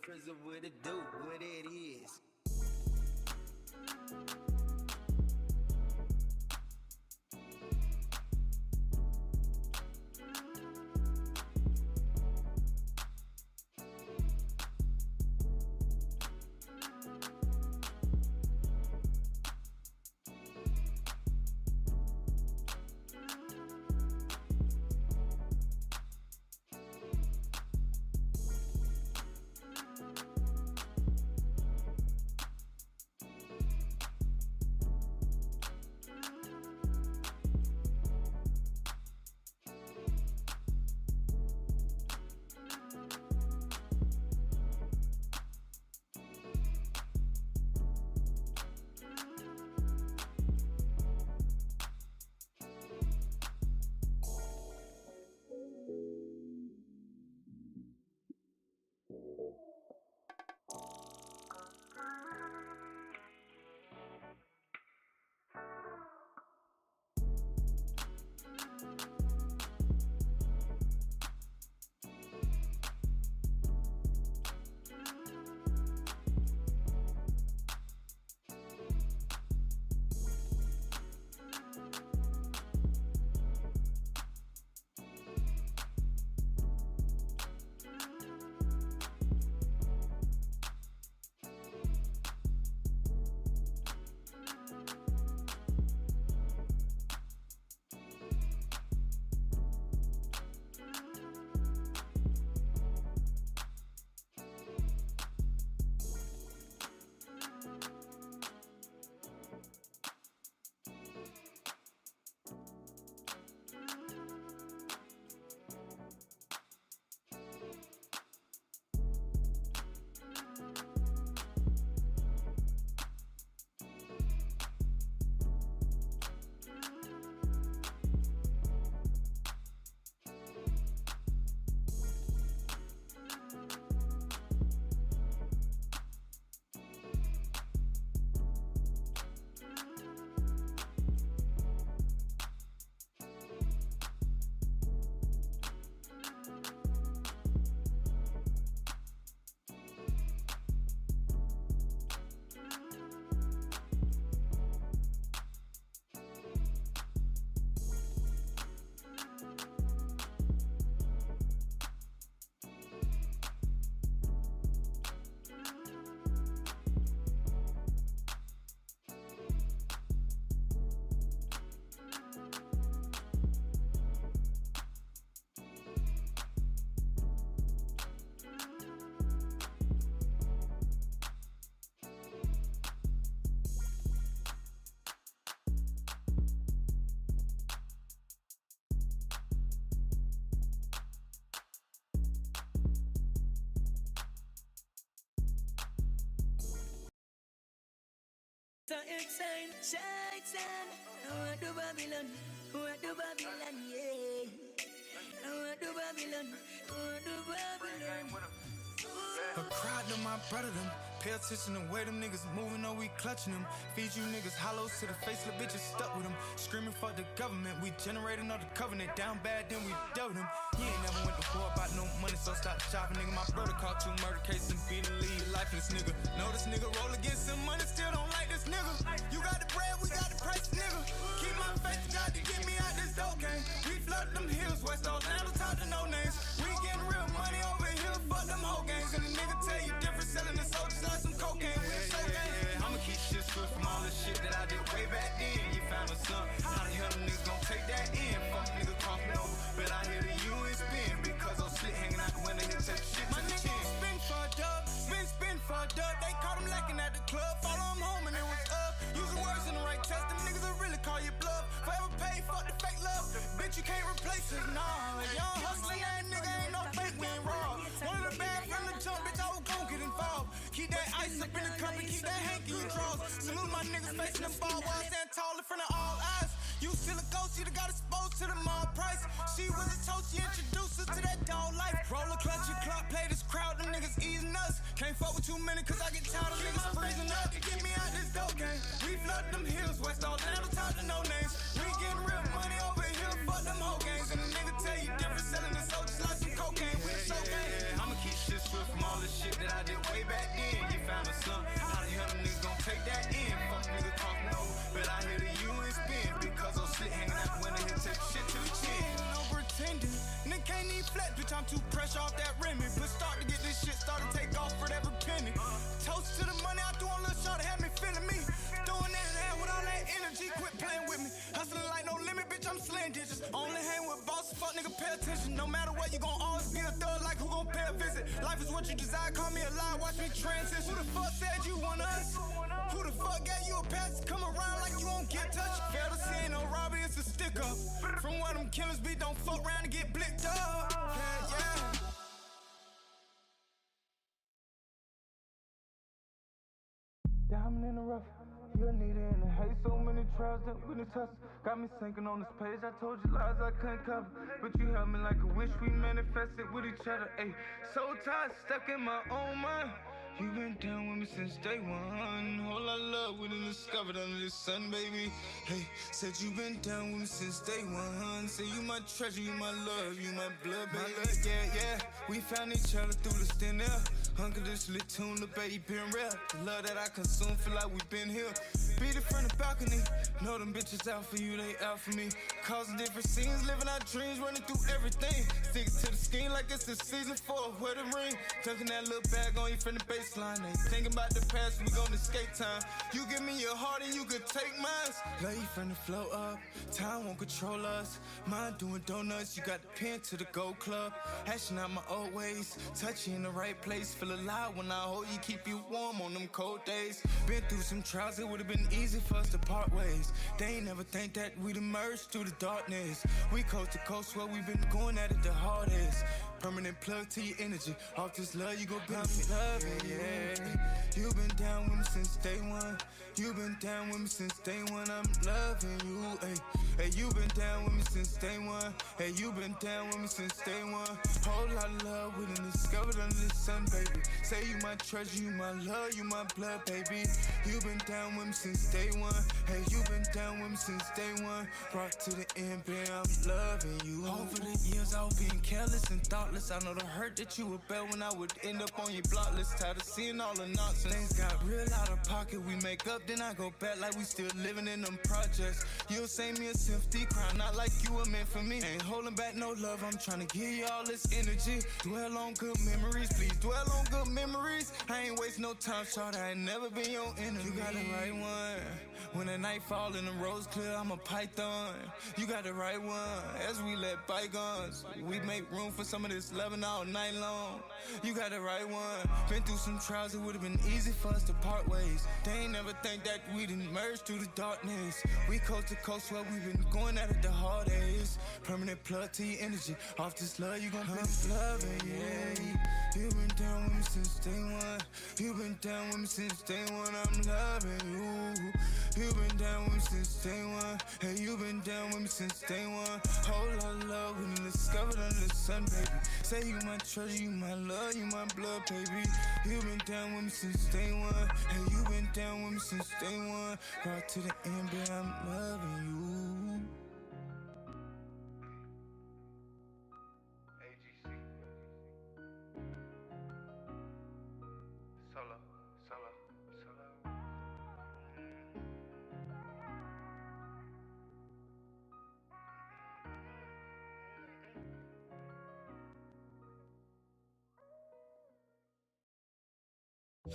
Frizzle with a dope, what it is. Shaitan, I want to Babylon, yeah. I want to Babylon, A crowd to my brother them. Pay attention to where them niggas moving, or we clutching them. Feed you niggas hollows to the face, little bitches stuck with them. Screaming fuck the government, we generating all the covenant. Down bad, then we double them. He ain't never went to war about no money, so stop chopping, nigga. My brother caught 2 murder cases and beat the lead, lifeless nigga. Know this nigga roll against some money, still don't like this nigga. You got the bread, we got the price, nigga. Keep my faith to God to get me out this dope game. We flood them hills, West Orlando, talk to no names. We getting real money over here, fuck them whole games. And the nigga tell you different, selling the soldiers like some cocaine. I'ma keep shit swift from all the shit that I did way back then. You found a son, how the hell them niggas gon' take that in? Fuck nigga cross me over, but I hear the UN spin. Because I'm slit hanging out the window, he'll take shit to the chin. Spin for a dub, spin for a dub. They caught him lacking at the club, follow him home and it was up. Using words in the right test, them niggas will really call you bluff. Forever pay, fuck the fake love. Bitch, you can't replace us, nah. Young hustling, that nigga ain't no fake, we ain't raw. One of the bad from the jump, bitch, I was gon' get involved. Keep that ice up in the cup and keep that hanky in draws. Salute my niggas facing the ball while I stand tall in front of all eyes. You still a ghost, you got exposed to the mall price. She was a toast, she introduced us to that dog life. Roll a clutch, your clock, play this crowd, them niggas easing us. Can't fuck with too many cause I get tired of niggas freezing up. Get me out this dope game. We flood them hills, West Orlando, talk to no names. We getting real money over here, fuck them whole games. And the nigga tell you different, selling the soldiers like some cocaine. With a show game. I'ma keep shit swift from all the shit that I did I'm too fresh off that Remy. But start to get this shit started, take off for every penny. Toast to the money, I do a little shot to have me feeling me. Doing that with all that energy, quit playing with me. Hustling like no limit, bitch, I'm slaying digits. Only hang with bosses, fuck nigga, pay attention. No matter what, you gon' always be a thug, like who gon' pay a visit. Life is what you desire, call me alive, watch me transition. Who the fuck said you want us? Who the fuck gave you a pass to come around like you won't get touched? Fail to see, ain't no robbery, it's a stick up. From where them killers be, don't fuck around and get blicked up. Yeah. Diamond in the rough, you need it in the hay. So many trials that we done touched. Got me sinking on this page. I told you lies I couldn't cover, but you held me like a wish. We manifested with each other. Ayy, so tired, stuck in my own mind. You been down with me since day one. Whole lot of love we done discovered under the sun, baby. Hey, said you been down with me since day one. Say you my treasure, you my love, you my blood, baby. My love, yeah. We found each other through the thin air. Unconditionally tuned, the baby been real. The love that I consume, feel like we been here. Beat it from the balcony. Know them bitches out for you, they out for me. Causing different scenes, living our dreams, running through everything. Sticks to the scheme like it's the season for a wedding ring. Dunking that little bag on you from the baseline. Ain't thinking about the past, we gon' escape time. You give me your heart and you could take mine. Love you from the flow up, time won't control us. Mind doing donuts, you got the pen to the gold club. Hashing out my old ways, touch you in the right place. Feel alive when I hold you, keep you warm on them cold days. Been through some trials, it would've been easy for us to part ways. They ain't never think that we'd emerge through the darkness. We coast to coast where we've been going at it the hardest. Permanent plug to your energy. Off this love, you gon' benefit. Loving, yeah. You been down with me since day one. You been down with me since day one. I'm loving you, ayy. Hey, you been down with me since day one. Hey, you been down with me since day one. Whole lot of love we done discovered under the sun, baby. Say you my treasure, you my love, you my blood, baby. You been down with me since day one. Hey, you been down with me since day one. Brought to the end, baby, I'm loving you. Over the years, I was being careless and thoughtless. I know the hurt that you would bear when I would end up on your block list. Tired of seeing all the nonsense. Things got real out of pocket. We make up, then I go back like we still living in them projects. You'll say me a sympathy cry, not like you were meant for me. Ain't holding back no love, I'm trying to give you all this energy. Dwell on good memories, please dwell on good memories. I ain't waste no time, short, I ain't never been your enemy. You got the right one. When the night fall and the road's clear, I'm a python. You got the right one. As we let bygones, we make room for some of this loving all night long. You got the right one. Been through some trials, it would've been easy for us to part ways. They ain't never think that we'd emerge through the darkness. We coast to coast where we've been going at it the hardest. Permanent plug to your energy. Off this love, you gon' be loving, yeah. You been down with me since day one. You been down with me since day one. I'm loving you. You been down with me since day one. Hey, you been down with me since day one. Whole lot of love we done discovered under the sun, baby. Say you my treasure, you my love, you my blood, baby. You been down with me since day one. Hey, you been down with me since day one. Right to the end, baby, I'm loving you.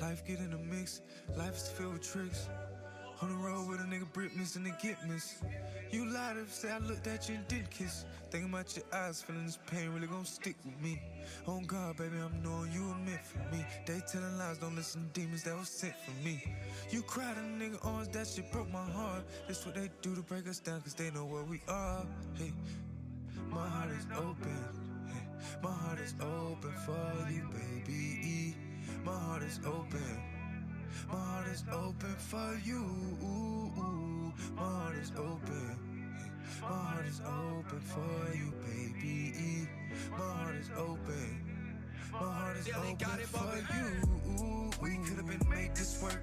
Life get in the mix, life is filled with tricks. On the road with a nigga brick miss and they get miss. You lied if say I looked at you and didn't kiss. Thinking about your eyes, feeling this pain really gon' stick with me. On God, baby, I'm knowing you were meant for me. They telling lies, don't listen to demons that was sent for me. You cried in a nigga arms, that shit broke my heart. That's what they do to break us down, cause they know where we are. Hey, my heart is open. Hey, my heart is open for you, baby. My heart is open. My heart is open for you. My heart is open. My heart is open for you, baby. My heart is open. My heart is open for you. We could have been made this work.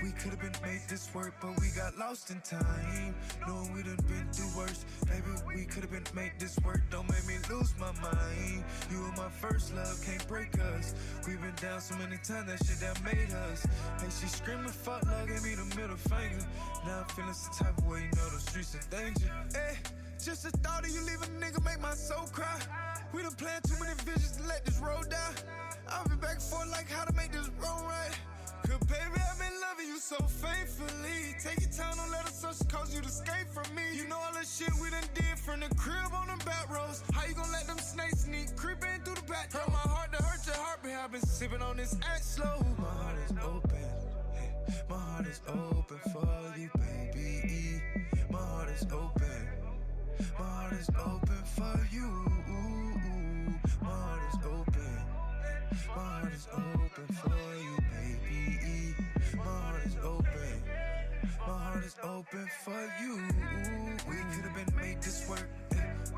We could have been made this work, but we got lost in time. Knowing we done been through worse. Baby, we could have been made this work. Don't make me lose my mind. You were my first love, can't break us. We've been down so many times, that shit that made us. Hey, she screaming, fuck love, gave me the middle finger. Now I'm feeling some type of way, you know the streets is danger. Hey, Just the thought of you leave a nigga make my soul cry. We done planned too many visions to let this road die. I'll be back and forth like how to make this wrong right. Cause baby, I've been loving you so faithfully. Take your time, don't let us cause you to escape from me. You know all the shit we done did from the crib on the back roads. How you gonna let them snakes sneak creeping through the back door? Hurt my heart to hurt your heart, but I've been sipping on this act slow. My heart is open, hey, my heart is open for you, baby. My heart is open, my heart is open for you. My heart is open, my heart is open for you, baby. My heart is open, my heart is open for you. We could've been made this work,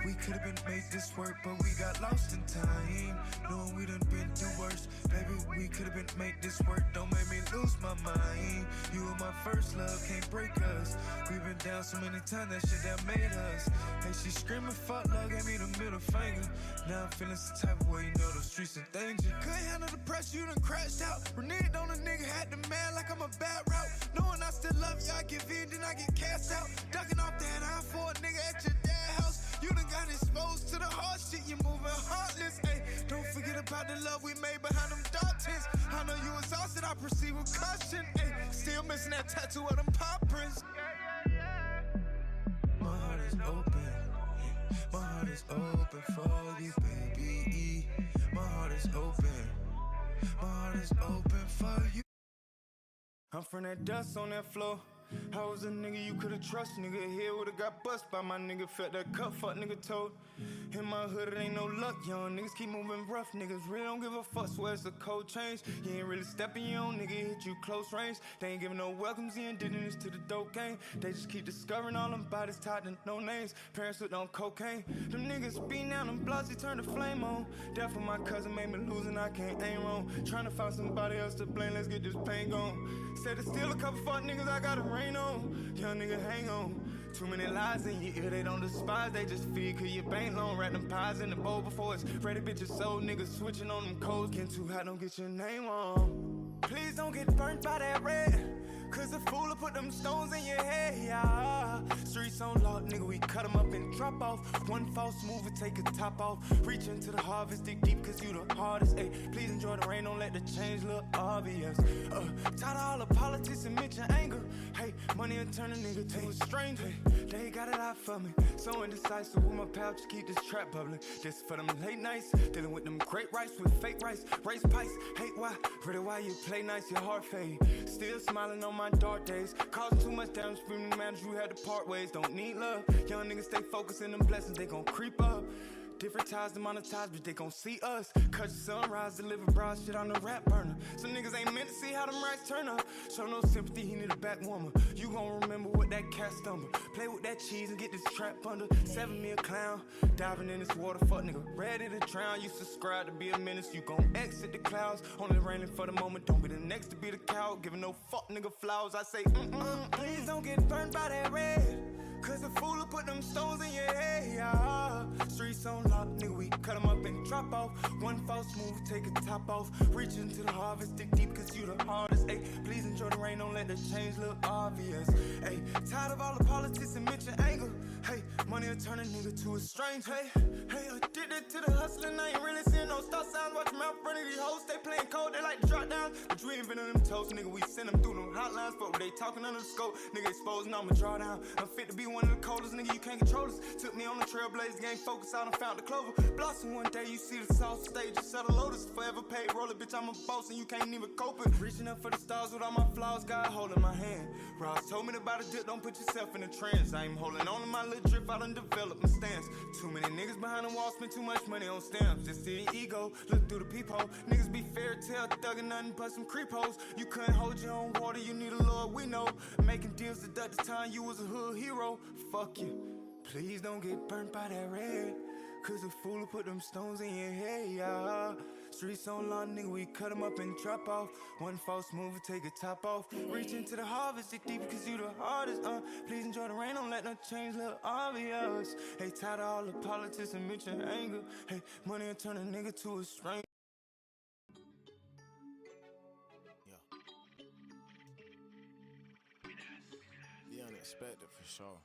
we could've been made this work, but we got lost in time, knowing we done been through worse. Baby, we could've been made this work, don't make me lose my mind. You were my first love, can't break us. We've been down so many times, that shit that made us. Hey, she screaming fuck love, gave me the middle finger. Now I'm feeling some type of way, you know the streets in danger. Couldn't handle the pressure, you done crashed out. Reneged on a nigga, had the man like I'm a bad route. Knowing I still love you, I give in, then I get cast out. Ducking off that eye for a nigga at your dad's house. You done got exposed to the hard shit, you moving heartless, ayy. Don't forget about the love we made behind them dark tents. I know you exhausted, I proceed with caution, ayy. Still missing that tattoo of them paw prints. My heart is open, my heart is open for you, baby. My heart is open, my heart is open for you. I'm from that dust on that floor. I was a nigga you could've trusted, nigga. Here would've got bust by my nigga. Felt that cup, fuck nigga told. In my hood, it ain't no luck, young niggas keep moving rough. Niggas really don't give a fuck, swear it's a cold change. You ain't really stepping your own, nigga hit you close range. They ain't giving no welcomes in, did this to the dope game. They just keep discovering all them bodies tied to no names. Parents hooked on cocaine. Them niggas beating down them blocks, they turn the flame on. Death of my cousin made me lose and I can't aim wrong. Trying to find somebody else to blame, let's get this pain gone. Said there's still a couple fuck niggas I gotta rain on. Young nigga, hang on. Too many lies in your ear, they don't despise, they just feed. Cause your bank loan, wrap them pies in the bowl before it's ready, bitches sold. Niggas switching on them codes, getting too hot, don't get your name on. Please don't get burnt by that red, cause the fool will put them stones in your head, yeah. Streets on lock, nigga, we cut them up and drop off. One false move and take a top off. Reach into the harvest, dig deep cause you the hardest, ayy. Please enjoy the rain, don't let the change look obvious. Tired of all the politics and mention anger. Hey, money will turn a nigga to a stranger. They got it out for me, so indecisive with my pal, just keep this trap bubbling. This for them late nights, dealing with them great rice with fake rice. Race pikes, hate why, really why you play nice, your heart fade. Still smiling on my dark days, causing too much damage, screaming manage you had to part ways. Don't need love, young niggas stay focused in them blessings, they gon' creep up. Different ties to monetize, but they gon' see us. Cut your sunrise, deliver broad shit on the rap burner. Some niggas ain't meant to see how them racks turn up. Show no sympathy, he need a back warmer. You gon' remember what that cat stumble. Play with that cheese and get this trap under. 7 me a clown, diving in this water, fuck nigga. Ready to drown, you subscribe to be a menace. You gon' exit the clouds, only raining for the moment. Don't be the next to be the cow, giving no fuck nigga flowers. I say, please don't get burned by that red, cause the fool will put them stones in your head, yeah. Streets on lock, nigga, we cut them up and drop off. One false move, take a top off. Reach into the harvest, dig deep cause you the hardest, ayy. Please enjoy the rain, don't let the change look obvious, ayy. Tired of all the politics and mention anger. Hey, money will turn a nigga to a stranger. Hey, addicted to the hustling, I ain't really seeing no stop signs. Watch them out front of these hoes, they playing cold, they like to drop down. But you ain't been on them toes, nigga, we send them through them hotlines. But they talking under the scope, nigga exposing, I'ma draw down. I'm fit to be one of the coldest, nigga, you can't control us. Took me on the trailblaze game, focus out and found the clover. Blossom one day, you see the sauce stage, you sell the lotus. Forever paid roller, bitch, I'm a boss and you can't even cope it. Reaching up for the stars with all my flaws, God holding my hand. Ross told me to buy the dip, don't put yourself in a trance. I ain't holding on to my little drip, I done developed my stance. Too many niggas behind the wall, spend too much money on stamps. Just see the ego, look through the peephole. Niggas be fairy tale, thugging nothing but some creep hoes. You couldn't hold your own water, you need a Lord, we know. Making deals to duck the time you was a hood hero. Fuck you, please don't get burnt by that red, cause the fool will put them stones in your head, yeah. Streets on lawn, nigga, we cut them up and drop off. One false move, take a top off. Reach into the harvest, dig deep cause you the hardest, Please enjoy the rain, don't let no change look obvious. Hey, tired of all the politics and mention anger. Hey, money will turn a nigga to a stranger. The unexpected for sure.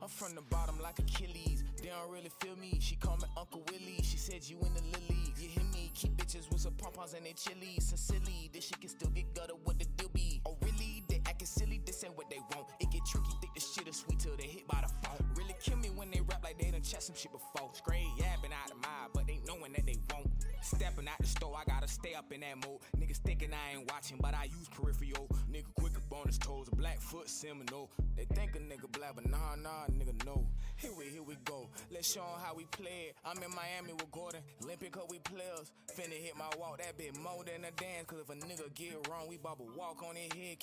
I'm from the bottom like Achilles. They don't really feel me. She call me Uncle Willie. She said you in the lilies. You hear me? Keep bitches with some pom-poms and they chilies. So silly, this shit can still get gutter. What the deal be? Oh really? They acting silly. This ain't what they want. It get tricky. Think the shit is sweet till they hit by the phone. Really kill me when they rap like they done chat some shit before. Straight yapping out the mind, but they knowing that they won't. Stepping out the store, I gotta stay up in that mode. Niggas thinking I ain't watching, but I use peripheral. Nigga quick up on his toes, a Blackfoot Seminole. They think a nigga black, but nah, nigga no. Here we go. Let's show 'em how we play it. I'm in Miami with Gordon, limping 'cause we players. Finna hit my walk, that bit more than a dance. 'Cause if a nigga get wrong, we bout to walk on his head.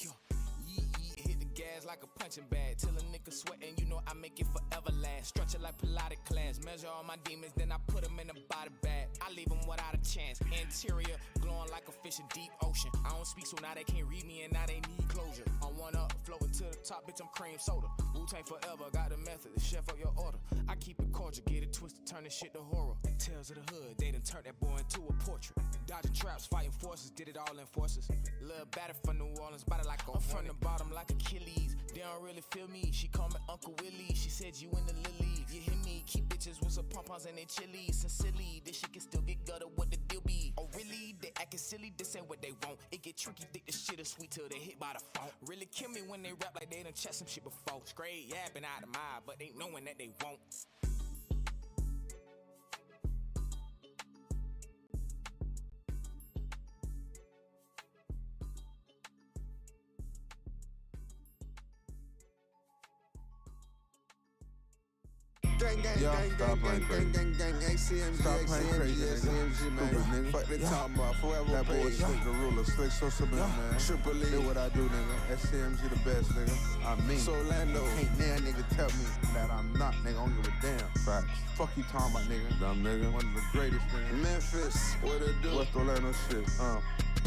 Hit the gas like a punching bag. Till a nigga sweating, you know I make it forever last. Stretch it like Pilates class. Measure all my demons, then I put them in a body bag. I leave them without a chance. Interior, glowing like a fish in deep ocean. I don't speak, so now they can't read me, and now they need closure. I'm one up, floating to the top, bitch, I'm cream soda. Wu-Tang forever, got the method, the chef of your order. I keep it cordial, get it twisted, turn this shit to horror. Tales of the hood, they done turned that boy into a portrait. Dodging traps, fighting forces, did it all in forces. Little batter from New Orleans, body like a I'm from the bottom like Achilles. They don't really feel me. She call me Uncle Willie. She said you in the lilies. You hear me? Keep bitches with some pom-poms and they chilies. So silly, this shit can still get gutter. What the deal be? Oh really? They acting silly. This ain't what they want. It get tricky. Think the shit is sweet till they hit by the phone. Really kill me when they rap like they done chat some shit before. Straight yapping out the mind, but they knowing that they won't. Gang, gang, Yo, gang, stop gang, playing gang, crazy. gang, gang, gang, ACMG, Stop playing crazy, nigga. ACMG, man. Stupid nigga. Fuck they Yeah. talking about, forever That boy paid. Slick the ruler, Slick so submit, man. Triple E. Do what I do, nigga. SCMG the best, nigga. I mean, So Orlando. can't now nigga tell me that I'm not, nigga. I don't give a damn. Facts. Fuck you talking about, nigga. Dumb nigga. One of the greatest, nigga. Memphis, what it do? West Orlando shit.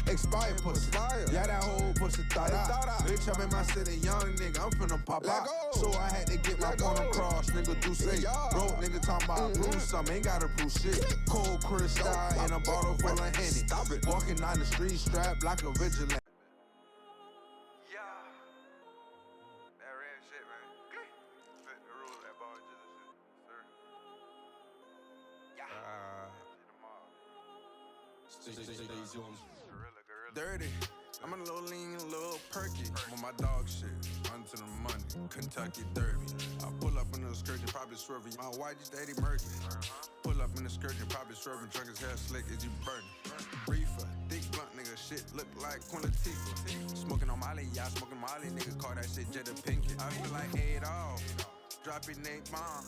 Expired pussy. Yeah, that whole pussy thought out. Bitch, I'm in my city, young nigga. I'm finna pop Let out. go. So I had to get my Let point go. across, nigga. Do say, Yeah. bro, nigga talking about prove something. Ain't gotta prove shit. Cold crystal and a bottle full of Henny. Stop it. Walking down the street strapped like a vigilante. Yeah. That real shit, man. Fit the rules, that ball just shit. Sir. Yeah. Gorilla. Dirty. I'm a little lean, a little perky. I'm on my dog shit. Run to the money. Kentucky Derby. I pull up in the skirt and probably swerving. My white is Eddie Murphy. Pull up in the skirt and probably swerving. Drunk as hell, slick as you burning. Reefer, thick blunt nigga. Shit look like Quinlatifah. Smoking on Molly, y'all smoking Molly. Nigga call that shit Jetta Pinkett. I feel like A-Dog. Dropping Nate Bomb.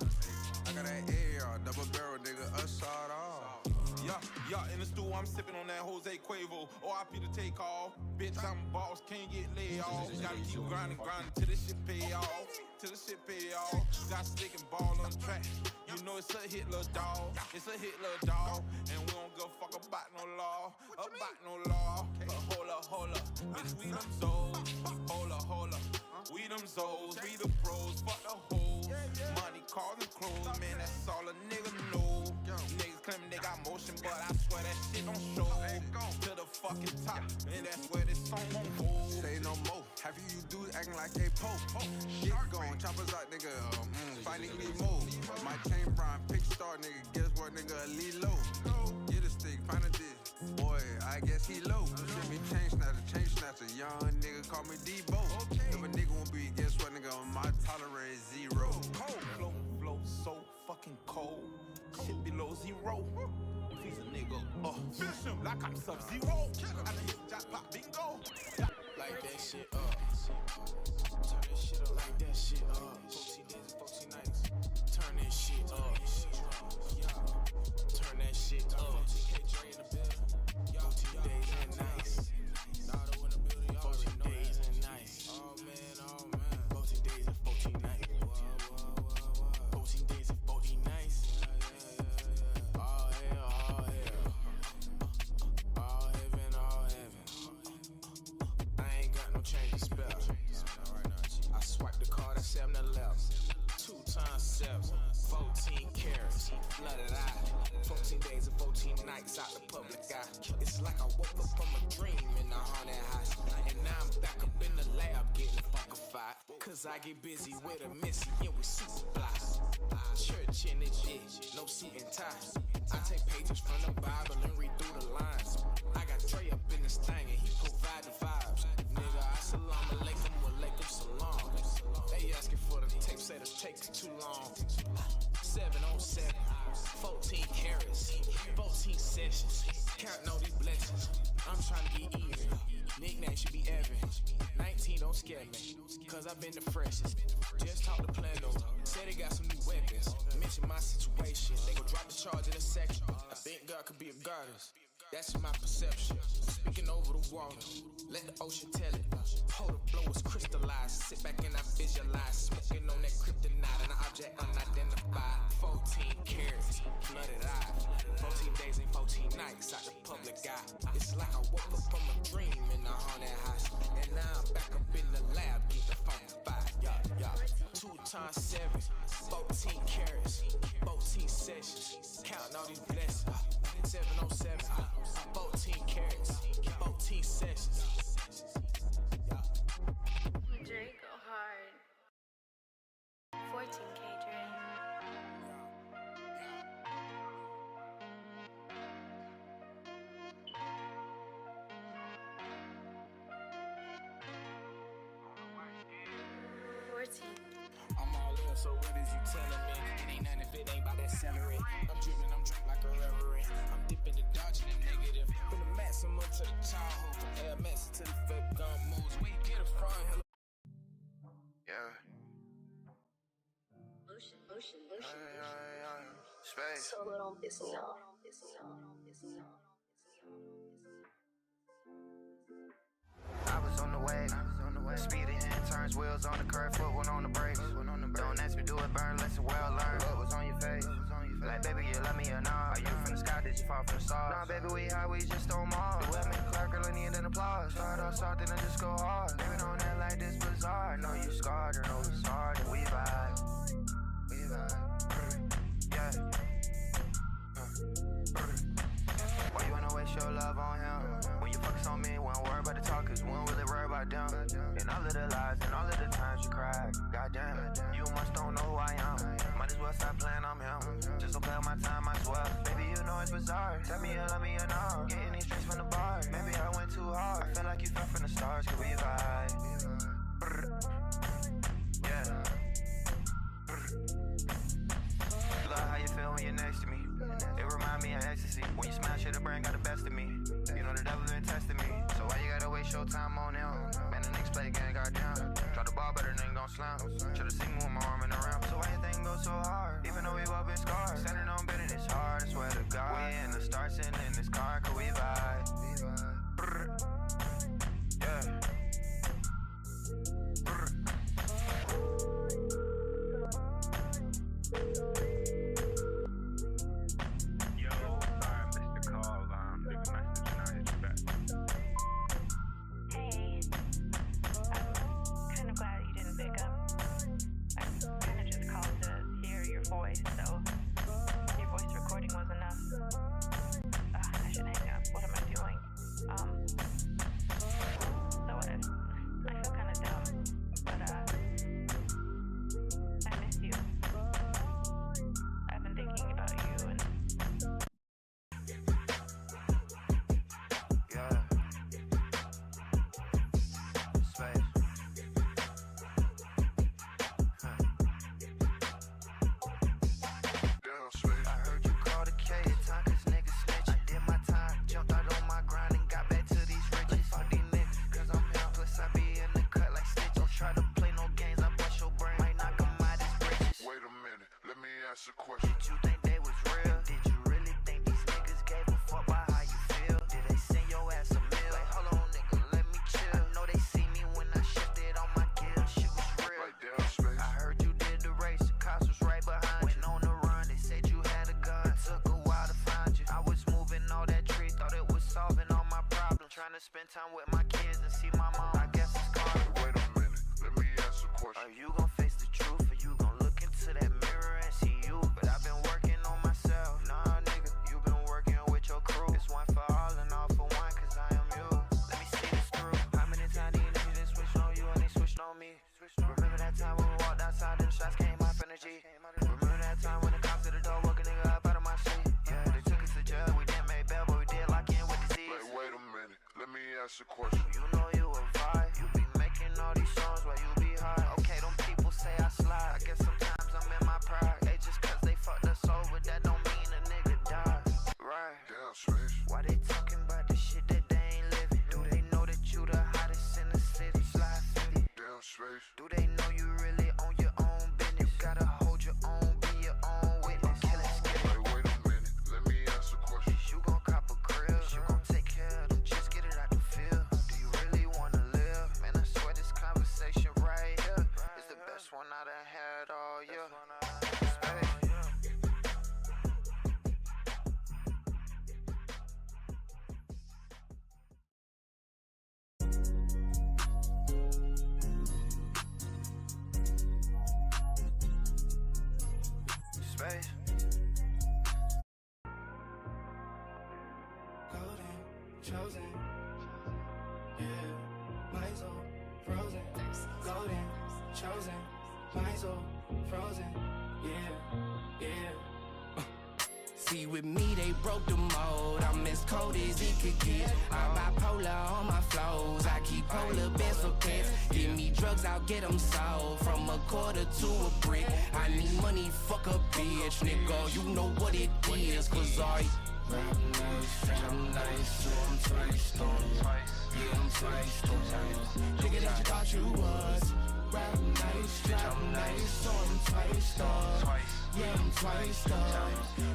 I got that AR, double barrel nigga. Assault all. Yeah, in the stool, I'm sipping on that Jose Cuervo. OIP to take off. Bitch, I'm a boss, can't get laid off. Gotta keep grinding till this shit pay off. Got stick and ball on the track. You know it's a hit, little dog. It's a hit, little dog. And we don't give a fuck about no law. Hold up. Bitch, we them zoes. Hold up. We them zoes. We the pros. Fuck the hoes. Money, cars, and clothes. Man, that's all a nigga know. Niggas claiming they got motion, but I swear that shit don't show. To the fucking top, and that's where this song won't go. Say no more. Have you dudes acting like they Pope? Shit going, choppers out, nigga. Fighting me more. My chain Brian, pick star, nigga. Guess what, nigga? Lilo. Get a stick, find a dish. Boy, I guess he low. Give me chain snatcher. Young nigga call me Debo. If a nigga won't be, guess what, nigga? My tolerance is zero. Cold flow so fucking cold. Shit below zero. If he's a nigga, finish him like I'm Sub-Zero. I done hit jackpot bingo. Like that shit up. Turn that shit up. Like that shit up. 14 days and 14 nights. Turn that shit up. Turn that shit up. 14 days and nights. 14 days and nights. Oh man. 14 days and 14 nights. 14 days and 14 nights. All hell. All heaven. I ain't got no change to spell. I swipe the card at 7 to left. 2 times 7, 14 carats, flooded eye. 14 days and 14 nights out the public eye. It's like I woke up from a dream in the haunted house. And now I'm back up in the lab getting funkified. Cause I get busy with a missy and with super blocks. Church in this bitch, no suit and tie. I take pages from the Bible and read through the lines. I got Trey up in this thing and he provide the vibes. Nigga, assalamu alaikum, walaikum salam. They asking for the tape, say the tape's too long. 7 on 7, 14 carats, 14 sessions. Counting all these blessings. I'm trying to get even. Nickname should be Evan. 19 don't scare me, cause I've been the freshest. Just talk to Plano, said they got some new weapons. Mention my situation, they gon' drop the charge in a second. I think God could be a goddess, that's my perception. Speaking over the water, let the ocean tell it. Hold the flow is crystallized, sit back and I visualize. Smoking on that kryptonite, an object unidentified. 14 carats, flooded eyes. 14 days and 14 nights out the public eye. It's like I woke up from a dream in the haunted house. And now I'm back up in the lab, getting funkified. Yeah. 2 times 7, 14 carats, 14 sessions. Counting all these blessings. 7 on 7, 14 carats, 14 sessions. Drake go hard. 14K Drake. 14. I'm all in, so what is you telling me? It ain't nothing if it ain't about that celery. I'm dripping, I'm drunk like a reverie. I'm dipping the dodging the negative. From the maximum to the Tahoe, from Air Max to the fake gun moves. Where you get it from? Hello. Yeah. Motion. Space. Solo don't piss me off. I was on the wave, speeding in turns, wheels on the curve, foot one on the brakes. Don't ask me, do it, burn, let's well learned. What was on your face? Like, baby, you love me or not? Are you from the sky, did you fall from the stars? Nah, baby, we high, we just on Mars. The women, Clark, girl, need an applause. Start off soft, then I just go hard. Baby, don't act like this bizarre. Know you scarred, or know it's hard, and we vibe. Yeah. Why you wanna waste your love on him? When you focus on me, we don't worry about the talkers, we don't really worry about them. And all of the lies and all of the times you cried. Goddamn, you must don't know who I am. Might as well stop playing, I'm him. Just don't play on my time, I swear. Baby, you know it's bizarre. Tell me you love me or not. Getting these streets from the bar. Maybe I went too hard. I feel like you fell from the stars, could we vibe? Yeah. Love how you feel when you're next to me. It remind me of ecstasy. When you smash it, the brain got the best of me. You know the devil been testing me. So why you gotta waste your time on him? Man, the niggas play the game, goddamn. Drop the ball better than gon' slam. Should've seen me with my arm in the rim. So why you think go so hard? Even though we both been scarred. Standing on business, it's hard, I swear to God. We in the start, sitting in this car, could we vibe? Yeah. Voice, so your voice recording was enough. I should hang up. What am I doing? So I feel kind of dumb, but I miss you. I've been thinking about you and. Yeah. Space. Ask a question. Did you think they was real? Did you really think these niggas gave a fuck about how you feel? Did they send your ass a meal? Like, hold on, nigga, let me chill. I know they see me when I shifted on my gear. Shit was real. Right down space. I heard you did the race. The cops was right behind you. Went on the run, they said you had a gun. It took a while to find you. I was moving all that tree, thought it was solving all my problems. Trying to spend time with my kids and see my mom. I guess it's karma. Wait a minute, let me ask a question. Are you gon' face the truth, or you gon' look into that mirror and see you? But I've been working on myself. Nah, nigga, you been working with your crew. It's one for all and all for one, cause I am you. Let me see this through. How many times these niggas done switched on you and they switched on me? Remember that ask a question. You know you a vibe. You be making all these songs while you be high. Okay, them people say I slide. I guess sometimes I'm in my pride. Hey, just cause they fucked us over, that don't mean a nigga died. Right. Damn, Space. Why they talking about the shit that they ain't living? Do they know that you the hottest in the city? Slide 50. Damn, Space. Do they know you really own your own business? You gotta hold your own, be your own witness. Kill it, skip it. Wait a minute. Let me ask a question. Is you gon' cop a crib? Is you gon' take care of them? Just get it out the field. Do you really wanna live? Man, I swear this conversation right here is the best one I done had all year. Space. Golden, chosen, yeah, my soul, frozen. Golden, chosen, my soul, frozen, yeah, yeah. See, with me, they broke the mold. I'm as cold as it could get. I'm bipolar on my flows. I keep polar best for pets. Give me drugs, I'll get them sold. From a quarter to a brick. I need money, fuck a bitch, nigga. You know what it is, cause I rap nice, I'm nice, so I'm twice on. Yeah, I'm twice on. Nigga that you thought you was. Rap nice, I'm nice, so I'm twice on. Yeah, I'm twice on.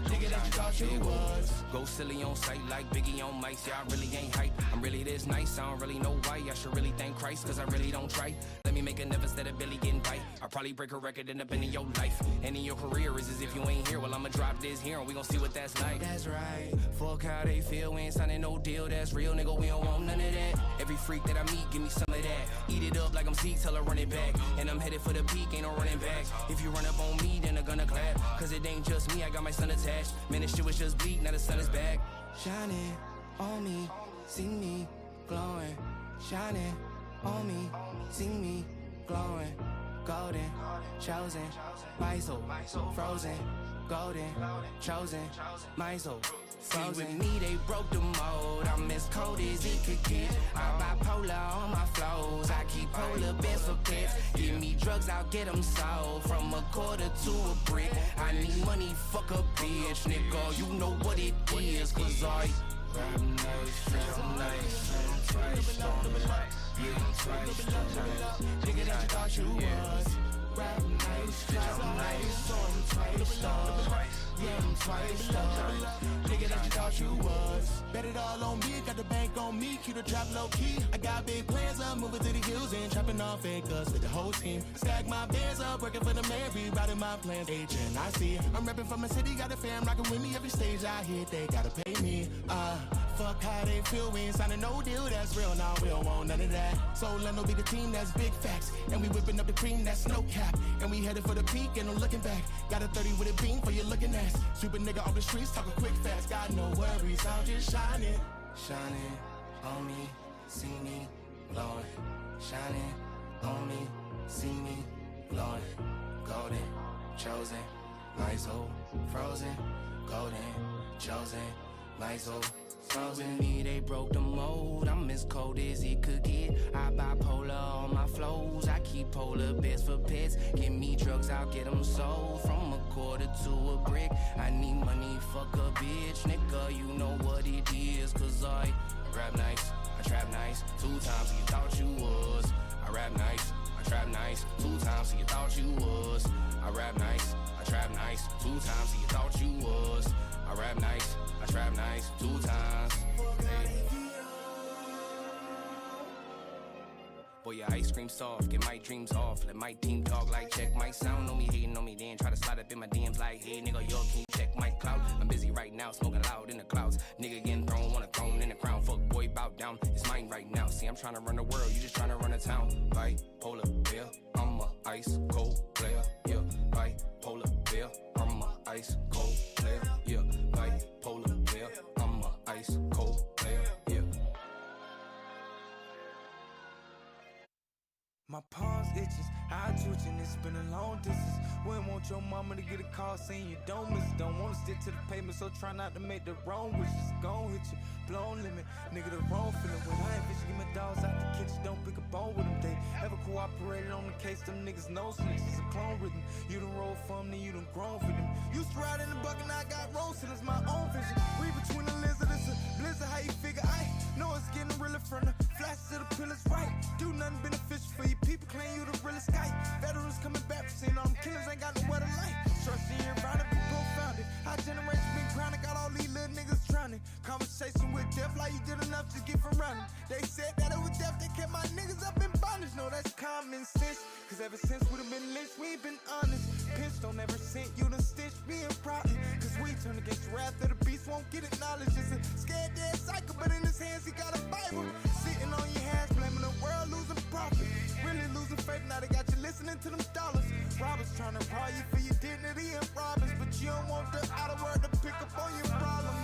Nigga that you thought you was. Go silly on sight like Biggie on mics. Yeah, I really ain't hype. I'm really this nice. I don't really know why. I should really thank Christ, cause I really don't try. Let me make a never instead of Billy getting bite. I'll probably break a record and up in your life. And in your career is as if you ain't here. Well, I'ma drop this here and we gon' see what that's like. That's right. Fuck how they feel. We ain't signing no deal. That's real, nigga. We don't want none of that. Every freak that I meet, give me some of that. Eat it up like I'm Zeke, tell her run it back. And I'm headed for the peak, ain't no running back. If you run up on me, then they're gonna clap. Cause it ain't just me, I got my son attached. Man, this shit was just bleak, now the sun is back. Shining on me, see me glowing. Shining on me, see me glowing. Golden, chosen, my soul, frozen. Golden, chosen, my soul. See, with me, they broke the mold. I'm as cold as it could get. I'm bipolar on my flows. I keep polar best for pets. Give me drugs, I'll get them sold. From a quarter to a brick. I need money, fuck a bitch, nigga. You know what it is, cause I rap nice, I'm nice, I'm twice on. Yeah, I'm twice on. Nigga that you thought you was. Rap nice, I'm nice, so I'm twice on. Yeah, I'm twice on. Nigga that you thought you was. Bet it all on me, got the bank on me, keep the trap low key. I got big plans, I'm moving to the hills and trapping off fakers with the whole team. Stack my bands up, working for the man, rewriting my plans. HNIC, I'm repping from a city, got a fam rocking with me every stage I hit, they gotta pay me. Fuck how they feel, we ain't signing no deal, that's real, nah, we don't want none of that. So Leno be the team, that's big facts. And we whipping up the cream, that's no cap. And we headed for the peak, and I'm looking back. Got a 30 with a beam for you looking at. Sweep a nigga off the streets, talking quick fast. Got no worries, I'm just shining. Shining on me, see me glowing. Shining on me, see me glowing. Golden, chosen, my soul, frozen. Golden, chosen, my soul. With me, they broke the mold. I'm as cold as it could get. I bipolar on my flows. I keep polar best for pets. Give me drugs, I'll get them sold. From a quarter to a brick. I need money, fuck a bitch, nigga. You know what it is, cause I rap nice, I trap nice. 2 times so you thought you was. I rap nice, I trap nice. 2 times so you thought you was. I rap nice, I trap nice. 2 times so you thought you was. I rap nice, I trap nice. 2 times. Hey. Boy, your ice cream soft, get my dreams off. Let my team talk like check my sound on me, hating on me, then try to slide up in my DMs like, hey nigga, yo, can you check my clout? I'm busy right now, smoking loud in the clouds. Nigga getting thrown, want a throne in the crown. Fuck boy, bow down, it's mine right now. See, I'm trying to run the world, you just trying to run a town. Bipolar, yeah, I'm a ice cold player, yeah. Bipolar, yeah, I'm a ice cold player, yeah. Bipolar, yeah, I'm a ice cold player, yeah. My palms itches. I twitching, it's been a long distance. Wouldn't want your mama to get a call saying you don't miss it. Don't wanna stick to the pavement, so try not to make the wrong wishes. Gon' hit you, blown limit, nigga, the wrong feeling. When I ain't fishing, get my dogs out the kitchen, don't pick a bone with them. They ever cooperated on the case, them niggas know snitches. It's a clone rhythm. You done roll for them, then you done grown for them. Used to ride in the bucket, now I got road ceilings, my own vision. Read between the lizard, it's a blizzard, how you figure? I know it's getting realer from the flashes to the pillars, right? Do nothing beneficial for you, people claim you the realest guy. Veterans coming back from seeing all them killers ain't got nowhere to light. Trust in your environment, be profounded. Our generation been grounded, got all these little niggas drowning. Conversation with death like you did enough to get from running. They said that it was death, they kept my niggas up in bondage. No, that's common sense, cause ever since we done been lynched, we ain't been honest. Pinch don't ever sent you done stitch being rotten. Cause we turn against the wrath of the beast, won't get acknowledged. It's a scared dead cycle, but in his hands he got a Bible. Sitting on your hands, blaming the world, losing profit. Really losing faith, now they got you listening to them dollars. Robbers trying to rob you for your dignity and robbers, but you don't want the outer world to pick up on your problems.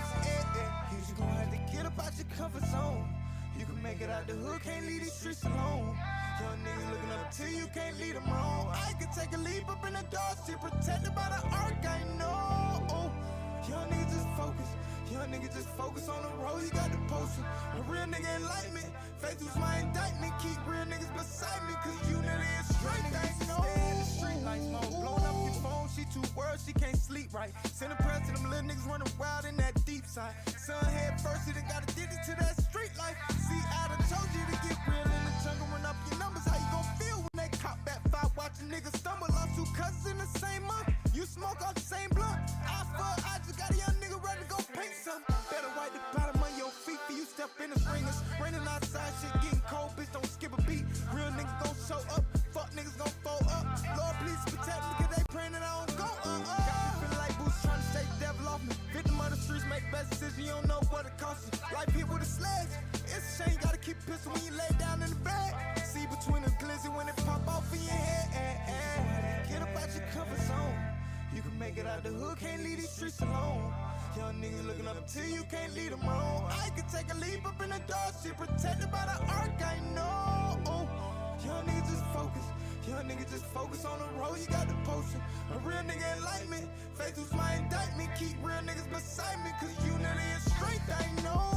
You gon' have to get up out your comfort zone. You can make it out the hood, can't leave these streets alone. Young niggas looking up to you, can't lead them wrong. I can take a leap up in the dark, still protected by the arc, I know. Young niggas just focus. Young niggas just focus on the road, you got the poster. A real nigga enlightenment. Faith was my indictment. Keep real niggas beside me, cause unity is straight. I know. Stay in the street lights, mode. Blowing up your phone, she too worried, she can't sleep right. Send a prayer to them little niggas running wild in that deep side. Son head first, he done got addicted to that street life. See, I done told you to get real in the jungle, run up your numbers. How you gon' feel when they cop back five? Watching niggas stumble, lost two cousins in the same month. You smoke off the same blunt. I just got a young nigga ready to go paint something. Better wipe the bottom of your feet before you step in the ringers. Raining outside, shit getting cold, bitch, don't skip a beat. Real niggas gon' show up, fuck niggas gon' fold up. Lord, please protect me, cause they praying that I don't go Got me feeling like Boots trying to stay the devil off me. Victim of the streets, make best decisions, you don't know what it costs you. Like people with a sledge, it's a shame, you gotta keep a pistol when you lay down in the bed. See between the glizzy when it pop off in your head. Get up out your comfort zone. You can make it out the hood, can't leave these streets alone. Young niggas looking up to you, can't lead them wrong. I can take a leap up in the dark, shit protected by the arc, I know. Young niggas just focus. Young niggas just focus on the road, you got the potion. A real nigga enlightenment. Faith was my indictment. Keep real niggas beside me, cause unity is strength, I know.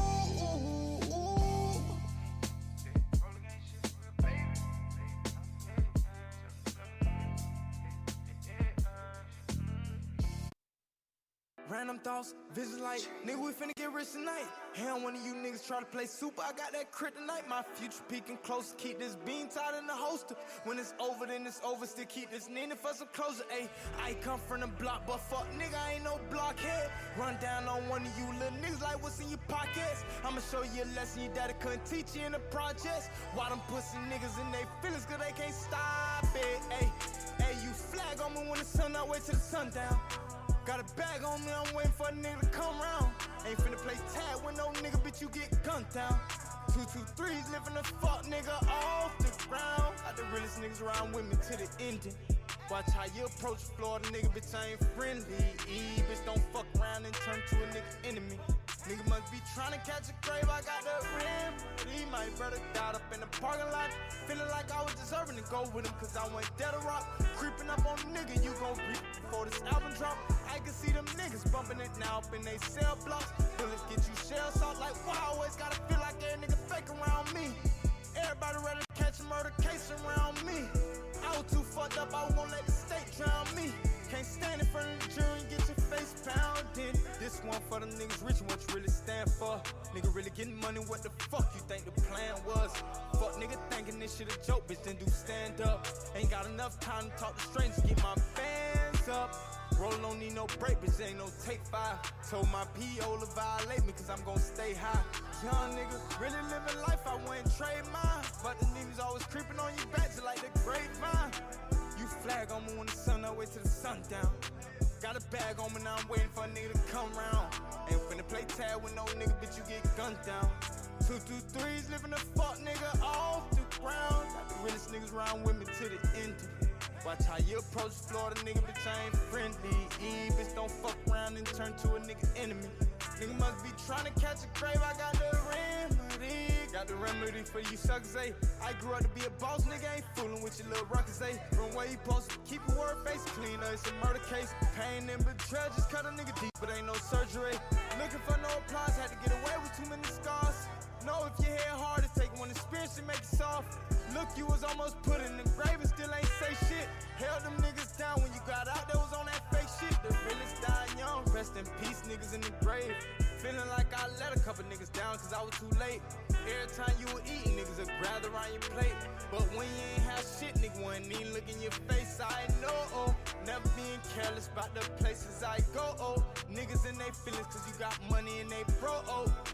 Random thoughts, visions like, nigga, we finna get rich tonight. Hell, one of you niggas try to play super, I got that crit tonight. My future peeking close, keep this bean tied in the holster. When it's over, then it's over, still keep this needing for some closure. Ayy, I come from the block, but fuck nigga, I ain't no blockhead. Run down on one of you little niggas like what's in your pockets. I'ma show you a lesson your daddy couldn't teach you in the projects. Why them pussy niggas in they feelings, cause they can't stop it. Ayy, you flag on me when the sun out, wait till the sundown. Got a bag on me, I'm waiting for a nigga to come round. Ain't finna play tag with no nigga, bitch, you get gunned down. 223's living the fuck nigga off the ground. Got the realest niggas around with me to the ending. Watch how you approach Florida, nigga, bitch, I ain't friendly. Bitch, don't fuck around and turn to a nigga enemy. Nigga must be trying to catch a grave, I got the remedy. My brother died up in the parking lot. Feeling like I was deserving to go with him, cause I went dead or rock. Creeping up on a nigga, you gon' reap before this album drop. I can see them niggas bumping it now up in they cell blocks. Bullets get you shell salt like, why I always gotta feel like every nigga fake around me. Everybody ready to catch a murder case around me. I was too fucked up, I won't let the state drown me. Can't stand in front of the jury and get your face pounded. This one for them niggas rich, what you really stand for. Nigga really getting money, what the fuck you think the plan was? Fuck nigga thinking this shit a joke, bitch, then do stand up. Ain't got enough time to talk to strangers, get my fans up. Rollin' don't need no break, bitch, ain't no take five. Told my P.O. to violate me, cause I'm gon' stay high. Young nigga, really living life, I wouldn't trade mine. But the niggas always creeping on your back, just like the grapevine. You flag on me when the sun up, wait till the sundown. Got a bag on me, now I'm waiting for a nigga to come round. Ain't finna play tag with no nigga, bitch, you get gunned down. 223's living the fuck nigga off the ground. Got the realest niggas around with me to the end. Watch how you approach Florida, nigga, bitch, I ain't friendly. Bitch, don't fuck around and turn to a nigga enemy. Nigga must be trying to catch a grave, I got the remedy. Got the remedy. remedy for you suckers, ayy. I grew up to be a boss, nigga, ain't fooling with your little ruckus, ayy. From where you supposed to keep your word face clean, it's a murder case. Pain and betrayal just cut a nigga deep, but ain't no surgery. Looking for no applause, had to get away with too many scars. Know if your head hard, it's take one experience to make it soft. Look, you was almost put in the grave and still ain't say shit. Held them niggas down when you got out, that was on that fake shit. The realest died young, rest in peace, niggas in the grave. Feeling like I let a couple niggas down cause I was too late. Every time you were eating, niggas would gather around your plate. But when you ain't have shit, nigga wouldn't even look in your face. I know, never being careless about the places I go, Niggas in they feelings cause you got money and they bro,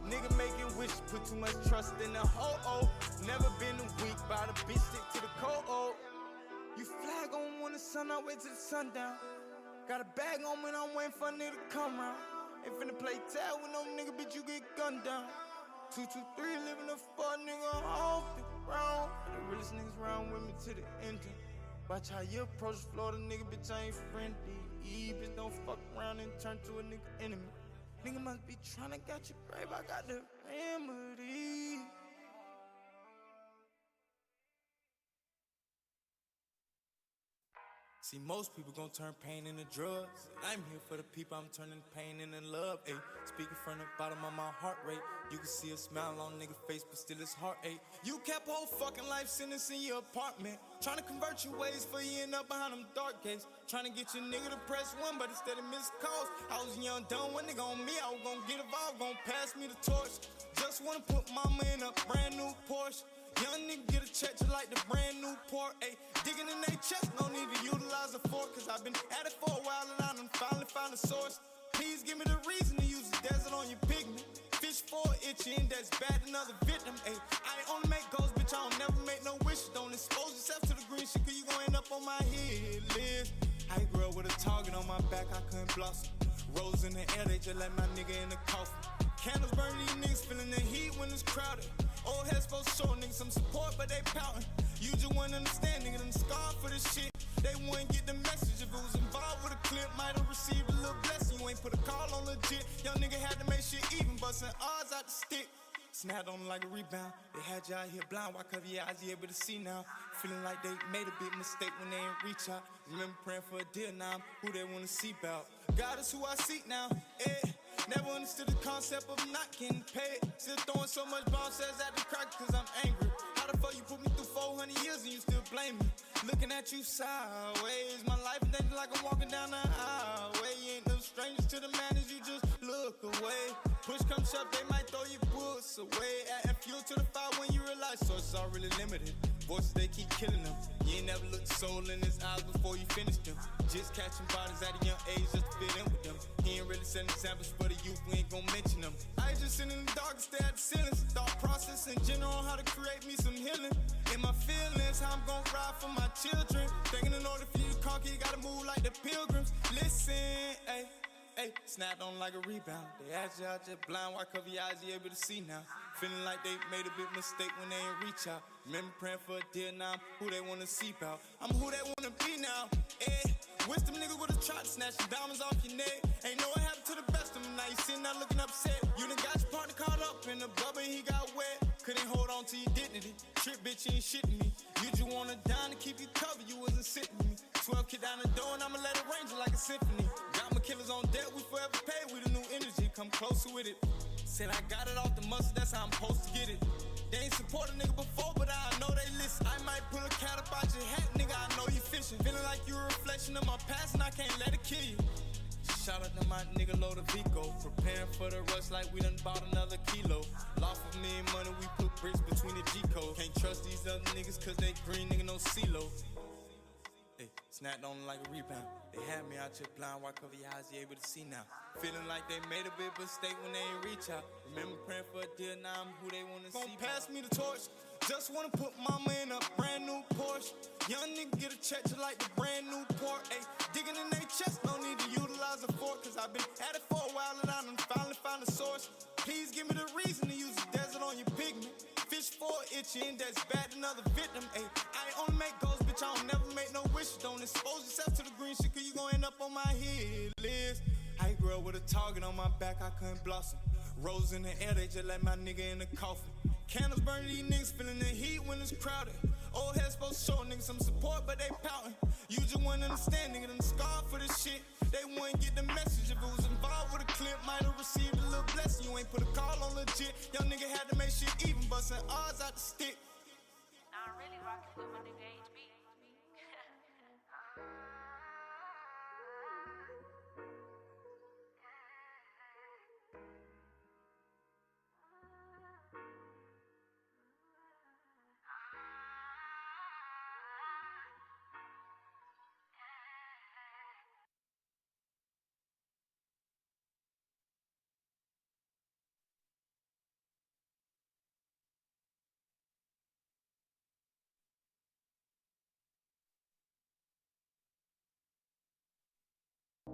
Nigga making wish, put too much trust in the hoe, Never been weak, by the bitch stick to the cold, You flag on when the sun out, wait till the sundown. Got a bag on when I'm waiting for a nigga to come round. Ain't finna play tag with no nigga, bitch, you get gunned down. 223 living a fuck nigga off the ground. The realest niggas round with me to the ending. Watch how you approach Florida, nigga, bitch, I ain't friendly. Bitch, don't fuck around and turn to a nigga enemy. Nigga must be tryna get your grave, I got the remedy. See, most people gon' turn pain into drugs. I'm here for the people, I'm turning pain into love. Ayy, speaking from the bottom of my heart rate. You can see a smile on nigga face, but still it's heartache. You kept whole fucking life sentence in your apartment. Trying to convert your ways for you end up behind them dark gates. Trying to get your nigga to press one, but instead of missed calls. I was young, dumb, one nigga on me, I was gon' get involved, gon' pass me the torch. Just wanna put mama in a brand new Porsche. Young nigga get a check just like the brand new port, ayy. Digging in they chest, no need to utilize a fork. Cause I've been at it for a while and I done finally found a source. Please give me the reason to use the desert on your pigment. Fish for itching, that's bad, another victim, ayy. I ain't only make goals, bitch, I don't never make no wishes. Don't expose yourself to the green shit, cause you gon' end up on my hit list. I grew up with a target on my back, I couldn't blossom. Rose in the air, they just let my nigga in the coffin. Candles burn, these niggas feeling the heat when it's crowded. Old heads supposed to show niggas some support, but they pouting. You just wouldn't understand, nigga, them scarred for this shit. They wouldn't get the message. If it was involved with a clip, might have received a little blessing. You ain't put a call on legit. Young nigga had to make shit even, busting odds out the stick. Snapped on like a rebound. They had you out here blind. Why cover your eyes? You able to see now. Feeling like they made a big mistake when they ain't reach out. Remember praying for a deal now. Who they wanna see about? God is who I seek now. Never understood the concept of not getting paid. Still throwing so much bomb cells at the crack cause I'm angry. How the fuck you put me through 400 years and you still blame me? Looking at you sideways. My life is acting like I'm walking down the highway. You ain't no strangers to the manners, you just look away. Push come shove, they might throw your books away. Adding fuel to the fire when you realize sources are really limited. Voices, they keep killing them. You ain't never looked soul in his eyes before you finished them. Just catching bodies at a young age just to fit in with them. He ain't really setting examples for the youth, we ain't gon' mention them. I just sit in the dark and stare at the ceilings. Thought process in general on how to create me some healing. In my feelings, how I'm gon' ride for my children. Thinking in order for you to conquer, you gotta move like the pilgrims. Listen, ayy. Hey, snapped on like a rebound. They asked you out just blind, why cover your eyes, you able to see now. Feeling like they made a big mistake when they ain't reach out. Remember praying for a deal, now I'm who they wanna see about. I'm who they wanna be now, Wish them niggas would've tried to snatch the diamonds off your neck. Ain't know what happened to the best of them, now you sitting there looking upset. You done got your partner caught up in the bubble, he got wet. Couldn't hold on to your dignity. Trip bitch, you ain't shitting me. You just wanna dine to keep you covered, you wasn't sitting me. 12 kick down the door and I'ma let it rain just like a symphony. Got my killers on deck, we forever pay with a new energy. Come closer with it. Said I got it off the muscle, that's how I'm supposed to get it. They ain't support a nigga before, but I know they listen. I might pull a cat up out your hat, nigga, I know you fishing. Feeling like you a reflection of my past and I can't let it kill you. Shout out to my nigga Lodovico. Preparing for the rush like we done bought another kilo. Lost with me and money, we put bricks between the G-codes. Can't trust these other niggas cause they green, nigga, no CeeLo. Hey, snapped on like a rebound. They had me out here blind, why cover your eyes, you able to see now. Feeling like they made a big mistake when they ain't reach out. Remember praying for a deal, now I'm who they wanna see. Gon' pass me the torch. Just wanna put mama in a brand new Porsche. Young nigga get a check just like the brand new port. Ayy, digging in they chest, no need to utilize a fork. Cause I've been at it for a while and I done finally found a source. Please give me the reason to use the desert on your pigment. Fish for itching, that's bad, another victim. Ayy, I ain't only make goals, bitch, I don't never make no wishes. Don't expose yourself to the green shit, cause you gon' end up on my hit list. I grew up with a target on my back, I couldn't blossom. Rose in the air, they just let my nigga in the coffin. Candles burning, these niggas feeling the heat when it's crowded. Old heads supposed to show niggas some support, but they pouting. You just wouldn't understand, nigga, them scarred for this shit. They wouldn't get the message. If it was involved with a clip, might have received a little blessing. You ain't put a call on legit. Young nigga had to make shit even, busting odds out the stick. I'm really rocking with my nigga HB.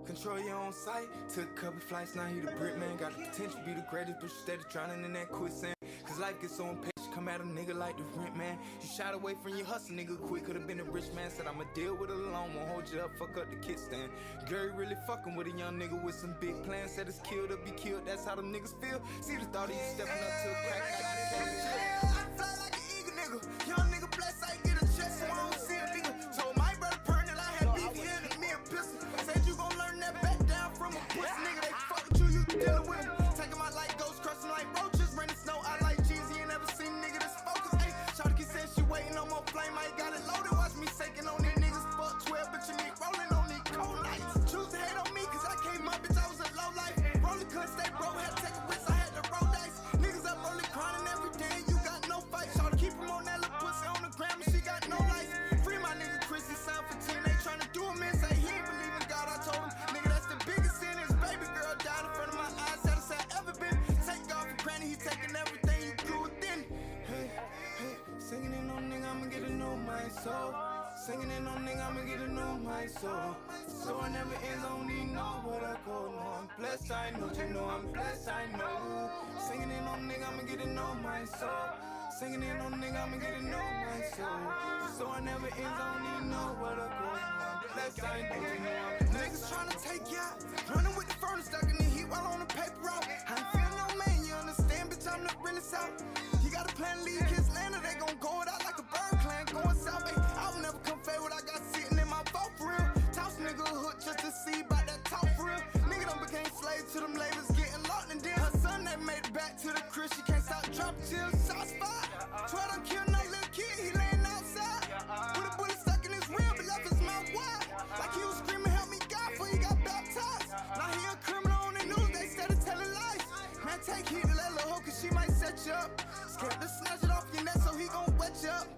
Control your own sight. Took a couple flights, now he the Brit man. Got the potential to be the greatest, but you steady drowning in that quicksand. Cause life gets so impatient, come at a nigga like the rent man. You shied away from your hustle, nigga quick. Could've been a rich man, said I'ma deal with it alone. Won't hold you up, fuck up the kickstand. Gary really fucking with a young nigga with some big plans. Said it's killed or be killed, that's how them niggas feel. See the thought of you stepping up to a crack. I fly like an eagle, nigga. Young nigga blessed, I get a check, so I don't see a nigga. Told my brother Pern that I had beef, he handed me a pistol. Said you gon' learn that back down from a pussy, nigga. They fuck with you dealing with him. Taking my light, ghost crushing like roaches. Raining snow, I like Jeezy, ain't never seen a nigga that's focused. Ayy, Shawty said she waiting on more flame, I ain't got it loaded. Watch me saking on these niggas, fuck 12, but you need rolling on these cold nights. Choose to hate on me, cause I came up, bitch, I was a low life. Rolling couldn't stay broke, had to take a risk, I had to roll dice. Niggas up early crying every day, you got no fight. Shawty keep him on that little pussy on the gram, and she got no life. Free my nigga Chris, he signed for 10, they tryna do him in, say he ain't believe in God. I told him, nigga, that's the biggest sin. His baby girl died in front of my eyes, saddest I ever been. Take God for granted, he taking everything you do within. Hey, hey, singing in on nigga, I'ma get to know my soul. Singing in on nigga, I'ma get to know my soul. So I never ends, I don't even know what I go. No, I'm blessed, I know, you know I'm blessed, I know. Singing in on nigga, I'ma get to know my soul. Singing in on nigga, I'ma get to know my soul. So I never ends, I don't even know what I go. No, I'm blessed, I know, you know I'm blessed. Niggas tryna take you out, running with the furnace, stuck in the heat while on the paper route. I ain't feel no man, you understand, bitch, I'm the realest out. You got a plan to leave kids land, or they gon' go it out like a bird clan going south. Ay, I'll never come fade what I got sitting in my vault for real. Toss nigga a hook just to see about that talk for real. Nigga done became slaves to them labels, getting locked and then her son that made it back to the crib. She can't stop dropping till shots fired. 12 done killed no little kid, he laying outside. With a bullet stuck in his rim, but left his mouth wide. Like he was screaming, help me God, before he got baptized. Now he a criminal on the news, they started telling lies. Man, take heed to that little hoe, cause she might set you up. Scared to snatch it off your neck, so he gon' wet you up.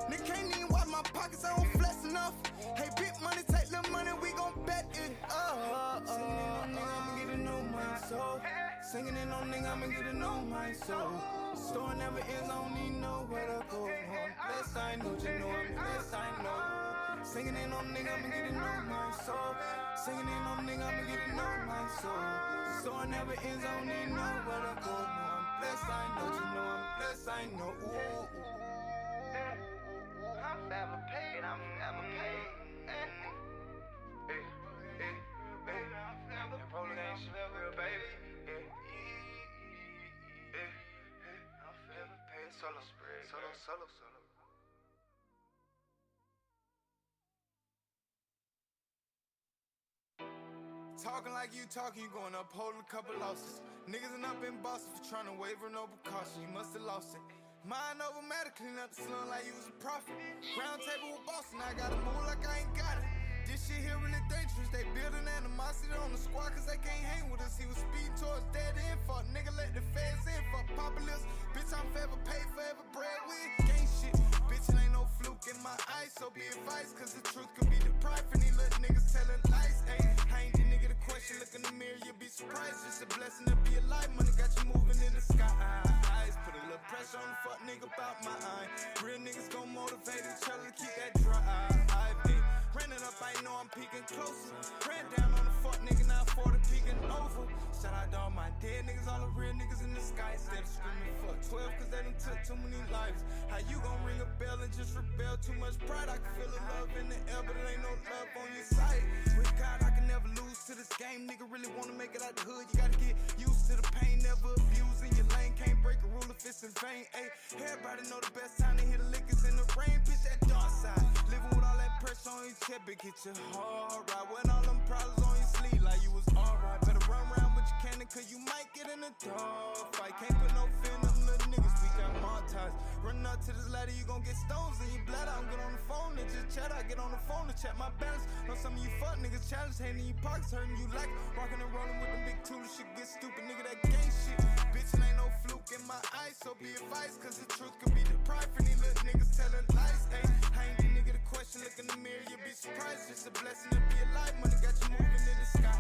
Nigga can't even wipe my pockets, I don't flex enough. Hey, big money, take little money, we gon' bet it up. Singing in on nigga, I'ma get to know my soul. Singing in on nigga, I'ma get to know my soul. Store never ends, I don't even know where to go. I'm blessed, I know, you know I'm blessed, I know. Singing in on nigga, I'ma get to know my soul. Singing in on nigga, I'ma get to know my soul. Store never ends, I don't even know where to go. No, I'm blessed, I know, you know I'm blessed, I know. I'm forever paid, I'm forever paid. Rolling ain't shit ever, baby. I'm forever paid. Solo spread, solo. Talking like you talking, you going up holding a couple losses. Niggas and up in Boston for trying to waver no precaution. You must have lost it. Mind over matter, clean up the slum like you was a prophet. Round table with Boston, I gotta move like I ain't got it. This shit here really dangerous. They building animosity on the squad cause they can't hang with us. He was speeding towards dead end. Fuck nigga, let the feds in. Fuck populace. Bitch, I'm forever paid, forever bread with. Gang shit. Bitch, it ain't no fluke in my eyes. So be advised, cause the truth can be deprived. And these little niggas telling lies. Ay, I ain't the nigga to question. Look in the mirror, you'll be surprised. Just a blessing to be alive. Money got you moving in the sky. Eyes put a little pressure on the fuck nigga about my eye. Real niggas gon' motivate each other to keep that dry. I've been running up, I know I'm peeking closer. Ran down on the fuck nigga, now 40 peeking over. Shout out to all my dead niggas, all the real niggas in the sky. Instead of screaming fuck 12, cause they done took too many lives. How you gon' ring a bell and just rebel? Too much pride, I can feel the love in the air, but it ain't no love on your side. With God, I can never lose to this game. Nigga really wanna make it out the hood, you gotta get used to the pain, never abusing your lane. Can't break a rule if it's in vain. fame, ayy. Everybody know the best time to hit the liquors in the rain, bitch, that dark side. Living with all that pressure on your chest, bitch, get your heart right. When all them problems on your sleeve, like you was alright. Better run around with your cannon, cause you might get in a dog fight. Can't put no fear in them little niggas, we got montage. Run up to this ladder, you gon' get stones in your bladder. I'm get on the phone and just chat, I get on the phone to check my balance. Know some of you fuck niggas challenge, hating your pockets, hurting you like rockin' and rollin' with them big tools, shit get stupid, nigga, that gang shit. Bitch, it ain't no fluke in my eyes, so be advised, cause the truth could be deprived for these little niggas telling lies, ayy. I ain't the nigga to question, look in the mirror, you'll be surprised. Just a blessing to be alive, money got you moving in the sky.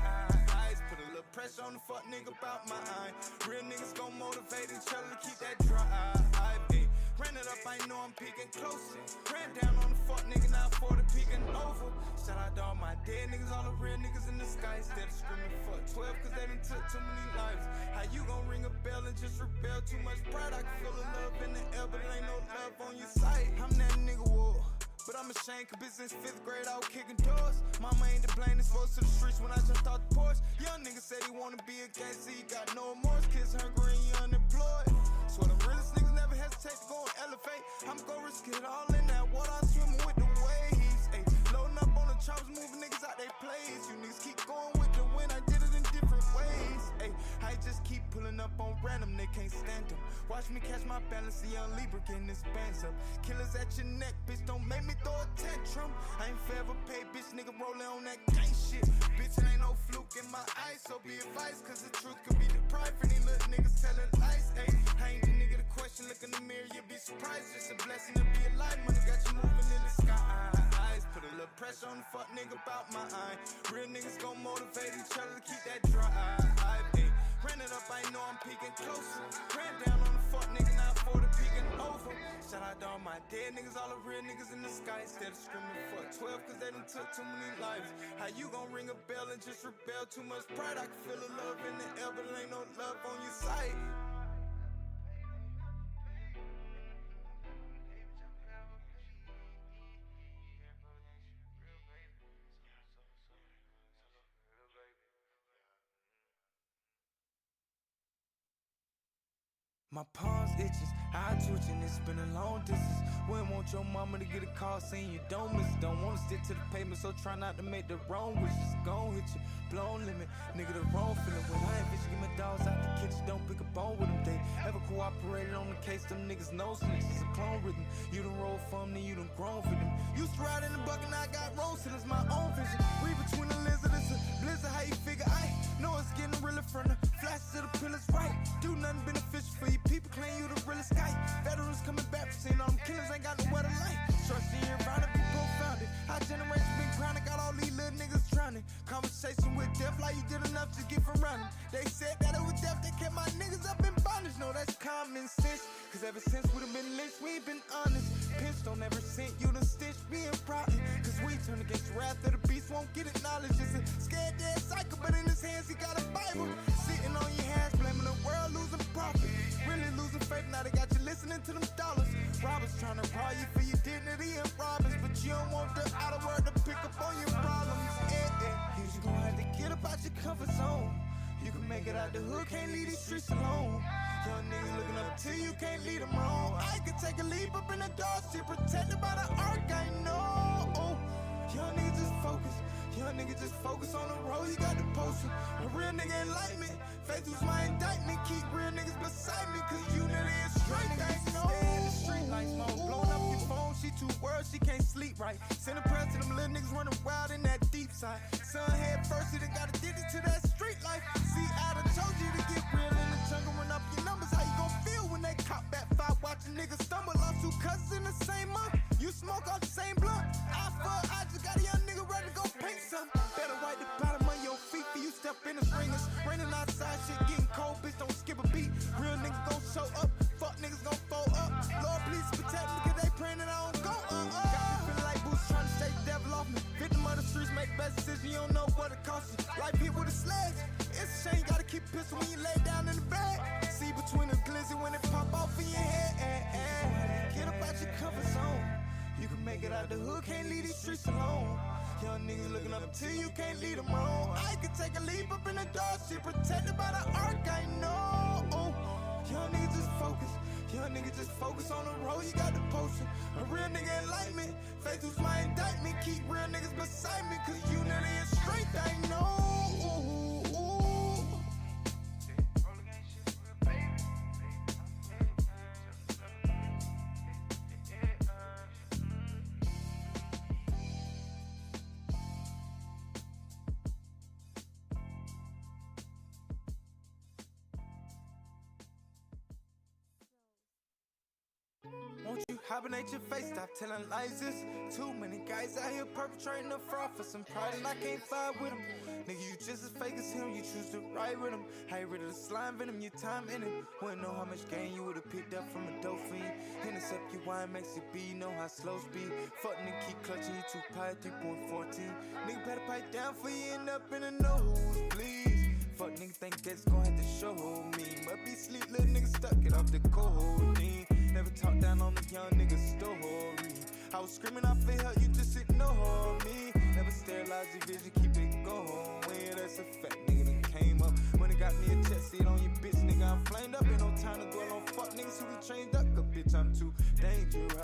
Eyes put a little pressure on the fuck nigga about my eye. Real niggas gon' motivate each other to keep that dry eye, ayy. Ran it up, I know I'm peeking closer. Ran down on the fuck nigga, now for the peeking over. Shout out to all my dead niggas, all the real niggas in the sky. Instead of screaming fuck 12, cause they done took too many lives. How you gon' ring a bell and just rebel? Too much pride, I can feel the love in the air, but it ain't no love on your side. I'm that nigga, whoa. But I'm ashamed, cause since 5th grade I was kicking doors. Mama ain't to blame, exposed to the streets when I jumped out the porch. Young nigga said he wanna be a gangster, he got no remorse. Kids hungry and you unemployed. So the realest niggas never hesitate to go and elevate. I'm gon' risk it all in that water, I'm swimming with the waves. Ay, loading up on the choppers, moving niggas out they plays. You niggas keep going with the wind, I did it in different ways. Ay, I just keep pulling up on random, they can't stand them. Watch me catch my balance, the young Libra getting his bands up. Killers at your neck, bitch, don't make me throw a tantrum. I ain't forever paid, bitch, nigga rolling on that gang shit. Bitch, it ain't no fluke in my eyes, so be advised, cause the truth could be deprived for these little niggas telling lies. Ay, I ain't the nigga to question, look in the mirror, you'll be surprised. Just a blessing to be alive, money got you moving in the sky. Eyes put a little pressure on the fuck nigga about my eye. Real niggas gon' motivate each other to keep that dry eye. Ay, ran it up, I know I'm peeking closer. Ran down on the fuck nigga, now for the peeking over. Shout out to all my dead niggas, all the real niggas in the sky. Instead of screaming fuck 12, cause they done took too many lives. How you gon' ring a bell and just rebel? Too much pride, I can feel the love in the air, but it ain't no love on your side. My palms itches, eye twitching, it's been a long distance. Wouldn't want your mama to get a call saying you don't miss it. Don't wanna stick to the pavement, so try not to make the wrong wishes. Gon' hit you, blown limit, nigga, the wrong feeling. When I ain't bitch, get my dogs out the kitchen, don't pick a bone with them. They ever cooperated on the case, them niggas know snitches, a clone rhythm. You done roll for them, then you done grown for them. Used to ride in the bucket, now I got road it's my own vision. Read between the lizard, it's a blizzard, how you figure I know it's getting realer from the flash to the pillars, right? Do nothing beneficial for you. People claim you the realest guy. Veterans coming back from seeing all them killers ain't got nowhere to light. Trust in your environment be profounded. Our generation been grinding, got all these little niggas drowning. Conversation with death like you did enough to get from running. They said that it was death, they kept my niggas up in bondage. No, that's common sense. Cause ever since we done been lynched, we ain't been honest. Pinch don't ever sent you the stitch being rotten. Cause we turn against the wrath of the beast, won't get acknowledged. It's a scared dead cycle, but in his hands he got a Bible. Sitting on your hands, blaming the world, losing profit. Really losing faith, now they got you listening to them dollars. Robbers trying to rob you for your dignity and robbers, but you don't want the outer world to pick up on your problems. You gon' have to get up out your comfort zone. You can make it out the hood, can't leave these streets alone. Young niggas looking up to you, can't lead them wrong. I can take a leap up in the dark, shit protected by the arc, I know. Young niggas just focus. Young nigga just focus on the road, you got the poster. A real nigga enlightenment. Faith was my indictment. Keep real niggas beside me, cause unity is strength. I know. Stay in the street lights mode. Blowing up your phone, she too worried, she can't sleep right. Send a prayer to them little niggas running wild in that deep side. Son head first, he done got addicted to that street life. See, I done told you to get real in the jungle, run up your numbers. How you gon' feel when they cop back five? Watching niggas stumble, lost two cousins in the same month. You smoke off the same blunt. I just got a young nigga ready to go paint something. Better wipe the bottom of your feet before you step in the ringers. Raining outside, shit getting cold, bitch, don't skip a beat. Real niggas gon' show up, fuck niggas gon' fold up. Lord, please protect me, cause they praying that I don't go Got me feeling like boots trying to stay devil off me. Victim of the streets, make the best decision, you don't know what it costs you. Life hit with a sledge, it's a shame, you gotta keep a pistol when you lay down in the bed. See between the glizzy when it pop off in your head. Get up out your comfort zone. You can make it out the hood, can't leave these streets alone. Young niggas looking up to you, can't lead them wrong. I can take a leap up in the dark, shit protected by the arc, I know. Young niggas just focus. Young niggas just focus on the road, you got the potion. A real nigga enlightenment, faith was my indictment. Keep real niggas beside me, cause unity is strength, I know. Won't you hibernate your face, stop telling lies, this too many guys out here perpetrating a fraud for some pride and I can't fight with them. Nigga, you just as fake as him, you choose to ride with him. How you rid of the slime venom, your time in it. Wouldn't know how much gain you would've picked up from a dope fiend. Intercept your wine, makes it be, know how slow speed. Fuck nigga, keep clutching, you too pied, 3.14. Nigga better pipe down for you end up in the nose, please. Fuck nigga think that's gon' have to show me. Must be sleep, little nigga stuck it off the codeine. Never talk down on the young nigga's story. I was screaming out for help, you just ignore me. Never sterilize your vision, keep it going. That's a fact, nigga done came up. When it got me a chest seat on your bitch, nigga, I'm flamed up. Ain't no time to dwell on fuck niggas who done trained up. Cause bitch, I'm too dangerous.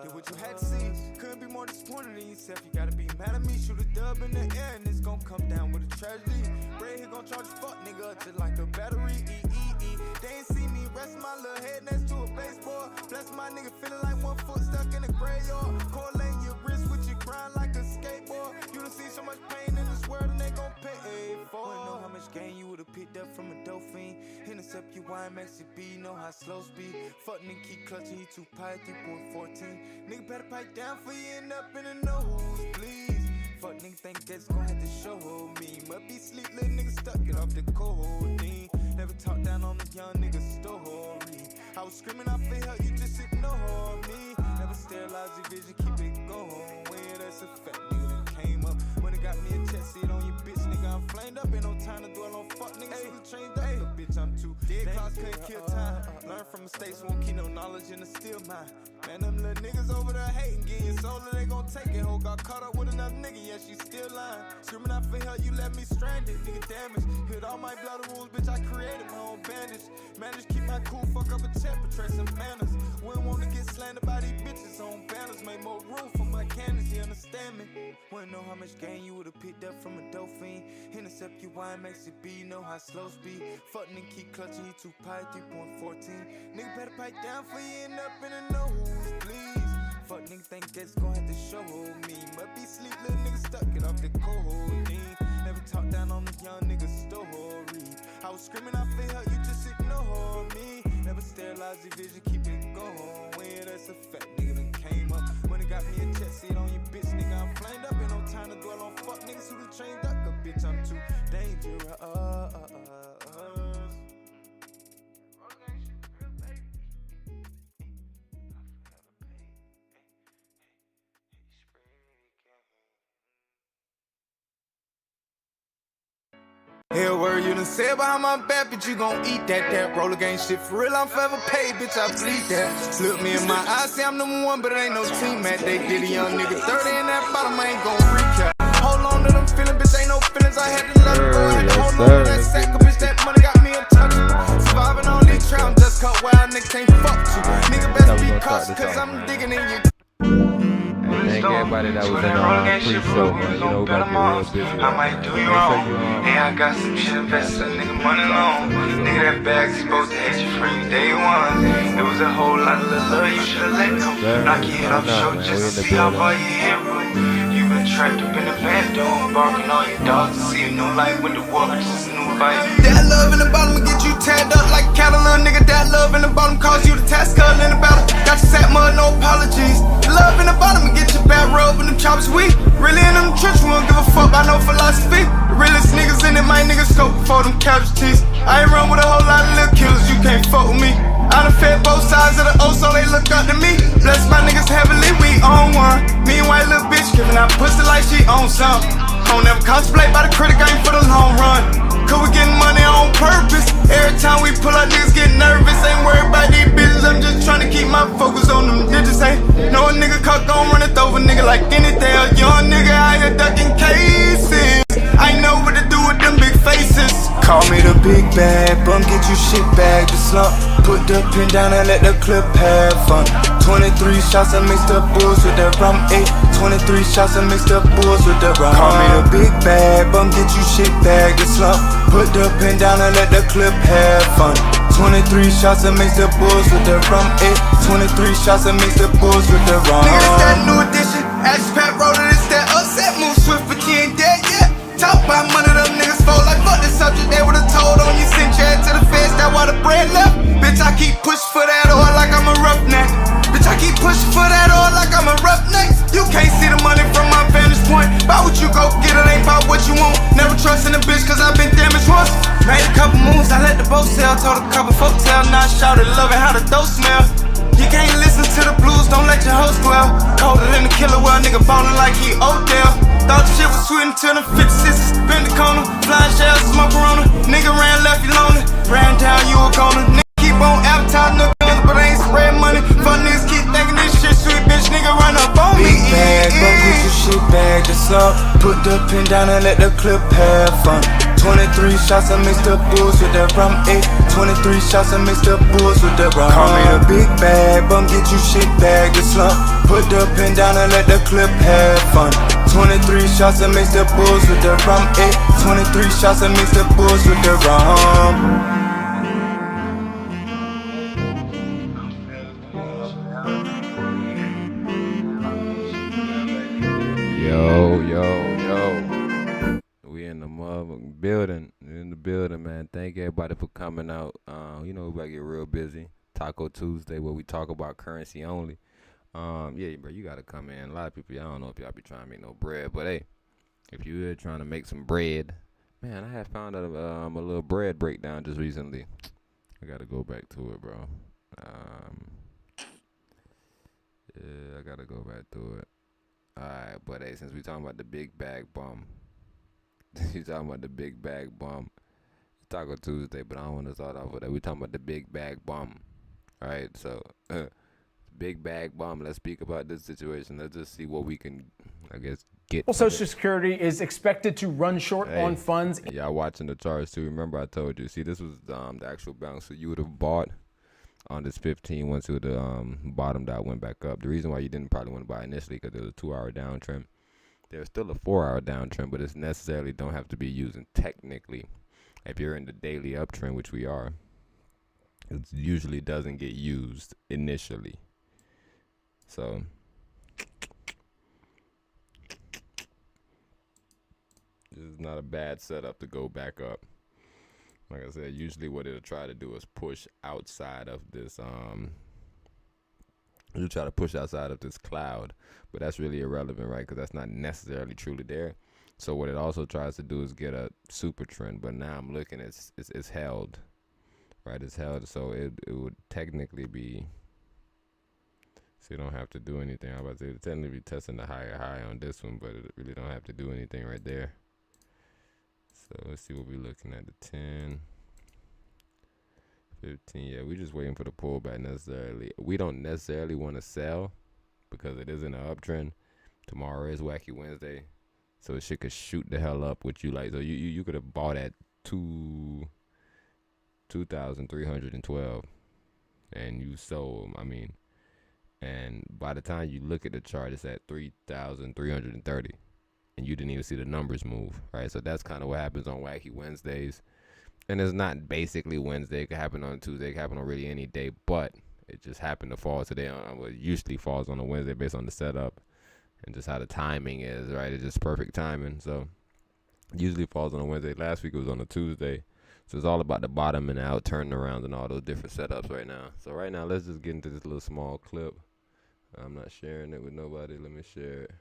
Did what you had to see. Couldn't be more disappointed in yourself. You gotta be mad at me. Shoot a dub in the air and it's gon' come down with a tragedy. Ray here gon' charge fuck nigga up just like a battery. They ain't see me rest my little head next to a baseball. Bless my nigga feeling like 1 foot stuck in a graveyard. Correlating your wrist with your grind like a skateboard. You done seen so much pain in this world and they gon' pay for. Wouldn't know how much gain you would've picked up from a dope fiend. Intercept your wine, makes it be, know how slow speed. Fuck nigga, keep clutching, he too pied, 3.14. Nigga better pipe down for you end up in the nose, please. Fuck nigga think that's gon' have to show me. Must be sleep, little nigga stuck it off the codeine. Never talk down on the young nigga's story. I was screaming out for help, you just ignore me. Never sterilize your vision, keep it going. That's a fact, nigga done came up. When it got me a chest seat on your bitch, nigga, I'm flamed up. Ain't no time to dwell on fuck niggas who trained up. Little bitch, I'm too dead cause couldn't kill time. Learn from mistakes, won't keep no knowledge in the still mind. Man, them little niggas over there hating, getting your soul, they gon' take it. Ho got caught up with another nigga, yeah, she still lying. Screaming out for help, you left me stranded, nigga damaged. Hit all my blood rules, bitch, I created my own bandage. Managed to keep my cool, fuck up a temperature, some manners. Wouldn't want to get slandered by these bitches on banners. Made more room for my cannons, you understand me? Wouldn't know how much gain you would've picked up from a dope fiend. Intercept your wine, makes it be, know how slow speed. Fuck nigga, keep clutching, you too pied, 3.14. Nigga better pipe down for you end up in the nose, please. Fuck nigga think that's gon' have to show me. Must be sleep, little nigga stuck it off the codeine. Never talk down on the young nigga's story. I was screaming out for help, you just ignore me. Never sterilize your vision, keep it going. That's a fact, nigga done came up. When it got me a chest seat on your bitch, nigga, I'm flamed up. Ain't no time to dwell on fuck niggas who done trained up. Cause bitch, I'm too dangerous. Hell, word you done said behind my back, bitch, you gon' eat that roller game shit for real, I'm forever paid, bitch, I bleed that. Look me in my eyes, say I'm number one, but it ain't no team match. They did a young nigga 30 in that bottom, I ain't gon' recap. Hold on to them feelings, bitch, ain't no feelings, I had to let it go. I had to hold on to that sack, bitch, that money got me untouchable. Surviving on these trials, just cut wild, nigga can't fuck you. Nigga best be cautious, cause I'm digging in you. Thank everybody that was in the pre-show, man. You know, we about to get real busy. I might do you wrong. Hey, I got some shit invested, nigga, money long. Nigga, that bag's supposed to hit you free day one. It was a whole lot of love you should've let go. Knock your head off the show just to see how far you hit. You been trapped up in the van doing, barking all your dogs to see a new light with the walk, just a new fight. That love in the bottom will get you tagged up like cattle, little nigga. That love in the bottom cause you the T.A.C.O in the battle. Got you sat mud, no apologies. Love in the bottom will get you bad rub and them choppers weak. Really in them trenches, we don't give a fuck about no philosophy. The realest niggas in it, my niggas scope before them casualties. I ain't run with a whole lot of little killers, you can't fuck with me. I done fed both sides of the O, so they look up to me. Bless my niggas heavily, we on one. Me and white little bitch giving out pussy like she on something. Don't never contemplate by the critic game for the long run. Cause we getting money on purpose. Every time we pull out, niggas get nervous. Ain't worried about these bitches, I'm just trying to keep my focus on them digits. Ain't no nigga cut gon' run it over nigga like anything. A young nigga out here ducking cases. I know what to do with them big faces. Call me the big bad, bum get you shit back. The slump, put the pin down and let the clip have fun. 23 shots and mixed up bulls with the rum. 23 shots and mixed up bulls with the rum. Call me the big bad bum, get you shit bagged and slump. Put the pin down and let the clip have fun. 23 shots and mixed up bulls with the rum. 23 shots and mixed up bulls with the rum. Nigga, it's that new edition. Action Pat wrote it, it's that upset. Move swift, but you ain't dead yet. Talk about money, them niggas fold like fuck this subject. They would've told on you, sent your ass to the feds. That why the bread left. Bitch, I keep pushing for that oil like I'm a roughneck. Bitch, I keep pushing for that oil like I'm a roughneck. You can't see the money from my vantage point. Buy what you go get, it ain't about what you want. Never trust in a bitch, cause I've been damaged once. Made a couple moves, I let the boat sail. Told a couple folk tell, now I shouted, loving how the dough smell. You can't listen to the blues, don't let your host dwell. Colder than the killer well, nigga ballin' like he Odell. Thought the shit was sweet until the 56's been the corner. Flying shells, smoke Corona. Nigga ran, left you lonely. Ran down, you a goner. Nigga keep on advertising the guns, but I ain't spread money. Fuck niggas keep thinking this shit sweet, bitch. Nigga run up on me. Big bag, bro, get your shit bagged this up. Put the pin down and let the clip have fun. 23 shots and mixed up bulls with the rum. 23 shots and mixed up bulls with the rum. Call me the big bad bum, get you shit bagged and slump. Put the pin down and let the clip have fun. 23 shots and mixed up bulls with the rum. 23 shots and mixed up bulls with the rum. Yo. We in the motherfucking building. In the building, man. Thank everybody for coming out. You know, we about to get real busy. T.A.C.O Tuesday, where we talk about currency only. Yeah, bro, you gotta come in. A lot of people, I don't know if y'all be trying to make no bread, but hey, if you're trying to make some bread, man, I had found out a little bread breakdown just recently. I gotta go back to it, bro. Yeah, I gotta go back to it. Alright, but hey, since we talking about the big bag bum, you talking about the big bag bum. T.A.C.O Tuesday, but I don't want to start off with that. We talking about the big bag bum. Alright, so big bag bum. Let's speak about this situation. Let's just see what we can, I guess, get. Well, Social Security is expected to run short on funds. Y'all watching the charts too. Remember I told you. See, this was the actual bounce that you would have bought on this 15 once it bottomed out, went back up. The reason why you didn't probably want to buy initially because there was a 2-hour downtrend. There's still a 4-hour downtrend, but it's necessarily don't have to be using technically. If you're in the daily uptrend, which we are, it usually doesn't get used initially. So this is not a bad setup to go back up. Like I said, usually what it'll try to do is push outside of this it'll try to push outside of this cloud, but that's really irrelevant, right? Because that's not necessarily truly there. So what it also tries to do is get a super trend, but now I'm looking, it's held, right? It's held, so it would technically be, so you don't have to do anything. I was about to say, it'll technically be testing the higher high on this one, but it really don't have to do anything right there. So let's see what we're looking at. The 10, 15. Yeah, we're just waiting for the pullback necessarily. We don't necessarily want to sell because it is in an uptrend. Tomorrow is Wacky Wednesday, so shit could shoot the hell up with you. Like, so you could have bought at 2,312 and you sold. I mean, and by the time you look at the chart, it's at 3,330. And you didn't even see the numbers move, right? So that's kind of what happens on Wacky Wednesdays. And it's not basically Wednesday. It could happen on Tuesday. It could happen on really any day. But it just happened to fall today on what usually falls on a Wednesday based on the setup and just how the timing is, right? It's just perfect timing. So usually falls on a Wednesday. Last week it was on a Tuesday. So it's all about the bottom and out, turning around and all those different setups right now. So right now, let's just get into this little small clip. I'm not sharing it with nobody. Let me share it.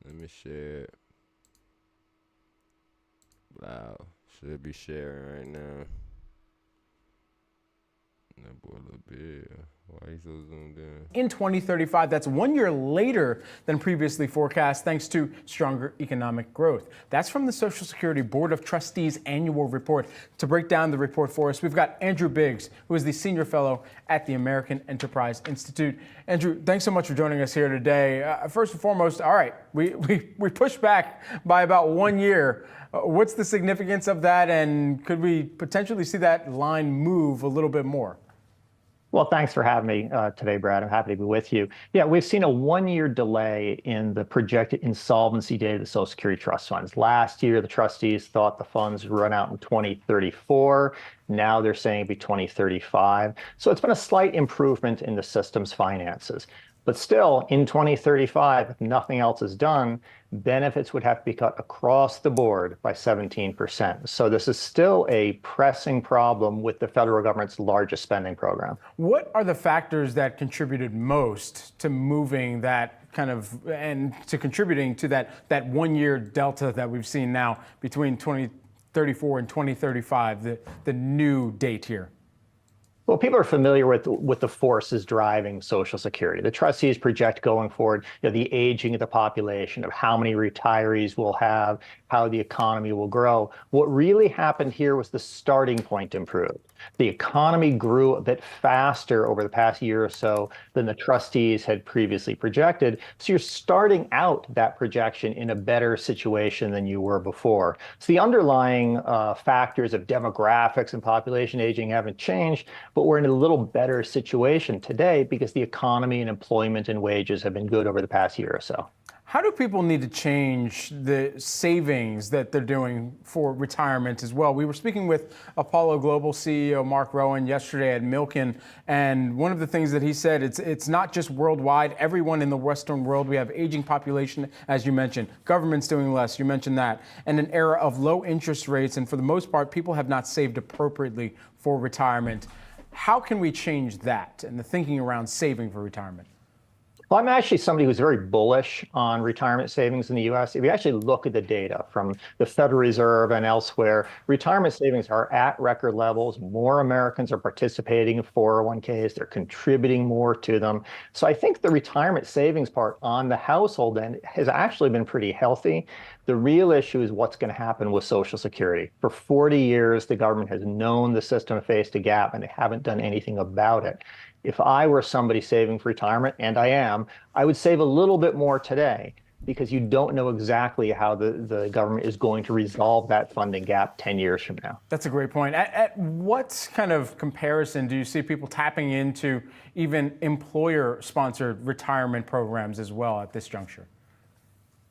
Let me share. Wow, should be sharing right now. Let That boy a little bit. Why he so zoomed in? In 2035, that's 1 year later than previously forecast, thanks to stronger economic growth. That's from the Social Security Board of Trustees annual report. To break down the report for us, we've got Andrew Biggs, who is the senior fellow at the American Enterprise Institute. Andrew, thanks so much for joining us here today. First and foremost, all right, we pushed back by about 1 year. What's the significance of that, and could we potentially see that line move a little bit more? Well, thanks for having me today, Brad. I'm happy to be with you. Yeah, we've seen a 1 year delay in the projected insolvency date of the Social Security Trust funds. Last year, the trustees thought the funds would run out in 2034. Now they're saying it'd be 2035. So it's been a slight improvement in the system's finances. But still, in 2035, if nothing else is done, benefits would have to be cut across the board by 17%. So this is still a pressing problem with the federal government's largest spending program. What are the factors that contributed most to moving that kind of, and to contributing to that 1 year delta that we've seen now between 2034 and 2035, the new date here? Well, people are familiar with the forces driving Social Security. The trustees project going forward, the aging of the population, of how many retirees we'll have, how the economy will grow. What really happened here was the starting point improved. The economy grew a bit faster over the past year or so than the trustees had previously projected. So you're starting out that projection in a better situation than you were before. So the underlying factors of demographics and population aging haven't changed, but we're in a little better situation today because the economy and employment and wages have been good over the past year or so. How do people need to change the savings that they're doing for retirement as well? We were speaking with Apollo Global CEO Mark Rowan yesterday at Milken, and one of the things that he said, it's not just worldwide. Everyone in the Western world, we have aging population, as you mentioned. Government's doing less, you mentioned that, and an era of low interest rates, and for the most part, people have not saved appropriately for retirement. How can we change that and the thinking around saving for retirement? Well, I'm actually somebody who's very bullish on retirement savings in the U.S. If you actually look at the data from the Federal Reserve and elsewhere, retirement savings are at record levels. More Americans are participating in 401ks. They're contributing more to them. So I think the retirement savings part on the household end has actually been pretty healthy. The real issue is what's going to happen with Social Security. For 40 years, the government has known the system faced a gap, and they haven't done anything about it. If I were somebody saving for retirement, and I am, I would save a little bit more today because you don't know exactly how the government is going to resolve that funding gap 10 years from now. That's a great point. At what kind of comparison do you see people tapping into even employer-sponsored retirement programs as well at this juncture?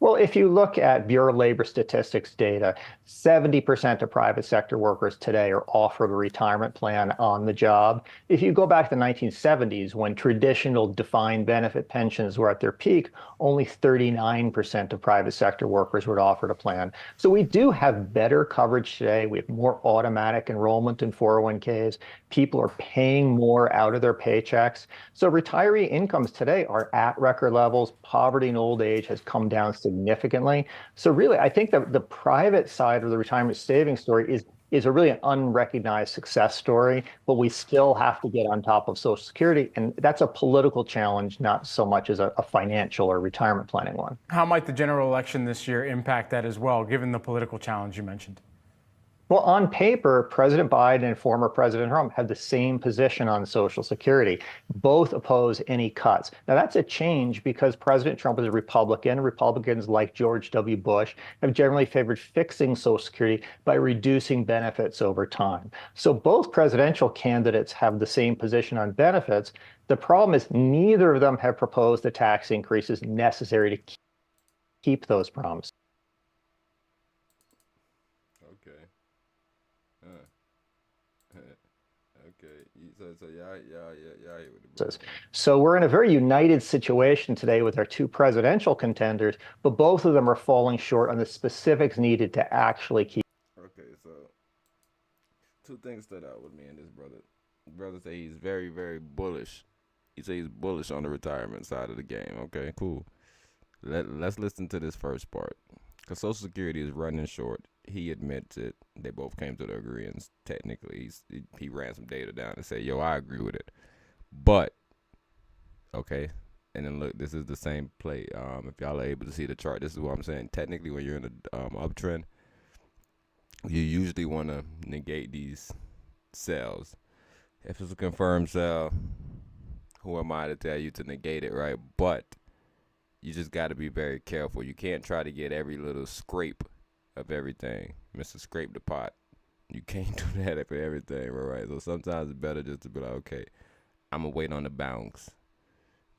Well, if you look at Bureau of Labor Statistics data, 70% of private sector workers today are offered a retirement plan on the job. If you go back to the 1970s, when traditional defined benefit pensions were at their peak, only 39% of private sector workers were offered a plan. So we do have better coverage today. We have more automatic enrollment in 401ks. People are paying more out of their paychecks. So retiree incomes today are at record levels. Poverty in old age has come down significantly. So really, I think that the private side of the retirement savings story is a really an unrecognized success story, but we still have to get on top of Social Security. And that's a political challenge, not so much as a financial or retirement planning one. How might the general election this year impact that as well, given the political challenge you mentioned? Well, on paper, President Biden and former President Trump have the same position on Social Security. Both oppose any cuts. Now, that's a change because President Trump is a Republican. Republicans, like George W. Bush, have generally favored fixing Social Security by reducing benefits over time. So both presidential candidates have the same position on benefits. The problem is neither of them have proposed the tax increases necessary to keep those promises. So we're in a very united situation today with our two presidential contenders, but both of them are falling short on the specifics needed to actually keep. Okay, so two things stood out with me and this brother. Brother say he's very, very bullish. He says he's bullish on the retirement side of the game. Okay, cool. Let's listen to this first part. Because Social Security is running short. he admits it. They both came to the agreement. Technically, he ran some data down and said, "Yo, I agree with it." But okay, and then look, this is the same play. If y'all are able to see the chart, this is what I'm saying. Technically, when you're in an uptrend, you usually want to negate these sells. If it's a confirmed sell, who am I to tell you to negate it, right? But you just got to be very careful. You can't try to get every little scrape of everything. Mr. Scrape the pot. You can't do that for everything, right? So sometimes it's better just to be like, okay, I'm going to wait on the bounce.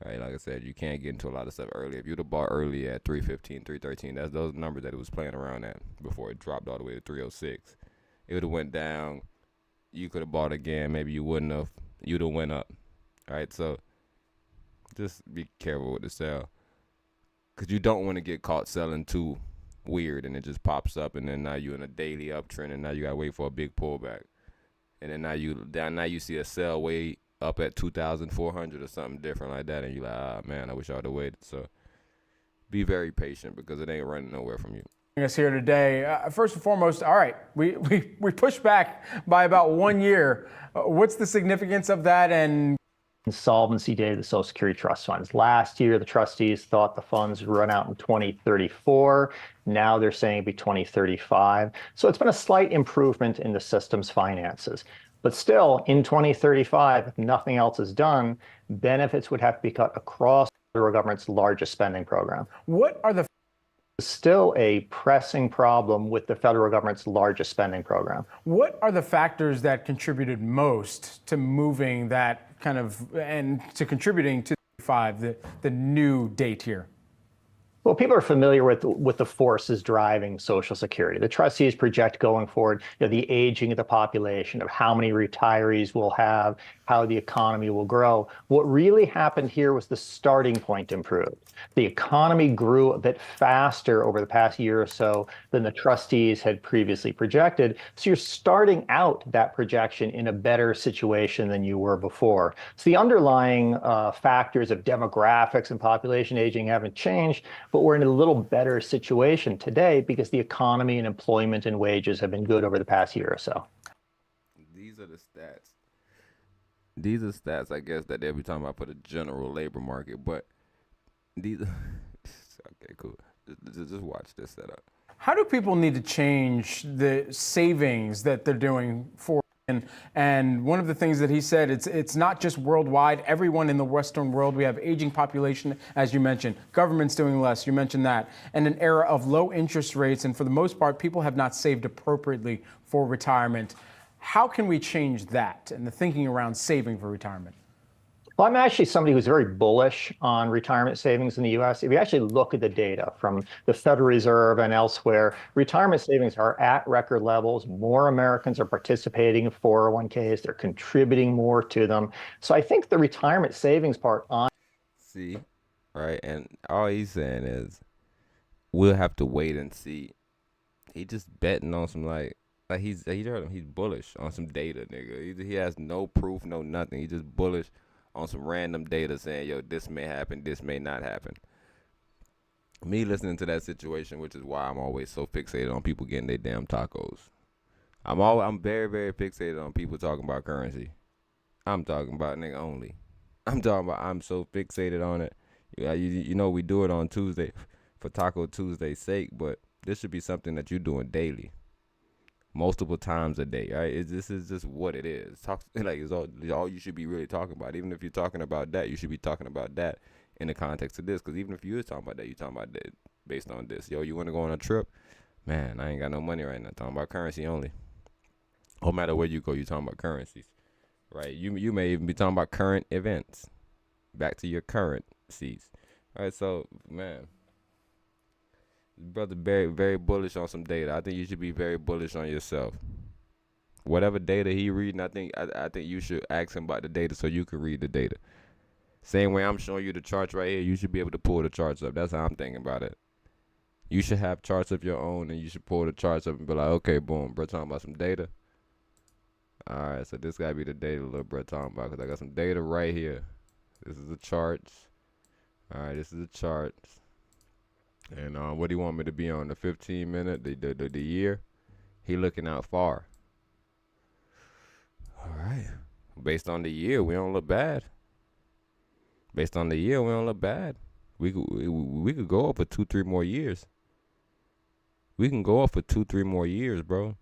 Right, like I said, you can't get into a lot of stuff early. If you'd have bought early at 315, 313, that's those numbers that it was playing around at before it dropped all the way to 306. It would have went down. You could have bought again. Maybe you wouldn't have. You'd have went up. All right, so just be careful with the sell. Because you don't want to get caught selling too weird and it just pops up and then now you're in a daily uptrend and now you got to wait for a big pullback. And then now you see a sell way up at 2,400 or something different like that, and you're like, man, I wish I would have waited. So be very patient because it ain't running nowhere from you. Us here today. First and foremost, all right, we pushed back by about 1 year. What's the significance of that? And insolvency date of the Social Security trust funds. Last year, the trustees thought the funds would run out in 2034. Now they're saying it'd be 2035. So it's been a slight improvement in the system's finances. But still, in 2035, if nothing else is done, benefits would have to be cut across the federal government's largest spending program. What are the still a pressing problem with the federal government's largest spending program? What are the factors that contributed most to moving that kind of and to contributing to the new date here? Well, people are familiar with the forces driving Social Security. The trustees project going forward, the aging of the population, of how many retirees we'll have, how the economy will grow. What really happened here was the starting point improved. The economy grew a bit faster over the past year or so than the trustees had previously projected. So you're starting out that projection in a better situation than you were before. So the underlying factors of demographics and population aging haven't changed, but we're in a little better situation today because the economy and employment and wages have been good over the past year or so. These are the stats. These are stats, I guess, that they'll be talking about for the general labor market, but these okay, cool. Just watch this setup. How do people need to change the savings that they're doing for? And one of the things that he said, it's not just worldwide. Everyone in the Western world, we have aging population, as you mentioned. Government's doing less. You mentioned that. And an era of low interest rates. And for the most part, people have not saved appropriately for retirement. How can we change that and the thinking around saving for retirement? Well, I'm actually somebody who's very bullish on retirement savings in the U.S. If you actually look at the data from the Federal Reserve and elsewhere, retirement savings are at record levels. More Americans are participating in 401ks. They're contributing more to them. So I think the retirement savings part on. See, right? And all he's saying is we'll have to wait and see. He just betting on some like he's heard him. He's bullish on some data, nigga. He has no proof, no nothing. He's just bullish on some random data saying, yo, this may happen, this may not happen. Me listening to that situation, which is why I'm always so fixated on people getting their damn tacos. I'm very, very fixated on people talking about currency. I'm talking about nigga only. I'm so fixated on it. You know we do it on Tuesday for Taco Tuesday's sake, but this should be something that you're doing daily. Multiple times a day, right? This is just what it is. It's all you should be really talking about. Even if you're talking about that, you should be talking about that in the context of this. Because even if you is talking about that, you're talking about that based on this. Yo, you want to go on a trip? Man, I ain't got no money right now. Talking about currency only. No matter where you go, you're talking about currencies, right? You may even be talking about current events. Back to your currencies. All right, so, man. Brother very, very bullish on some data. I think you should be very bullish on yourself. Whatever data he reading, I think you should ask him about the data so you can read the data. Same way I'm showing you the charts right here, you should be able to pull the charts up. That's how I'm thinking about it. You should have charts of your own and you should pull the charts up and be like, okay, boom, bro, talking about some data. All right, so this gotta be the data little bro talking about because I got some data right here. This is the charts. All right, this is the charts. And what do you want me to be on? The 15 minute, the year? He looking out far. All right. Based on the year, we don't look bad. Based on the year, we don't look bad. We could go up for 2-3 more years. We can go up for 2-3 more years, bro.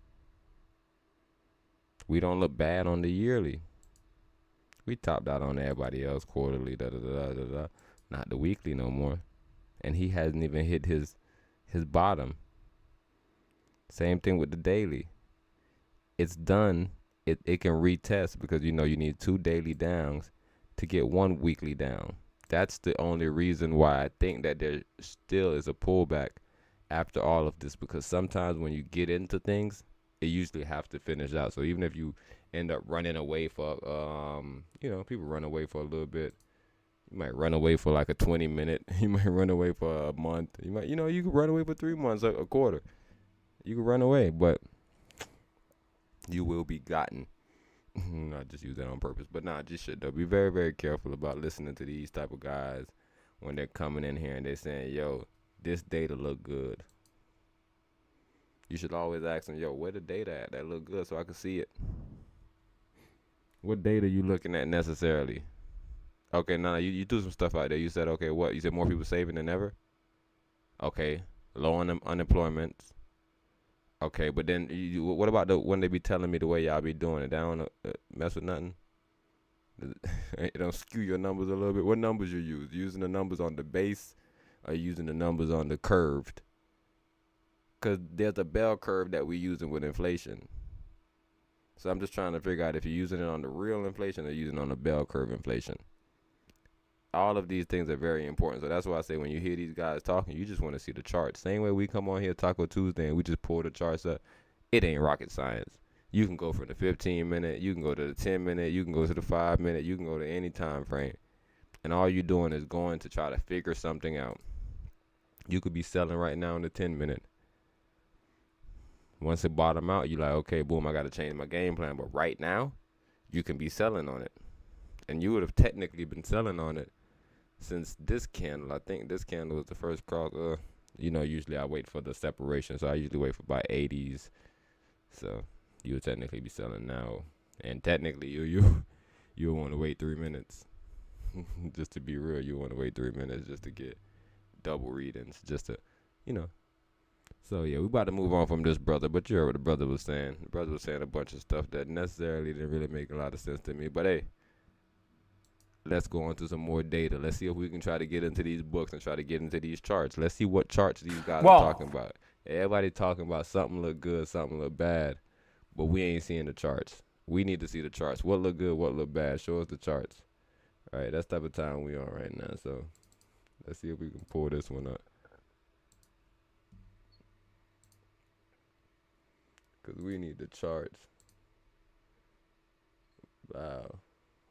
We don't look bad on the yearly. We topped out on everybody else quarterly, not the weekly no more. And he hasn't even hit his bottom. Same thing with the daily. It's done. It can retest because you need 2 daily downs to get 1 weekly down. That's the only reason why I think that there still is a pullback after all of this, because sometimes when you get into things, it usually have to finish out. So even if you end up running away for, people run away for a little bit. You might run away for like a 20-minute. You might run away for a month. You might, you can run away for 3 months, a quarter. You can run away, but you will be gotten. Not just use that on purpose, but just shit though. Be very, very careful about listening to these type of guys when they're coming in here and they're saying, yo, this data look good. You should always ask them, yo, where the data at that look good so I can see it? What data you looking at necessarily? Okay, now you threw some stuff out there. You said, okay, what? You said more people saving than ever? Okay, low unemployment. Okay, but then what about when they be telling me the way y'all be doing it? They don't mess with nothing? It don't skew your numbers a little bit? What numbers you use? Using the numbers on the base or using the numbers on the curved? Because there's a bell curve that we using with inflation. So I'm just trying to figure out if you're using it on the real inflation or using it on the bell curve inflation. All of these things are very important. So that's why I say when you hear these guys talking, you just want to see the charts. Same way we come on here, T.A.C.O Tuesday, and we just pull the charts up. It ain't rocket science. You can go from the 15-minute, you can go to the 10-minute, you can go to the 5-minute, you can go to any time frame. And all you're doing is going to try to figure something out. You could be selling right now in the 10-minute. Once it bottom out, you're like, okay, boom, I got to change my game plan. But right now, you can be selling on it. And you would have technically been selling on it since this candle. I think this candle was the first cross. Usually I wait for the separation, so I usually wait for about 80s. So you would technically be selling now, and technically you want to wait 3 minutes. Just to be real, you want to wait 3 minutes just to get double readings, just to, So yeah, we about to move on from this brother, but you heard what the brother was saying. The brother was saying a bunch of stuff that necessarily didn't really make a lot of sense to me. But hey, let's go on to some more data. Let's see if we can try to get into these books and try to get into these charts. Let's see what charts these guys are talking about. Everybody talking about something look good, something look bad, but we ain't seeing the charts. We need to see the charts. What look good, what look bad. Show us the charts. All right, that's the type of time we on right now. So let's see if we can pull this one up. Because we need the charts. Wow.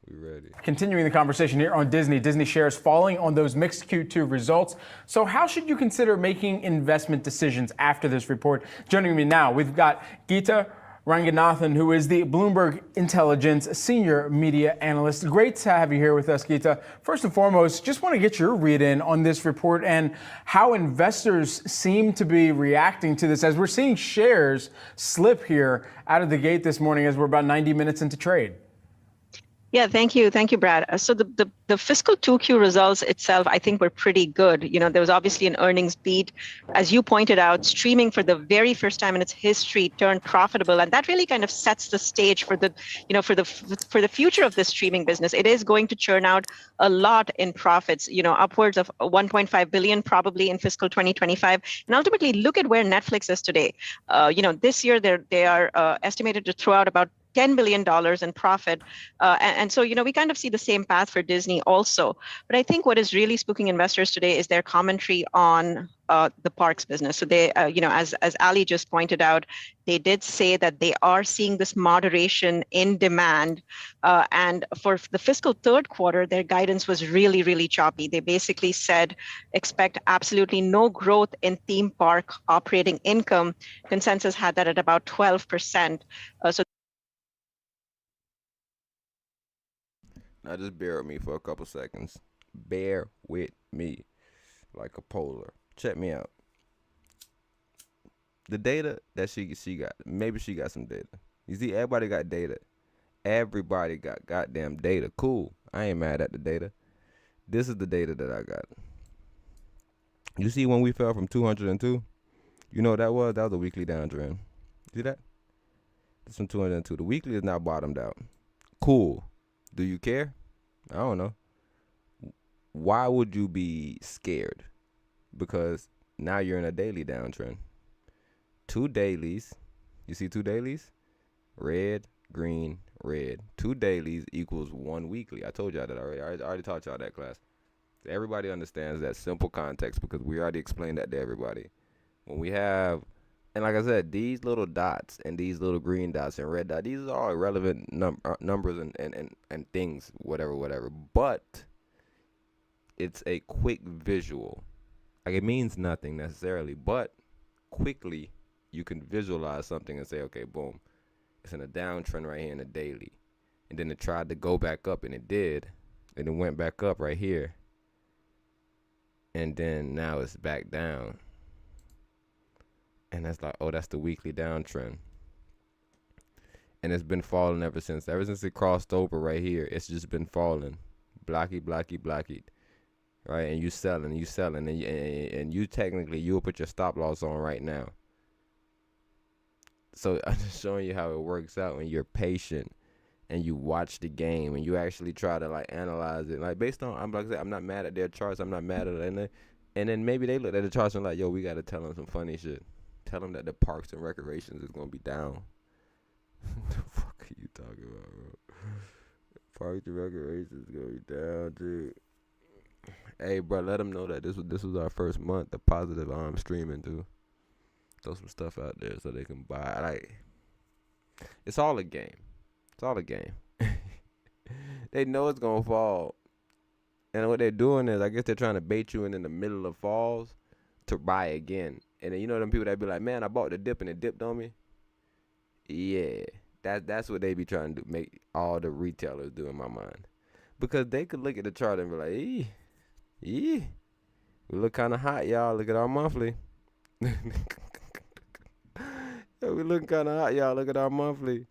We ready. Continuing the conversation here on Disney. Disney shares falling on those mixed Q2 results. So how should you consider making investment decisions after this report? Joining me now, we've got Geeta Ranganathan, who is the Bloomberg Intelligence Senior Media Analyst. Great to have you here with us, Geeta. First and foremost, just want to get your read in on this report and how investors seem to be reacting to this as we're seeing shares slip here out of the gate this morning as we're about 90 minutes into trade. Yeah, thank you, Brad. So the fiscal 2Q results itself, I think, were pretty good. There was obviously an earnings beat, as you pointed out. Streaming for the very first time in its history turned profitable, and that really kind of sets the stage for the future of the streaming business. It is going to churn out a lot in profits. Upwards of 1.5 billion probably in fiscal 2025. And ultimately, look at where Netflix is today. This year they are estimated to throw out about $10 billion in profit. And so, we kind of see the same path for Disney also. But I think what is really spooking investors today is their commentary on the parks business. So they, as Ali just pointed out, they did say that they are seeing this moderation in demand. And for the fiscal third quarter, their guidance was really, really choppy. They basically said, expect absolutely no growth in theme park operating income. Consensus had that at about 12%. Now just bear with me for a couple seconds. Bear with me like a polar. Check me out. The data that she got, maybe she got some data. You see, everybody got data. Everybody got goddamn data. Cool. I ain't mad at the data. This is the data that I got. You see when we fell from 202? You know what that was? That was a weekly downtrend. See that? This from 202. The weekly is now bottomed out. Cool. Do you care? I don't know. Why would you be scared? Because now you're in a daily downtrend. 2 dailies. You see 2 dailies? Red, green, red. 2 dailies equals 1 weekly. I told y'all that already. I already taught y'all that class. Everybody understands that simple context because we already explained that to everybody. When we have, and like I said, these little dots and these little green dots and red dots, these are all irrelevant numbers and things, whatever. But it's a quick visual. Like, it means nothing necessarily, but quickly you can visualize something and say, okay, boom, it's in a downtrend right here in the daily. And then it tried to go back up, and it did. And it went back up right here. And then now it's back down. And that's like, oh, that's the weekly downtrend. And it's been falling ever since. Ever since it crossed over right here, it's just been falling. Blocky. Right? And you selling. And you technically, you'll put your stop loss on right now. So I'm just showing you how it works out when you're patient and you watch the game and you actually try to like analyze it. Like based on, I'm like I said, I'm not mad at their charts. I'm not mad at it. And then maybe they look at the charts and like, yo, we got to tell them some funny shit. Tell them that the parks and recreations is going to be down. What the fuck are you talking about, bro? Parks and recreations is going to be down, dude. Hey, bro, let them know that this was our first month of positive streaming, dude. Throw some stuff out there so they can buy. Like, it's all a game. It's all a game. They know it's gonna fall, and what they're doing is, I guess they're trying to bait you in the middle of falls to buy again. And then you know them people that be like, man, I bought the dip and it dipped on me. Yeah, that's what they be trying to do. Make all the retailers do in my mind, because they could look at the chart and be like, we look kind of hot, y'all. Look at our monthly. Yeah, we looking kind of hot, y'all. Look at our monthly.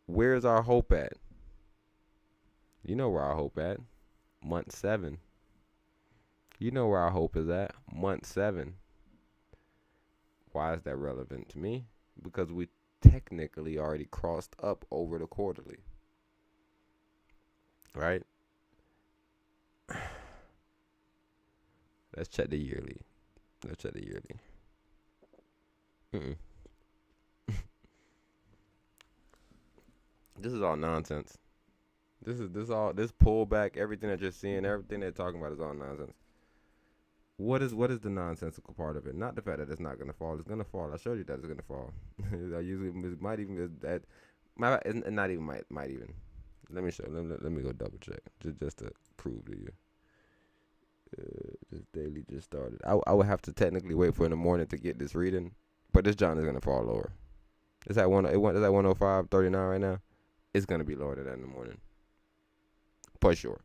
Where's our hope at? You know where our hope at. Month 7. You know where our hope is at. Month 7. Why is that relevant to me? Because we technically already crossed up over the quarterly. Right? Let's check the yearly. This is all nonsense. This pullback, everything that you're seeing, everything they're talking about is all nonsense. What is the nonsensical part of it? Not the fact that it's not gonna fall. It's gonna fall. I showed you that it's gonna fall. I usually it might even that not even might even. Let me show. Let me go double check just to prove to you. This daily just started. I would have to technically wait for in the morning to get this reading, but this John is gonna fall lower. It's at 105.39 right now. It's gonna be lower than that in the morning, for sure.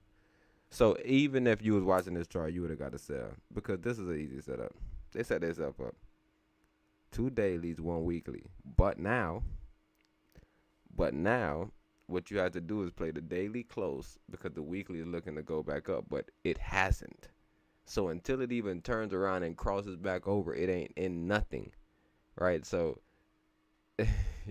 So even if you was watching this chart, you would have got to sell, because this is an easy setup. They set themselves up 2 dailies, 1 weekly. But now, what you have to do is play the daily close, because the weekly is looking to go back up, but it hasn't. So until it even turns around and crosses back over, it ain't in nothing, right? So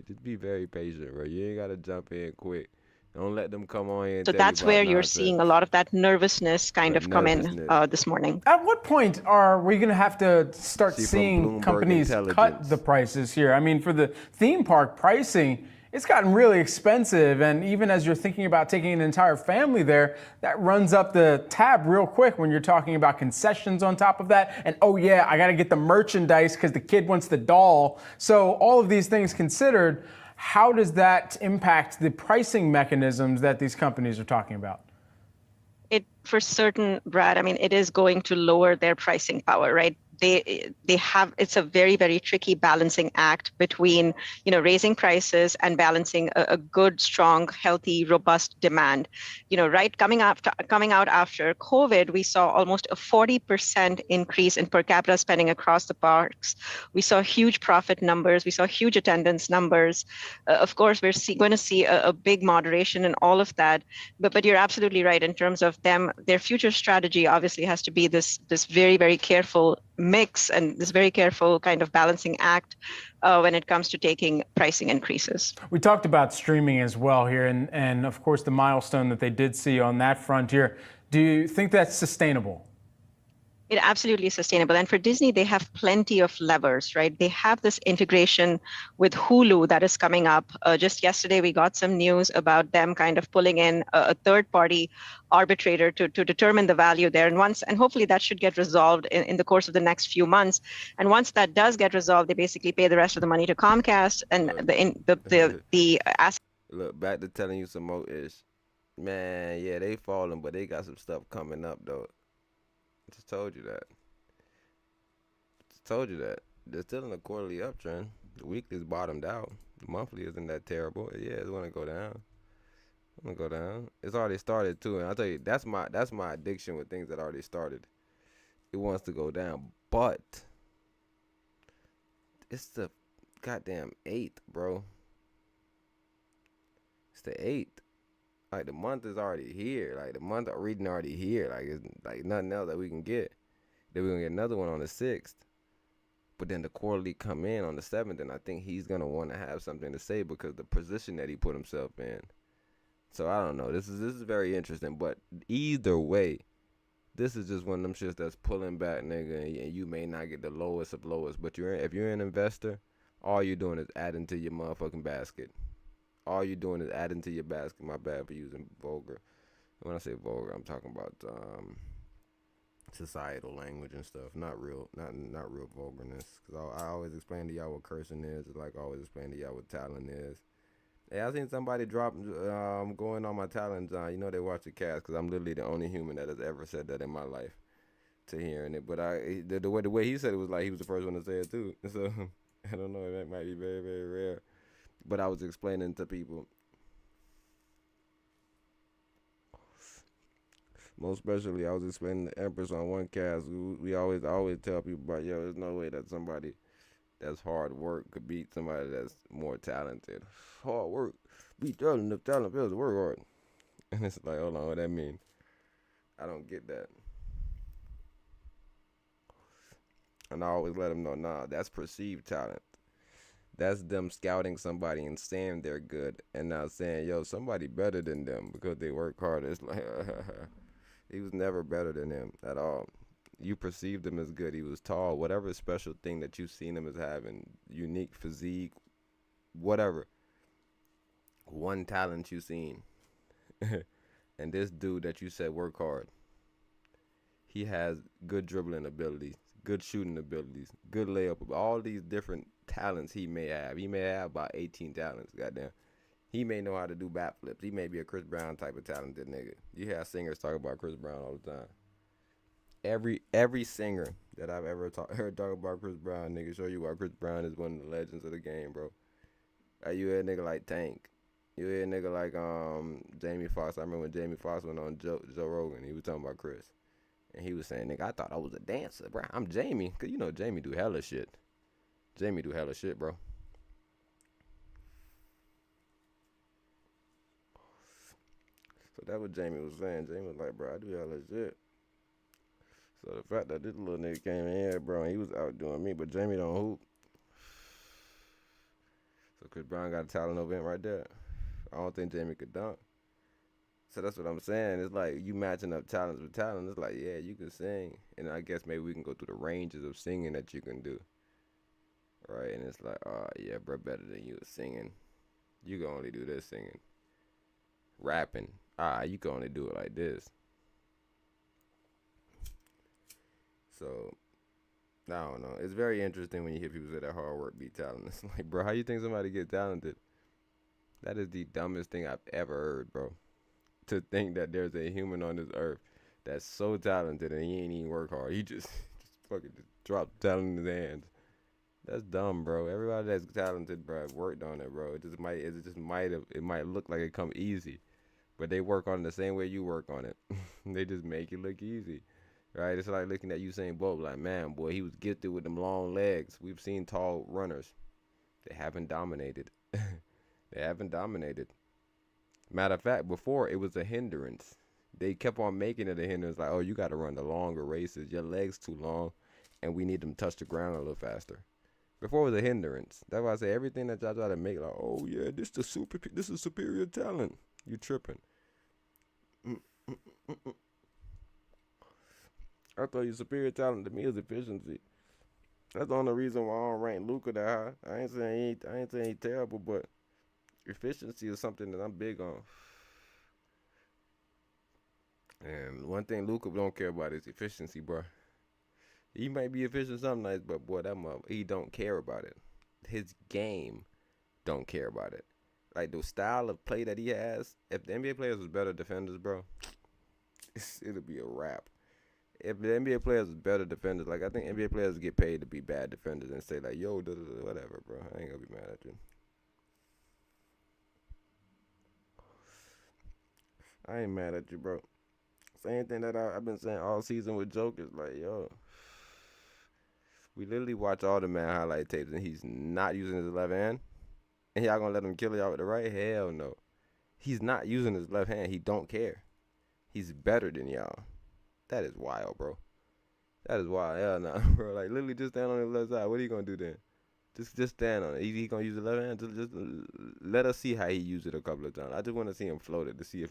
just be very patient, bro. You ain't gotta jump in quick. Don't let them come on in. So that's where you're seeing a lot of that nervousness come in this morning. At what point are we going to have to start seeing companies cut the prices here? I mean, for the theme park pricing, it's gotten really expensive. And even as you're thinking about taking an entire family there, that runs up the tab real quick when you're talking about concessions on top of that. And oh yeah, I got to get the merchandise because the kid wants the doll. So all of these things considered, how does that impact the pricing mechanisms that these companies are talking about? It, for certain, Brad, I mean, it is going to lower their pricing power, right? they have, it's a very, very tricky balancing act between, raising prices and balancing a good, strong, healthy, robust demand. Right, coming out after COVID, we saw almost a 40% increase in per capita spending across the parks. We saw huge profit numbers. We saw huge attendance numbers. Of course, we're going to see a big moderation in all of that. But you're absolutely right in terms of them. Their future strategy obviously has to be this very, very careful mix and this very careful kind of balancing act when it comes to taking pricing increases. We talked about streaming as well here, and of course the milestone that they did see on that frontier. Do you think that's sustainable? It absolutely is sustainable. And for Disney, they have plenty of levers, right? They have this integration with Hulu that is coming up. Just yesterday, we got some news about them kind of pulling in a third-party arbitrator to determine the value there. And hopefully that should get resolved in the course of the next few months. And once that does get resolved, they basically pay the rest of the money to Comcast and the asset. Look, back to telling you some more ish. Man, yeah, they falling, but they got some stuff coming up, though. Just told you that. They're still in a quarterly uptrend. The weekly's bottomed out. The monthly isn't that terrible. Yeah, it's gonna go down. It's already started too, and I tell you, that's my addiction with things that already started. It wants to go down, but it's the goddamn 8th, bro. It's the 8th. Like, the month is already here. Like, the month of reading already here. Like, it's like nothing else that we can get. Then we're going to get another one on the 6th. But then the quarterly come in on the 7th, and I think he's going to want to have something to say because the position that he put himself in. So, I don't know. This is very interesting. But either way, this is just one of them shits that's pulling back, nigga, and you may not get the lowest of lowest. But if you're an investor, all you're doing is adding to your motherfucking basket. All you're doing is adding to your basket. My bad for using vulgar. When I say vulgar, I'm talking about societal language and stuff. Not real vulgarness. Cause I always explain to y'all what cursing is. It's like I always explain to y'all what talent is. Hey, I seen somebody drop going on my talent, John. You know they watch the cast because I'm literally the only human that has ever said that in my life to hearing it. But the way he said it was like he was the first one to say it too. So I don't know. That might be very, very rare. But I was explaining to people, most especially I was explaining to Empress on one cast. I always tell people about, yo, there's no way that somebody that's hard work could beat somebody that's more talented. Hard work, beat talent if talent fails to work hard. And it's like, hold on, what that mean? I don't get that. And I always let them know, nah, that's perceived talent. That's them scouting somebody and saying they're good and not saying, yo, somebody better than them because they work hard. It's like, he was never better than him at all. You perceived him as good. He was tall, whatever special thing that you've seen him as having, unique physique, whatever. One talent you seen. And this dude that you said work hard, he has good dribbling abilities, good shooting abilities, good layup, all these different talents he may have. He may have about 18 talents, goddamn. He may know how to do backflips. He may be a Chris Brown type of talented nigga. You hear singers talk about Chris Brown all the time. Every singer that I've ever heard talk about Chris Brown, nigga, show you why Chris Brown is one of the legends of the game, bro. You hear a nigga like Tank. You hear a nigga like Jamie Foxx. I remember when Jamie Foxx went on Joe Rogan. He was talking about Chris. And he was saying, nigga, I thought I was a dancer, bro. I'm Jamie. Because, you know, Jamie do hella shit. Jamie do hella shit, bro. So that's what Jamie was saying. Jamie was like, bro, I do hella shit. So the fact that this little nigga came in here, bro, and he was outdoing me, but Jamie don't hoop. So Chris Brown got a talent event right there. I don't think Jamie could dunk. So that's what I'm saying. It's like you matching up talents with talent. It's like, yeah, you can sing. And I guess maybe we can go through the ranges of singing that you can do. Right? And it's like, oh, yeah, bro, better than you at singing. You can only do this singing. Rapping. You can only do it like this. So, I don't know. It's very interesting when you hear people say that hard work beat talent. It's like, bro, how you think somebody get talented? That is the dumbest thing I've ever heard, bro. To think that there's a human on this earth that's so talented and he ain't even work hard. He just fucking just dropped talent in his hands. That's dumb, bro. Everybody that's talented, bro, worked on it, bro. It might look like it come easy, but they work on it the same way you work on it. They just make it look easy, right? It's like looking at Usain Bolt, like, man, boy, he was gifted with them long legs. We've seen tall runners. They haven't dominated. They haven't dominated. Matter of fact, before it was a hindrance. They kept on making it a hindrance, like, oh, you got to run the longer races. Your legs too long, and we need them to touch the ground a little faster. Before it was a hindrance. That's why I say everything that y'all try to make, like, oh yeah, this is superior talent. You tripping. I thought your superior talent to me is efficiency. That's the only reason why I don't rank Luka that high. I ain't saying he terrible, but efficiency is something that I'm big on. And one thing Luka don't care about is efficiency, bro. He might be efficient some nights, but boy, he don't care about it. His game don't care about it. Like the style of play that he has, if the NBA players was better defenders, bro, it'll be a wrap. If the NBA players was better defenders, like I think NBA players get paid to be bad defenders and say like, yo, whatever, bro. I ain't gonna be mad at you. I ain't mad at you, bro. Same thing that I've been saying all season with Jokers, like, yo. We literally watch all the man highlight tapes, and he's not using his left hand. And y'all gonna let him kill y'all with the right? Hell no. He's not using his left hand. He don't care. He's better than y'all. That is wild, bro. That is wild. Hell no, bro. Like, literally just stand on his left side. What are you gonna do then? Just stand on it. He gonna use the left hand? Just let us see how he used it a couple of times. I just want to see him float it to see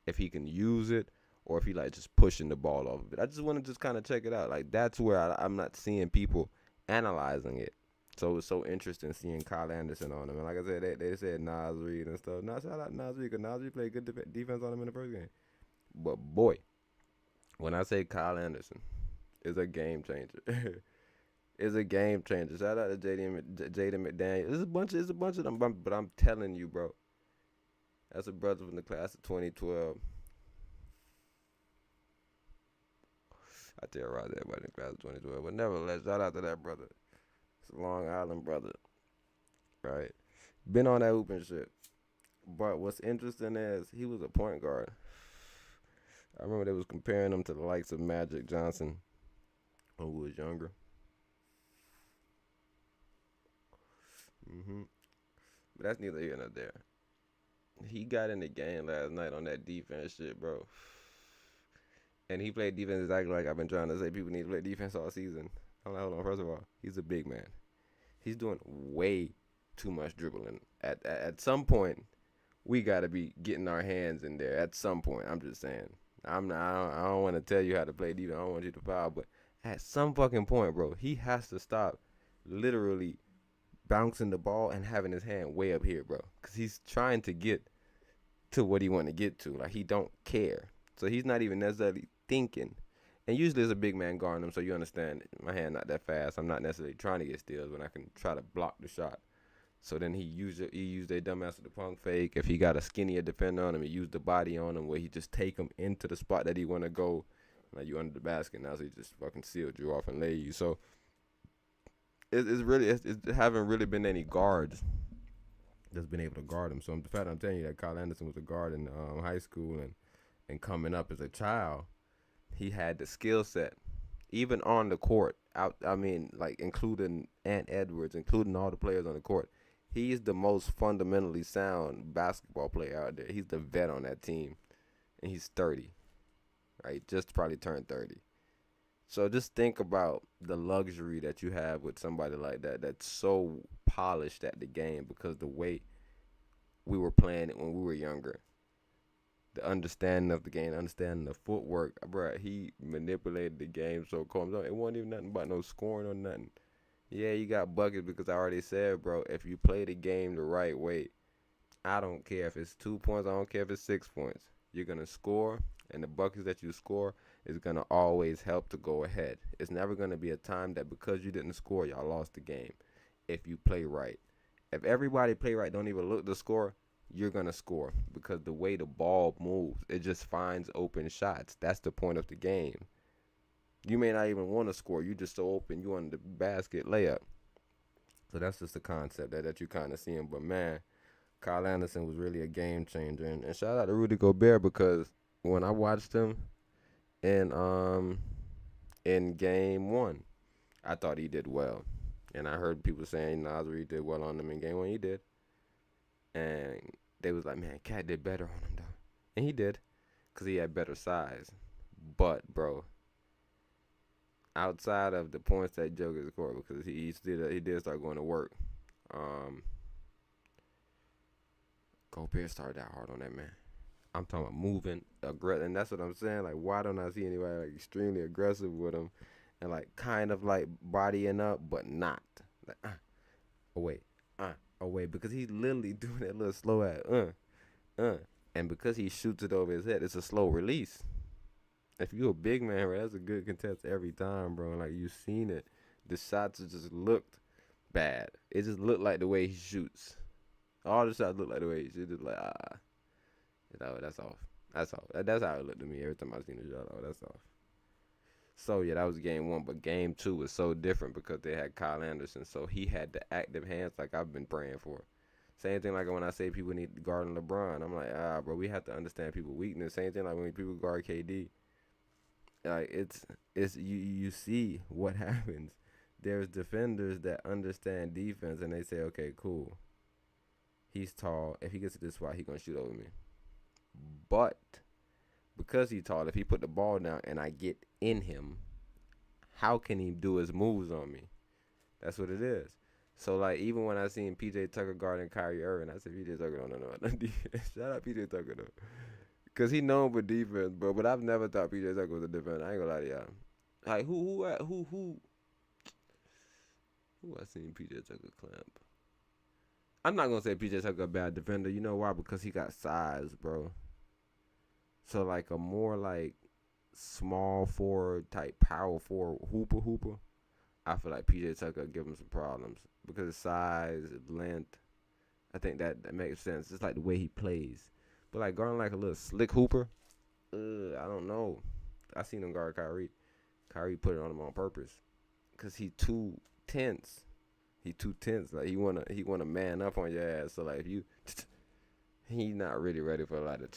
if he can use it, or if he like just pushing the ball off of it. I just want to just kind of check it out. Like that's where I'm not seeing people analyzing it. So it's so interesting seeing Kyle Anderson on him. And like I said, they said Nas Reed and stuff. Now shout out Nas Reed, because Nas Reed played good defense on him in the first game. But boy, when I say Kyle Anderson is a game changer, is a game changer. Shout out to Jaden McDaniel. It's a bunch of them. But I'm telling you, bro, that's a brother from the class of 2012. I terrorized everybody in the class of 2012. But nevertheless, shout out to that brother. It's a Long Island brother. Right? Been on that hooping shit. But what's interesting is he was a point guard. I remember they was comparing him to the likes of Magic Johnson, who was younger. But that's neither here nor there. He got in the game last night on that defense shit, bro. And he played defense exactly like I've been trying to say people need to play defense all season. I'm like, hold on, first of all, he's a big man. He's doing way too much dribbling. At some point, we got to be getting our hands in there. At some point, I'm just saying. I don't want to tell you how to play defense. I don't want you to foul. But at some fucking point, bro, he has to stop literally bouncing the ball and having his hand way up here, bro. Because he's trying to get to what he want to get to. Like, he don't care. So he's not even necessarily thinking. And usually it's a big man guarding him, so you understand my hand not that fast. I'm not necessarily trying to get steals when I can try to block the shot. So then he used their dumbass with the punk fake. If he got a skinnier defender on him, he used the body on him where he just take him into the spot that he want to go. Like, you under the basket now, so he just fucking sealed you off and lay you. So it haven't really been any guards that's been able to guard him. So the fact I'm telling you that Kyle Anderson was a guard in high school and coming up as a child, he had the skill set, even on the court. Including Ant Edwards, including all the players on the court. He's the most fundamentally sound basketball player out there. He's the vet on that team, and he's 30, right? Just probably turned 30. So just think about the luxury that you have with somebody like that that's so polished at the game because the way we were playing it when we were younger. The understanding of the game, understanding the footwork. Bro, he manipulated the game so cool. It wasn't even nothing about no scoring or nothing. Yeah, you got buckets because I already said, bro, if you play the game the right way, I don't care if it's 2 points. I don't care if it's 6 points. You're going to score, and the buckets that you score is going to always help to go ahead. It's never going to be a time that because you didn't score, y'all lost the game if you play right. If everybody play right, don't even look to score, you're going to score because the way the ball moves, it just finds open shots. That's the point of the game. You may not even want to score. You just so open. You want the basket layup. So that's just the concept that you kind of seeing. But, man, Kyle Anderson was really a game changer. And shout out to Rudy Gobert because when I watched him in game 1, I thought he did well. And I heard people saying Nas really did well on him in game 1. He did. And they was like, man, Cat did better on him, though. And he did because he had better size. But, bro, outside of the points that Joker scored, because he did start going to work. Gobert started out hard on that man. I'm talking about moving, aggressive, and that's what I'm saying. Like, why don't I see anybody like extremely aggressive with him, and like kind of like bodying up, but not like away, because he's literally doing that little slow ass and because he shoots it over his head, it's a slow release. If you a big man, right, that's a good contest every time, bro. Like, you seen it. The shots just looked bad. It just looked like the way he shoots. All the shots look like the way he shoots. Just like, that's off. That's off. That's how it looked to me every time I seen the shot. Oh, that's off. So, yeah, that was game 1. But game 2 was so different because they had Kyle Anderson. So, he had the active hands like I've been praying for. Same thing like when I say people need guarding LeBron. I'm like, bro, we have to understand people's weakness. Same thing like when people guard KD. Like, it's you see what happens. There's defenders that understand defense and they say, okay, cool. He's tall. If he gets to this spot, he's gonna shoot over me. But because he's tall, if he put the ball down and I get in him, how can he do his moves on me? That's what it is. So, like, even when I seen P.J. Tucker guarding Kyrie Irving, I said, P.J. Tucker don't know nothing defense. Shout out P.J. Tucker, though. Because he known for defense, bro. But I've never thought P.J. Tucker was a defender. I ain't gonna lie to y'all. Like, who I seen P.J. Tucker clamp? I'm not gonna say P.J. Tucker a bad defender. You know why? Because he got size, bro. So, like, a more, like, small forward type power forward hooper, I feel like P.J. Tucker give him some problems. Because of size, length, I think that makes sense. It's like the way he plays. But, like, guarding like a little slick hooper, I don't know. I seen him guard Kyrie. Kyrie put it on him on purpose. Because he too tense. Like, he wanna man up on your ass. So, like, if you, he's not really ready for a lot of,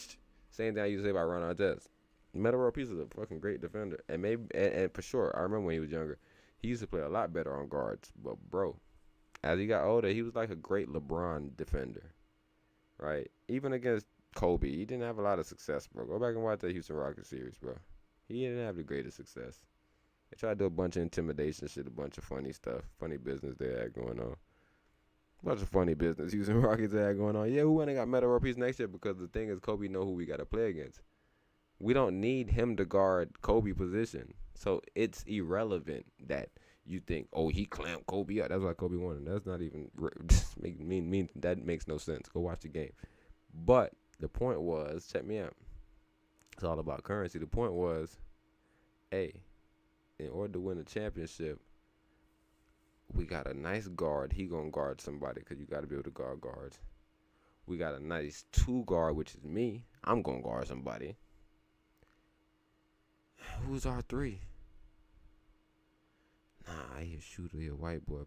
same thing I used to say about Ron Artest. Metta World Peace is a fucking great defender. And maybe, and for sure, I remember when he was younger, he used to play a lot better on guards. But, bro, as he got older, he was like a great LeBron defender. Right? Even against Kobe, he didn't have a lot of success, bro. Go back and watch that Houston Rockets series, bro. He didn't have the greatest success. They tried to do a bunch of intimidation shit, a bunch of funny stuff, funny business they had going on. A bunch of funny business Houston Rockets had going on. Yeah, we went and got Metta World Peace next year because the thing is Kobe know who we got to play against. We don't need him to guard Kobe position. So it's irrelevant that you think, oh, he clamped Kobe up. That's why Kobe won. That's not even mean. That makes no sense. Go watch the game. But the point was, check me out. It's all about currency. The point was, hey, in order to win a championship, we got a nice guard. He gonna guard somebody because you got to be able to guard guards. We got a nice 2 guard, which is me. I'm gonna guard somebody. Who's our 3? Nah, he a shooter, he a white boy.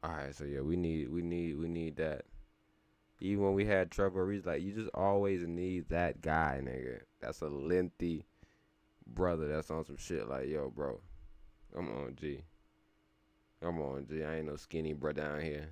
All right, so yeah, we need that. Even when we had Trevor Reese, like, you just always need that guy, nigga. That's a lengthy brother that's on some shit like, yo, bro, come on, G. Come on, G. I ain't no skinny bro down here,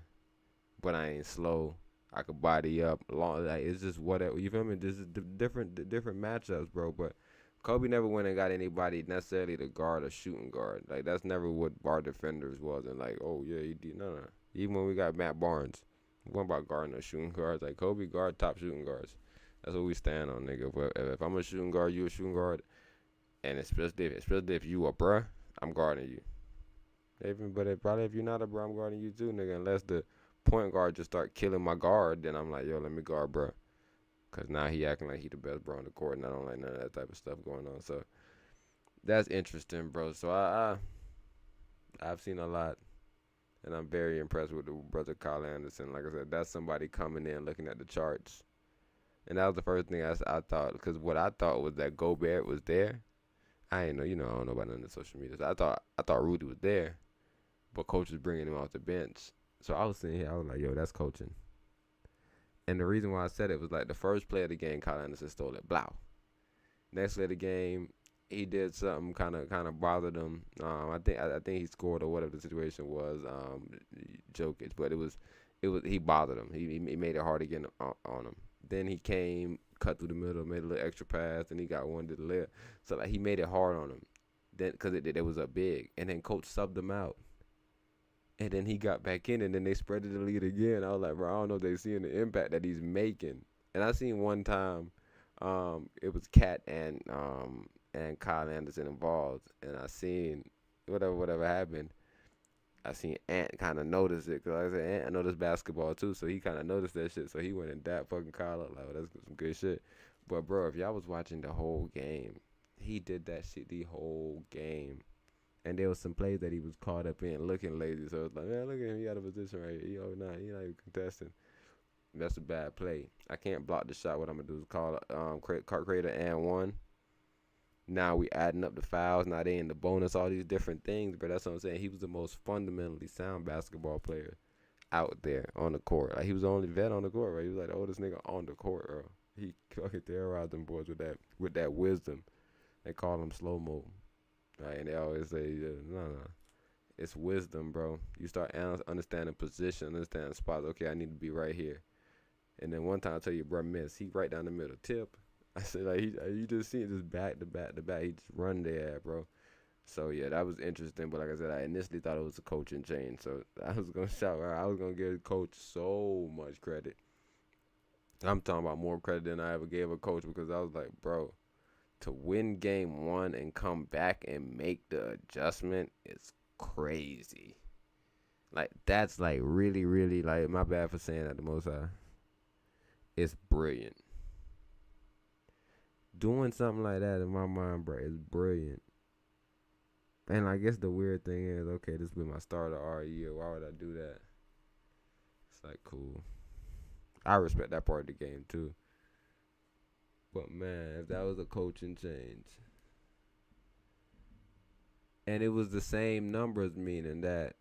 but I ain't slow. I could body up long. Like, it's just whatever. You feel me? This is different matchups, bro. But Kobe never went and got anybody necessarily to guard a shooting guard. Like, that's never what our defenders was. And like, oh yeah, he did. No. Even when we got Matt Barnes, we weren't about guarding no shooting guards. Like, Kobe guard top shooting guards. That's what we stand on, nigga. If I'm a shooting guard, you a shooting guard, and especially if you a bruh, I'm guarding you. Probably if you're not a bruh, I'm guarding you too, nigga. Unless the point guard just start killing my guard, then I'm like, yo, let me guard bruh. Because now he acting like he the best bro on the court, and I don't like none of that type of stuff going on. So that's interesting, bro. So I've seen a lot, and I'm very impressed with the brother Kyle Anderson. Like I said, that's somebody coming in looking at the charts. And that was the first thing I thought, because what I thought was that Gobert was there. I ain't know, I don't know about none of the social media. So I thought Rudy was there, but coach was bringing him off the bench. So I was sitting here, I was like, yo, that's coaching. And the reason why I said it was like the first play of the game, Kyle Anderson stole it, blow. Next play of the game, he did something kind of bothered him. I think he scored or whatever the situation was. Jokic, but it was he bothered him. He made it hard again on him. Then he came, cut through the middle, made a little extra pass, and he got one to the left. So like he made it hard on him. Then because it was a big, and then coach subbed him out. And then he got back in, and then they spread the lead again. I was like, bro, I don't know if they seeing the impact that he's making. And I seen one time, it was Cat and Kyle Anderson involved, and I seen whatever happened. I seen Ant kind of notice it, because like I said, Ant noticed basketball too, so he kind of noticed that shit. So he went and dapped fucking Kyle up, like, that's some good shit. But bro, if y'all was watching the whole game, he did that shit the whole game. And there was some plays that he was caught up in looking lazy. So it's like, man, look at him. He out of position right here. He not even contesting. That's a bad play. I can't block the shot. What I'm going to do is call create an and one. Now we adding up the fouls. Now they in the bonus, all these different things. But that's what I'm saying. He was the most fundamentally sound basketball player out there on the court. Like, he was the only vet on the court, right? He was like the oldest nigga on the court, bro. He fucking terrorized them boys with that wisdom. They call him slow-mo. Right, and they always say, no, it's wisdom, bro. You start understanding position, understanding spots. Okay, I need to be right here. And then one time I tell you, bro, miss. He right down the middle. Tip. I said, like, you just see it just back to back to back. He just run there, bro. So, yeah, that was interesting. But like I said, I initially thought it was a coaching change. So I was going to shout out. I was going to give the coach so much credit. I'm talking about more credit than I ever gave a coach, because I was like, bro, to win game one and come back and make the adjustment is crazy. Like, that's like really, really, like, my bad for saying that the most high. It's brilliant. Doing something like that in my mind, bro, is brilliant. And I guess the weird thing is, okay, this will be my starter all year. Why would I do that? It's like, cool. I respect that part of the game too. But man, if that was a coaching change, and it was the same numbers, meaning that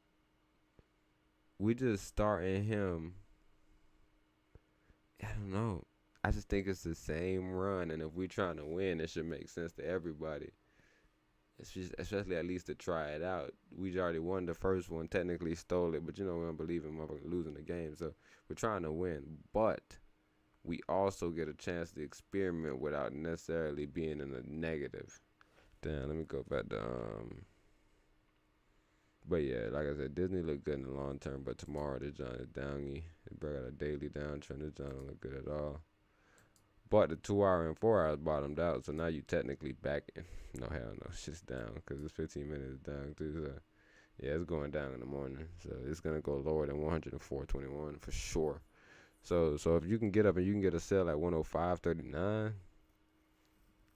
we just starting him, I don't know. I just think it's the same run, and if we're trying to win, it should make sense to everybody. It's just, especially at least to try it out. We already won the first one, technically stole it, but we don't believe in motherfucking losing the game, so we're trying to win. But we also get a chance to experiment without necessarily being in a negative. Damn, let me go back to But yeah, like I said, Disney looked good in the long term, but tomorrow this John is downy. It brought a daily downtrend. This John don't look good at all. But the 2 hour and 4 hours bottomed out, so now you technically back in. No, hell no, it's just down, because it's 15 minutes down too. So yeah, it's going down in the morning, so it's gonna go lower than 104.21 for sure. So if you can get up and you can get a sell at 105.39,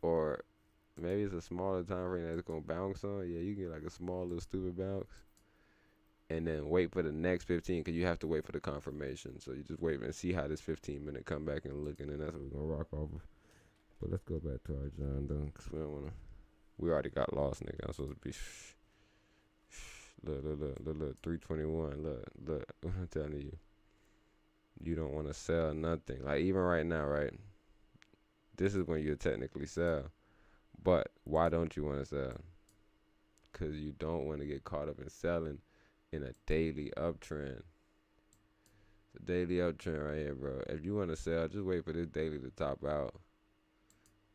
or maybe it's a smaller time frame that's gonna bounce on. Yeah, you can get like a small little stupid bounce, and then wait for the next 15, because you have to wait for the confirmation. So you just wait and see how this 15-minute come back and look, and then that's what we're gonna rock over. But let's go back to our John though, because we don't wanna. We already got lost, nigga. I'm supposed to be. Look, 321. Look. What I'm telling you. You don't want to sell nothing. Like, even right now, right? This is when you technically sell. But why don't you want to sell? Because you don't want to get caught up in selling in a daily uptrend. It's a daily uptrend right here, bro. If you want to sell, just wait for this daily to top out.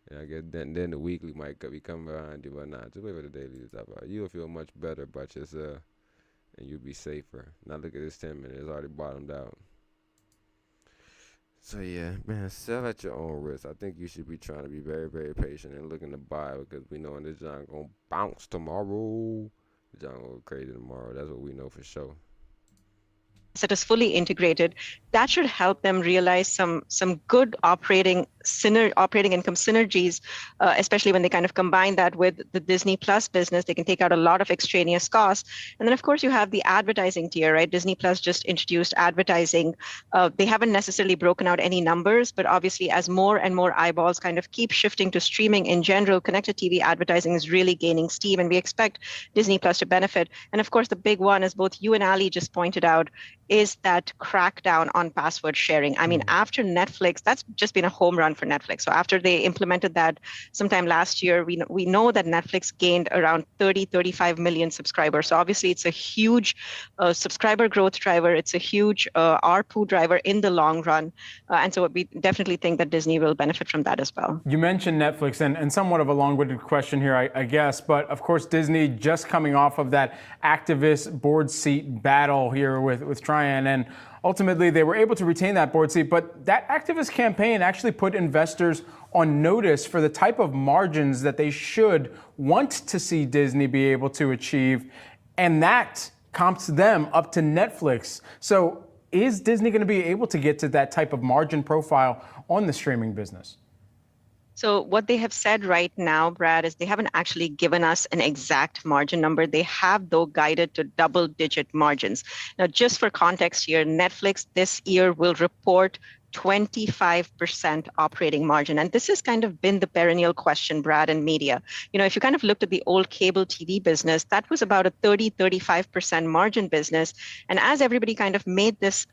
And I guess then the weekly might be coming behind you, but nah, just wait for the daily to top out. You'll feel much better about yourself, and you'll be safer. Now look at this 10 minutes. It's already bottomed out. So yeah, man, sell at your own risk. I think you should be trying to be very, very patient and looking to buy, because we know this John gonna bounce tomorrow. John gonna go crazy tomorrow. That's what we know for sure. that is fully integrated, that should help them realize some good operating income synergies, especially when they kind of combine that with the Disney Plus business. They can take out a lot of extraneous costs. And then, of course, you have the advertising tier, right? Disney Plus just introduced advertising. They haven't necessarily broken out any numbers, but obviously as more and more eyeballs kind of keep shifting to streaming in general, connected TV advertising is really gaining steam, and we expect Disney Plus to benefit. And of course, the big one, as both you and Ali just pointed out, is that crackdown on password sharing. I mean, after Netflix, that's just been a home run for Netflix. So after they implemented that sometime last year, we know that Netflix gained around 35 million subscribers. So obviously it's a huge subscriber growth driver. It's a huge ARPU driver in the long run. And so we definitely think that Disney will benefit from that as well. You mentioned Netflix, and somewhat of a long-winded question here, I guess, but of course Disney just coming off of that activist board seat battle here with Tryon, and ultimately they were able to retain that board seat, but that activist campaign actually put investors on notice for the type of margins that they should want to see Disney be able to achieve, and that comps them up to Netflix. So is Disney going to be able to get to that type of margin profile on the streaming business? So what they have said right now, Brad, is they haven't actually given us an exact margin number. They have, though, guided to double-digit margins. Now, just for context here, Netflix this year will report 25% operating margin. And this has kind of been the perennial question, Brad, in media. You know, if you kind of looked at the old cable TV business, that was about a 35% margin business. And as everybody kind of made this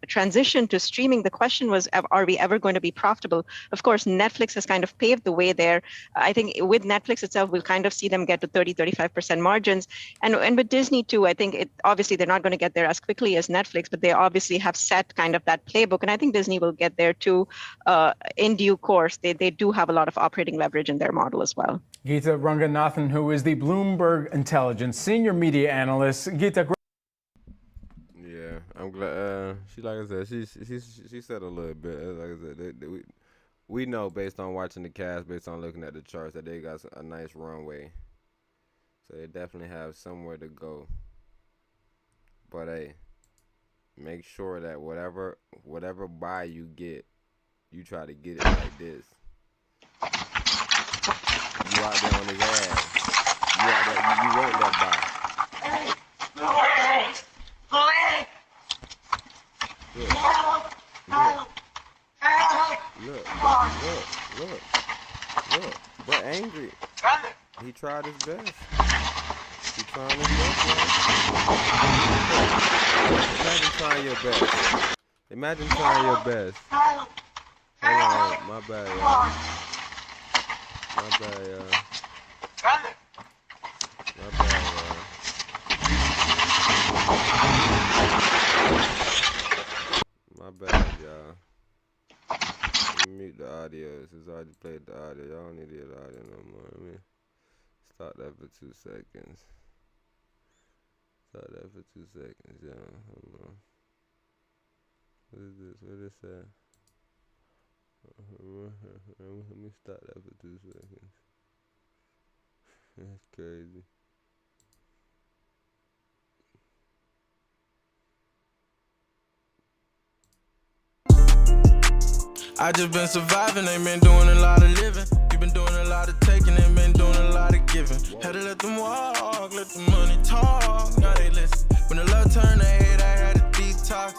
transition to streaming, the question was, are we ever going to be profitable? Of course, Netflix has kind of paved the way there. I think with Netflix itself, we'll kind of see them get to 35% margins. And with Disney too, I think obviously they're not going to get there as quickly as Netflix, but they obviously have set kind of that playbook. And I think Disney will get there too in due course. They do have a lot of operating leverage in their model as well. Geeta Ranganathan, who is the Bloomberg Intelligence Senior Media Analyst. Geeta, yeah, I'm glad. She, like I said, she said a little bit. Like I said, we know based on watching the cast, based on looking at the charts, that they got a nice runway. So they definitely have somewhere to go. But hey, make sure that whatever buy you get, you try to get it like this. You out there on his ass. You out there, you won't let buy. Look. But angry. He tried his best. Imagine trying your best. Imagine trying your best. Hold on, my bad, y'all. My bad, y'all. My bad, y'all. Let me mute the audio since I already played the audio. Y'all don't need to hear the audio no more. Let me start that for 2 seconds. Start that for 2 seconds, y'all. Hold on. What is this? What is that? Let me start that for 2 seconds. That's crazy. I just been surviving, ain't been doing a lot of living. You been doing a lot of taking, ain't been doing a lot of giving. Had to let them walk, let the money talk. Now they listen. When the love turned to hate, I had to detox.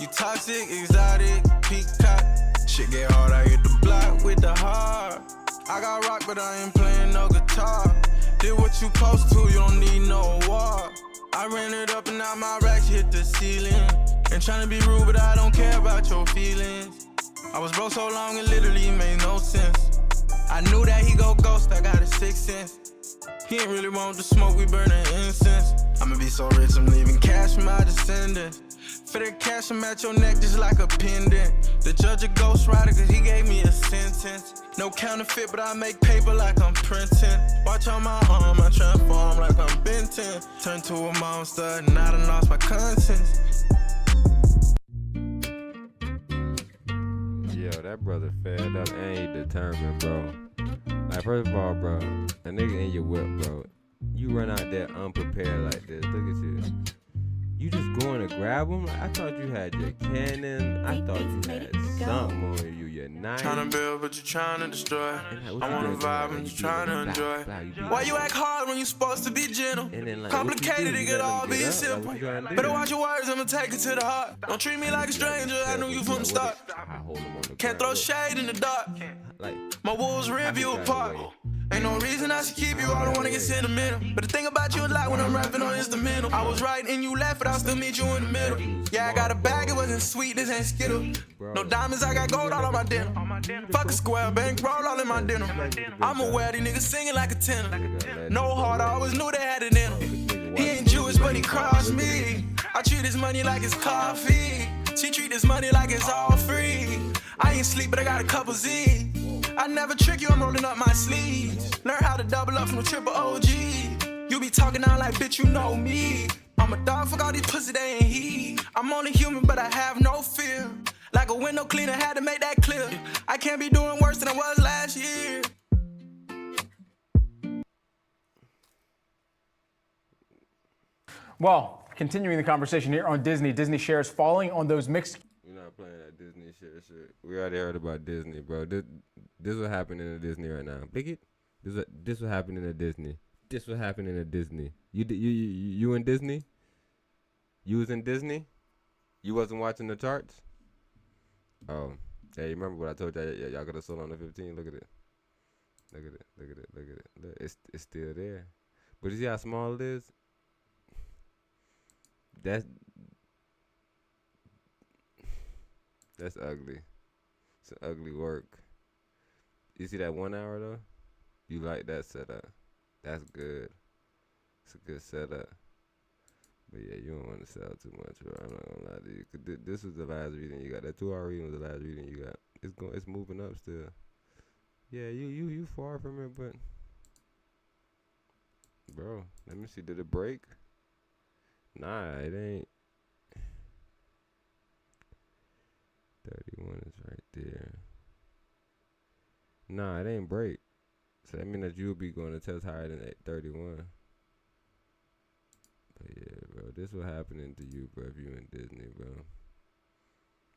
You toxic, exotic, peacock. Shit get hard, I hit the block with the heart. I got rock, but I ain't playing no guitar. Did what you supposed to, you don't need no award. I ran it up and now my racks hit the ceiling. Ain't tryna be rude, but I don't care about your feelings. I was broke so long it literally made no sense. I knew that he go ghost, I got a 6th sense. He ain't really want the smoke, we burning incense. I'ma be so rich, I'm leaving cash for my descendants. For the cash, I'm at your neck just like a pendant. The judge a ghost rider cause he gave me a sentence. No counterfeit, but I make paper like I'm printing. Watch on my arm, I transform like I'm Ben 10. Turn to a monster and I done lost my conscience. Yo, that brother fed up and he determined, bro. Like, first of all, bro, a nigga in your whip, bro. You run out there unprepared like this. Look at you. You just going to grab them? I thought you had your cannon. I thought you had something on you. Your knife. Tryna build, but you tryna destroy. I wanna vibe, and you tryna enjoy. Why you act hard when you supposed to be gentle? Complicated, it could all be simple. Better watch your words, I'ma take it to the heart. Don't treat me like a stranger, I knew you from the start. Can't throw shade in the dark. My wolves rip you apart. Ain't no reason I should keep you, I don't wanna get sentimental. But the thing about you is like when I'm rapping on instrumental. I was right and you left, but I'll still meet you in the middle. Yeah, I got a bag, it wasn't sweet, this ain't Skittle. No diamonds, I got gold all on my denim. Fuck a square, bankroll all in my denim. I'm aware these niggas singing like a tenor. No heart, I always knew they had it in them. He ain't Jewish, but he crossed me. I treat his money like it's coffee. She treat this money like it's all free. I ain't sleep, but I got a couple Z. I never trick you, I'm rolling up my sleeves. Learn how to double up from a triple OG. You be talking now like, bitch, you know me. I'm a dog, fuck all these pussy, they ain't he. I'm only human, but I have no fear. Like a window cleaner, had to make that clear. I can't be doing worse than I was last year. Well, continuing the conversation here on Disney. Disney shares falling on those mixed. We're not playing that Disney shit. We already heard about Disney, bro. This what happening in Disney right now. Bigot. This what happening in Disney. This what happening in Disney. You in Disney? You was in Disney? You wasn't watching the charts? Oh, hey, you remember what I told y'all? Y'all could have sold on the 15. Look at it. Look at it. Look at it. Look at it. Look, it's still there. But you see how small it is? That's ugly. It's an ugly work. You see that 1 hour though? You like that setup? That's good. It's a good setup. But yeah, you don't want to sell too much, bro. I'm not gonna lie to you. 'Cause this was the last reading you got. That 2 hour reading was the last reading you got. It's moving up still. Yeah, you far from it, but bro, let me see. Did it break? Nah, it ain't. 31 is right there. Nah, it ain't break. So that means that you'll be going to test higher than 31. But yeah, bro, this what happening to you, bro, if you in Disney, bro.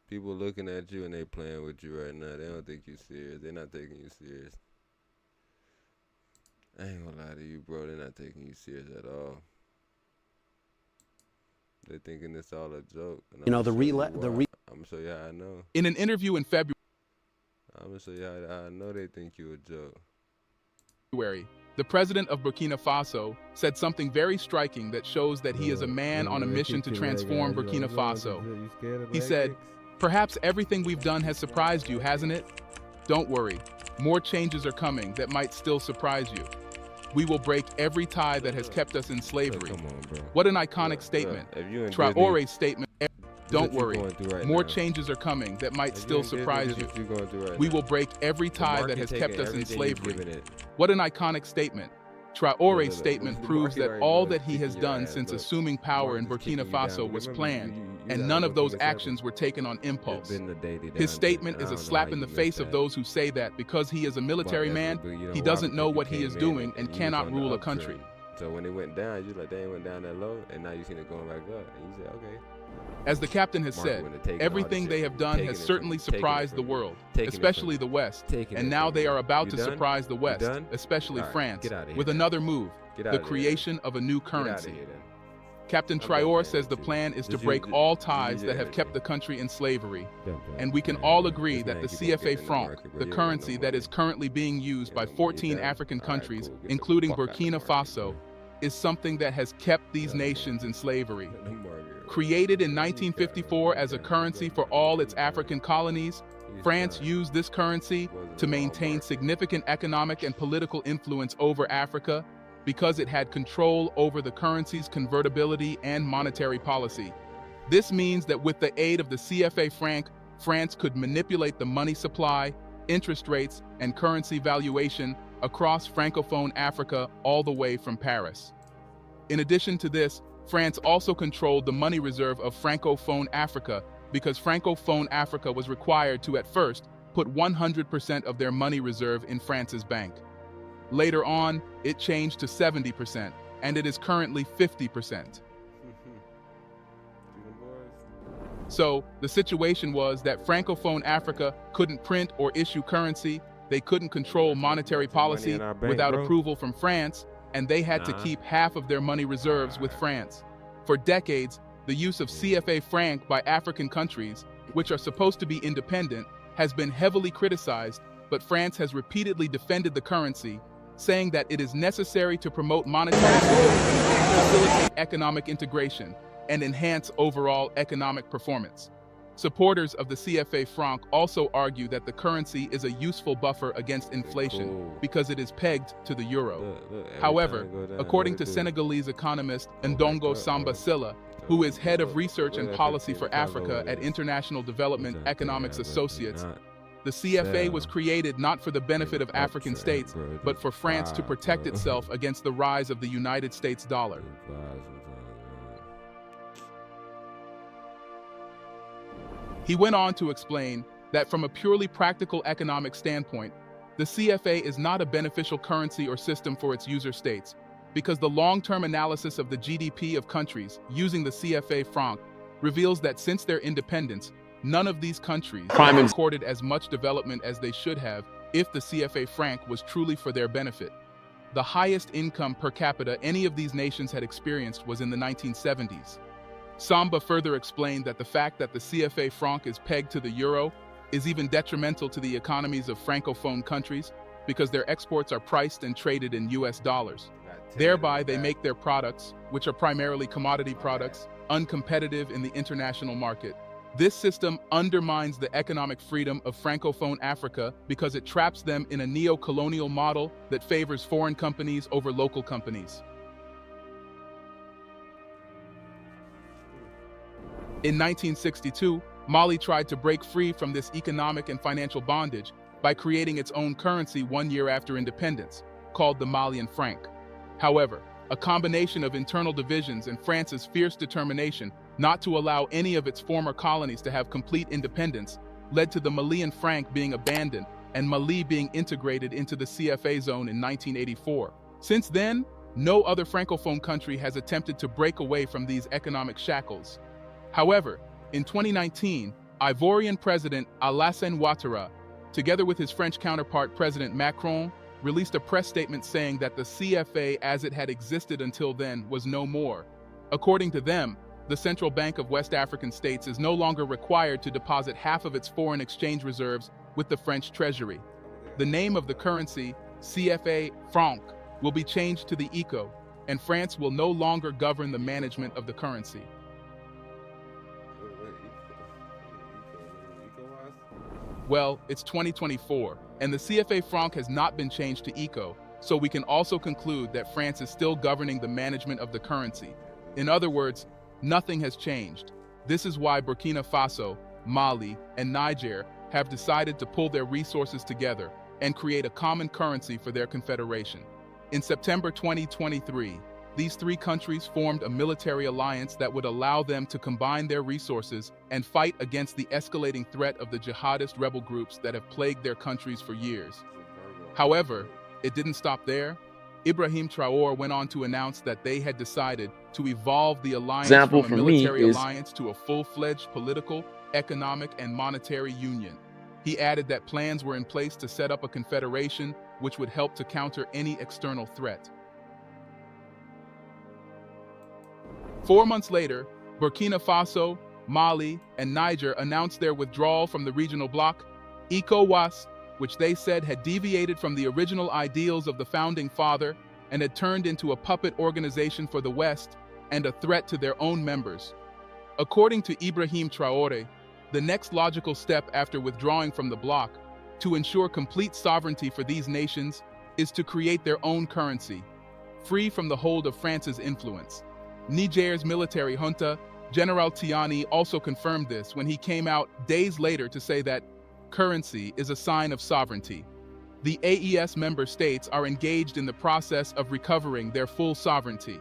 People looking at you and they playing with you right now. They don't think you serious. They're not taking you serious. I ain't gonna lie to you, bro. They're not taking you serious at all. They're thinking it's all a joke. You know, I'm gonna show you how I know. In an interview in February, I'm gonna show you how I know they think you a joke. the president of Burkina Faso said something very striking that shows that he is a man on a mission to transform Burkina Faso. He said, "Perhaps everything we've done has surprised you, hasn't it? Don't worry, more changes are coming that might still surprise you. We will break every tie that has kept us in slavery." What an iconic statement. Traore's statement. Don't worry, more changes are coming that might still surprise you. We will break every tie that has kept us in slavery. What an iconic statement. Traore's statement proves that all that he has done since assuming power in Burkina Faso was planned, and none of those actions were taken on impulse. His statement is a slap in the face of those who say that because he is a military man, he doesn't know what he is doing and cannot rule a country. So when it went down, you like, they went down that low, and now you seen it going back up, and you say, okay. As the captain has said, everything they have done has certainly surprised the world, especially the West, and now they are about to surprise the West, especially France, with another move, the creation of a new currency. Captain Traore says the plan is to break all ties that have kept the country in slavery, and we can all agree that the CFA franc, the currency that is currently being used by 14 African countries, including Burkina Faso, is something that has kept these nations in slavery. Created in 1954 as a currency for all its African colonies, France used this currency to maintain significant economic and political influence over Africa because it had control over the currency's convertibility and monetary policy. This means that with the aid of the CFA franc, France could manipulate the money supply, interest rates, and currency valuation across Francophone Africa all the way from Paris. In addition to this, France also controlled the money reserve of Francophone Africa because Francophone Africa was required to, at first, put 100% of their money reserve in France's bank. Later on, it changed to 70%, and it is currently 50%. So, the situation was that Francophone Africa couldn't print or issue currency, they couldn't control monetary policy without approval from France, and they had to keep half of their money reserves with France. For decades, the use of CFA franc by African countries, which are supposed to be independent, has been heavily criticized, but France has repeatedly defended the currency, saying that it is necessary to promote monetary stability, facilitate economic integration, and enhance overall economic performance. Supporters of the CFA franc also argue that the currency is a useful buffer against inflation because it is pegged to the euro. However, according to Senegalese economist Ndongo Samba Sylla, who is head of research and policy for Africa at International Development Economics Associates, the CFA was created not for the benefit of African states, but for France to protect itself against the rise of the United States dollar. He went on to explain that from a purely practical economic standpoint, the CFA is not a beneficial currency or system for its user states, because the long-term analysis of the GDP of countries using the CFA franc reveals that since their independence, none of these countries have recorded as much development as they should have if the CFA franc was truly for their benefit. The highest income per capita any of these nations had experienced was in the 1970s. Samba further explained that the fact that the CFA franc is pegged to the euro is even detrimental to the economies of Francophone countries because their exports are priced and traded in US dollars. Thereby, they make their products, which are primarily commodity products, uncompetitive in the international market. This system undermines the economic freedom of Francophone Africa because it traps them in a neo-colonial model that favors foreign companies over local companies. In 1962, Mali tried to break free from this economic and financial bondage by creating its own currency 1 year after independence, called the Malian franc. However, a combination of internal divisions and France's fierce determination not to allow any of its former colonies to have complete independence led to the Malian franc being abandoned and Mali being integrated into the CFA zone in 1984. Since then, no other Francophone country has attempted to break away from these economic shackles. However, in 2019, Ivorian President Alassane Ouattara, together with his French counterpart President Macron, released a press statement saying that the CFA as it had existed until then was no more. According to them, the Central Bank of West African states is no longer required to deposit half of its foreign exchange reserves with the French Treasury. The name of the currency, CFA franc, will be changed to the T.A.C.O, and France will no longer govern the management of the currency. Well, it's 2024, and the CFA franc has not been changed to T.A.C.O, so we can also conclude that France is still governing the management of the currency. In other words, nothing has changed. This is why Burkina Faso, Mali, and Niger have decided to pull their resources together and create a common currency for their confederation. In September 2023, these three countries formed a military alliance that would allow them to combine their resources and fight against the escalating threat of the jihadist rebel groups that have plagued their countries for years. However, it didn't stop there. Ibrahim Traore went on to announce that they had decided to evolve the alliance from a military alliance to a full-fledged political, economic, and monetary union. He added that plans were in place to set up a confederation which would help to counter any external threat. 4 months later, Burkina Faso, Mali, and Niger announced their withdrawal from the regional bloc, ECOWAS, which they said had deviated from the original ideals of the founding father and had turned into a puppet organization for the West and a threat to their own members. According to Ibrahim Traore, the next logical step after withdrawing from the bloc to ensure complete sovereignty for these nations is to create their own currency, free from the hold of France's influence. Niger's military junta, General Tiani, also confirmed this when he came out days later to say that currency is a sign of sovereignty. The AES member states are engaged in the process of recovering their full sovereignty.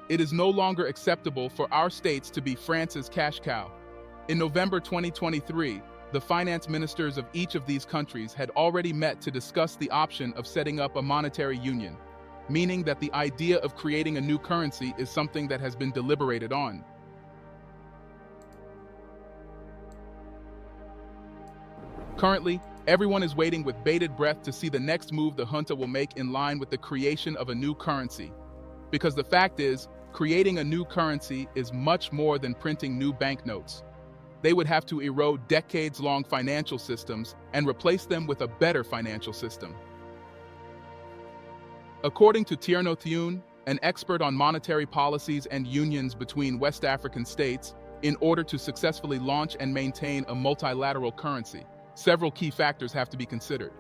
It is no longer acceptable for our states to be France's cash cow. In November 2023, the finance ministers of each of these countries had already met to discuss the option of setting up a monetary union, meaning that the idea of creating a new currency is something that has been deliberated on. Currently, everyone is waiting with bated breath to see the next move the junta will make in line with the creation of a new currency. Because the fact is, creating a new currency is much more than printing new banknotes. They would have to erode decades-long financial systems and replace them with a better financial system. According to T.A.C.O Tuesday, an expert on monetary policies and unions between West African states, in order to successfully launch and maintain a multilateral currency, several key factors have to be considered.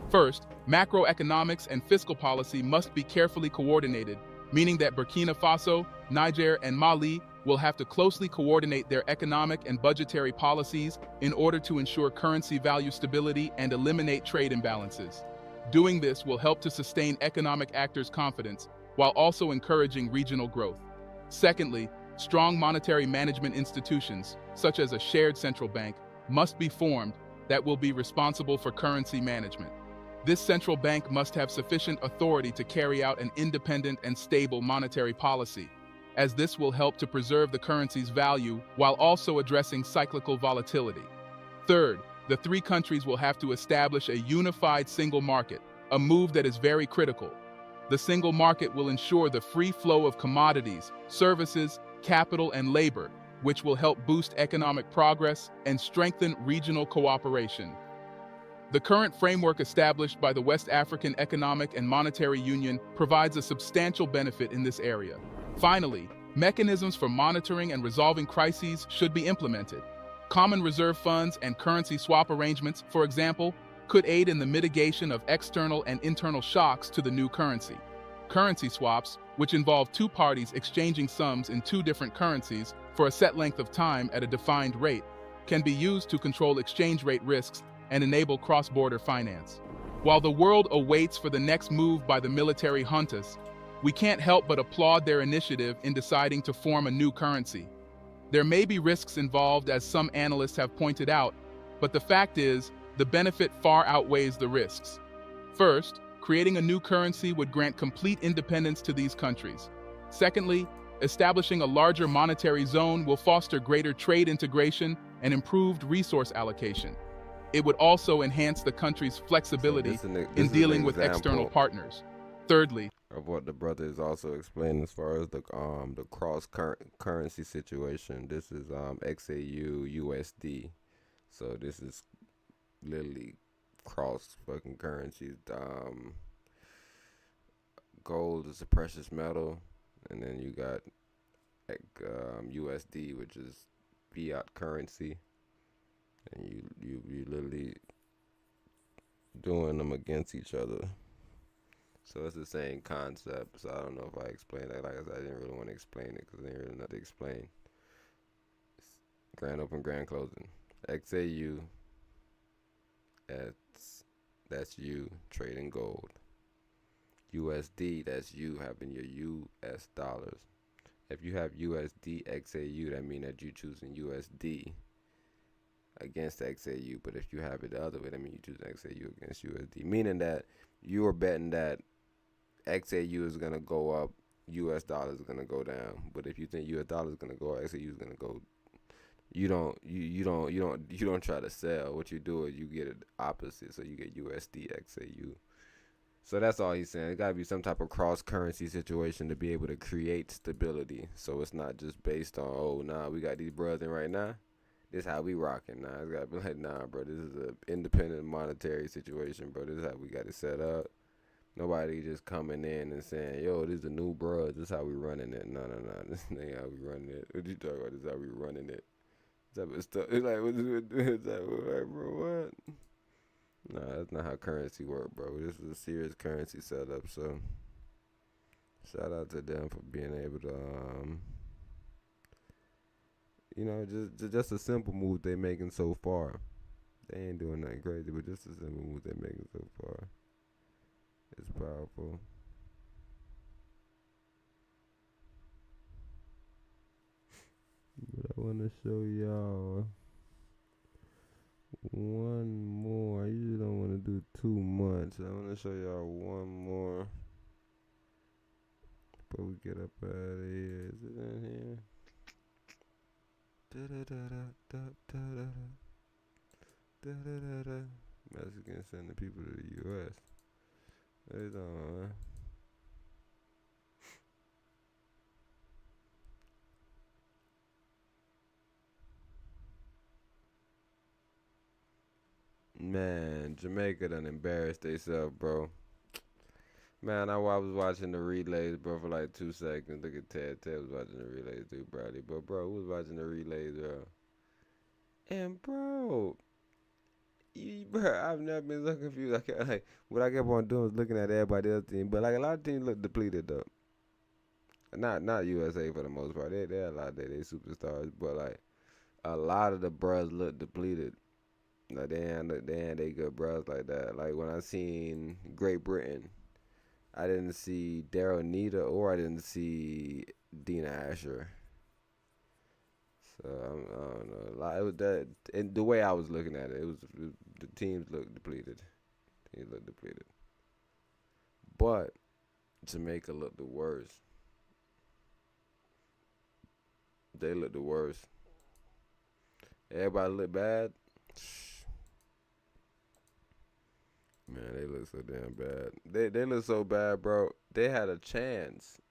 First, macroeconomics and fiscal policy must be carefully coordinated, meaning that Burkina Faso, Niger, and Mali will have to closely coordinate their economic and budgetary policies in order to ensure currency value stability and eliminate trade imbalances. Doing this will help to sustain economic actors' confidence while also encouraging regional growth. Secondly, strong monetary management institutions, such as a shared central bank, must be formed that will be responsible for currency management. This central bank must have sufficient authority to carry out an independent and stable monetary policy, as this will help to preserve the currency's value while also addressing cyclical volatility. Third, the three countries will have to establish a unified single market, a move that is very critical. The single market will ensure the free flow of commodities, services, capital, and labor, which will help boost economic progress and strengthen regional cooperation. The current framework established by the West African Economic and Monetary Union provides a substantial benefit in this area. Finally, mechanisms for monitoring and resolving crises should be implemented. Common reserve funds and currency swap arrangements, for example, could aid in the mitigation of external and internal shocks to the new currency. Currency swaps, which involve two parties exchanging sums in two different currencies for a set length of time at a defined rate, can be used to control exchange rate risks and enable cross-border finance. While the world awaits for the next move by the military juntas, we can't help but applaud their initiative in deciding to form a new currency. There may be risks involved, as some analysts have pointed out, but the fact is, the benefit far outweighs the risks. First, creating a new currency would grant complete independence to these countries. Secondly, establishing a larger monetary zone will foster greater trade integration and improved resource allocation. It would also enhance the country's flexibility in dealing with external partners. Thirdly, of what the brother is also explaining as far as the cross currency situation. This is XAU USD, so this is literally cross fucking currencies. Gold is a precious metal, and then you got USD, which is fiat currency, and you literally doing them against each other. So it's the same concept. So I don't know if I explained that. Like I said, I didn't really want to explain it because I didn't really know to explain. It's grand open, grand closing. XAU, that's you trading gold. USD, that's you having your US dollars. If you have USD XAU, that means that you choosing USD against XAU. But if you have it the other way, that means you choose XAU against USD. Meaning that you are betting that XAU is gonna go up, US dollar is gonna go down. But if you think US dollar is gonna go up, XAU is gonna go. You don't try to sell. What you do is you get it opposite, so you get USD XAU. So that's all he's saying. It gotta be some type of cross currency situation to be able to create stability. So it's not just based on, oh nah, we got these brothers in right now. This how we rocking now. It's gotta be like, nah, bro, this is an independent monetary situation, bro. This is how we got it set up. Nobody just coming in and saying, yo, this is the new bro. This is how we running it. No. This ain't how we running it. What you talking about? This is how we running it. Type of stuff. It's like, what's like, bro, what? Nah, that's not how currency work, bro. This is a serious currency setup. So shout out to them for being able to, just a simple move they making so far. They ain't doing nothing crazy, but just a simple move they making so far. It's powerful. But I want to show y'all one more. I usually don't want to do too much. I want to show y'all one more before we get up out of here. Is it in here? Mexicans sending people to the U.S. They don't, man. Man, Jamaica done embarrassed themselves, bro. Man, I was watching the relays, bro, for like 2 seconds. Look at Ted. Ted was watching the relays too, Bradley. But, bro, who was watching the relays, bro? And, bro, I've never been so confused. Like, what I kept on doing was looking at everybody else's team. But, like, a lot of teams look depleted, though. Not USA for the most part. They a lot of they superstars. But, like, a lot of the bros look depleted. Like, they ain't good bros like that. Like, when I seen Great Britain, I didn't see Daryl Nita or I didn't see Dina Asher. So, I don't know. Like, it was that, and the way I was looking at it, the teams looked depleted. But Jamaica looked the worst. They looked the worst. Everybody looked bad. Man, they look so damn bad. They look so bad, bro. They had a chance.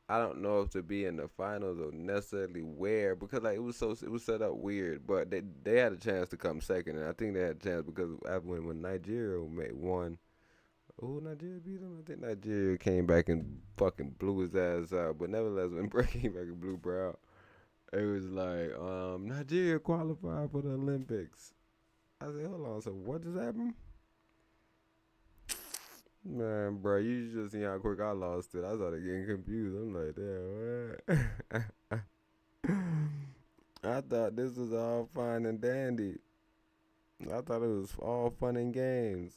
I don't know if to be in the finals or necessarily where, because like it was set up weird. But they had a chance to come second, and I think they had a chance because when Nigeria won, Nigeria beat them. I think Nigeria came back and fucking blew his ass out. But nevertheless, when Bray came back and blew Bray out, it was like Nigeria qualified for the Olympics. I said, hold on, so what just happened? Man, bro, you should see how quick I lost it. I started getting confused. I'm like, damn, what? I thought this was all fine and dandy. I thought it was all fun and games.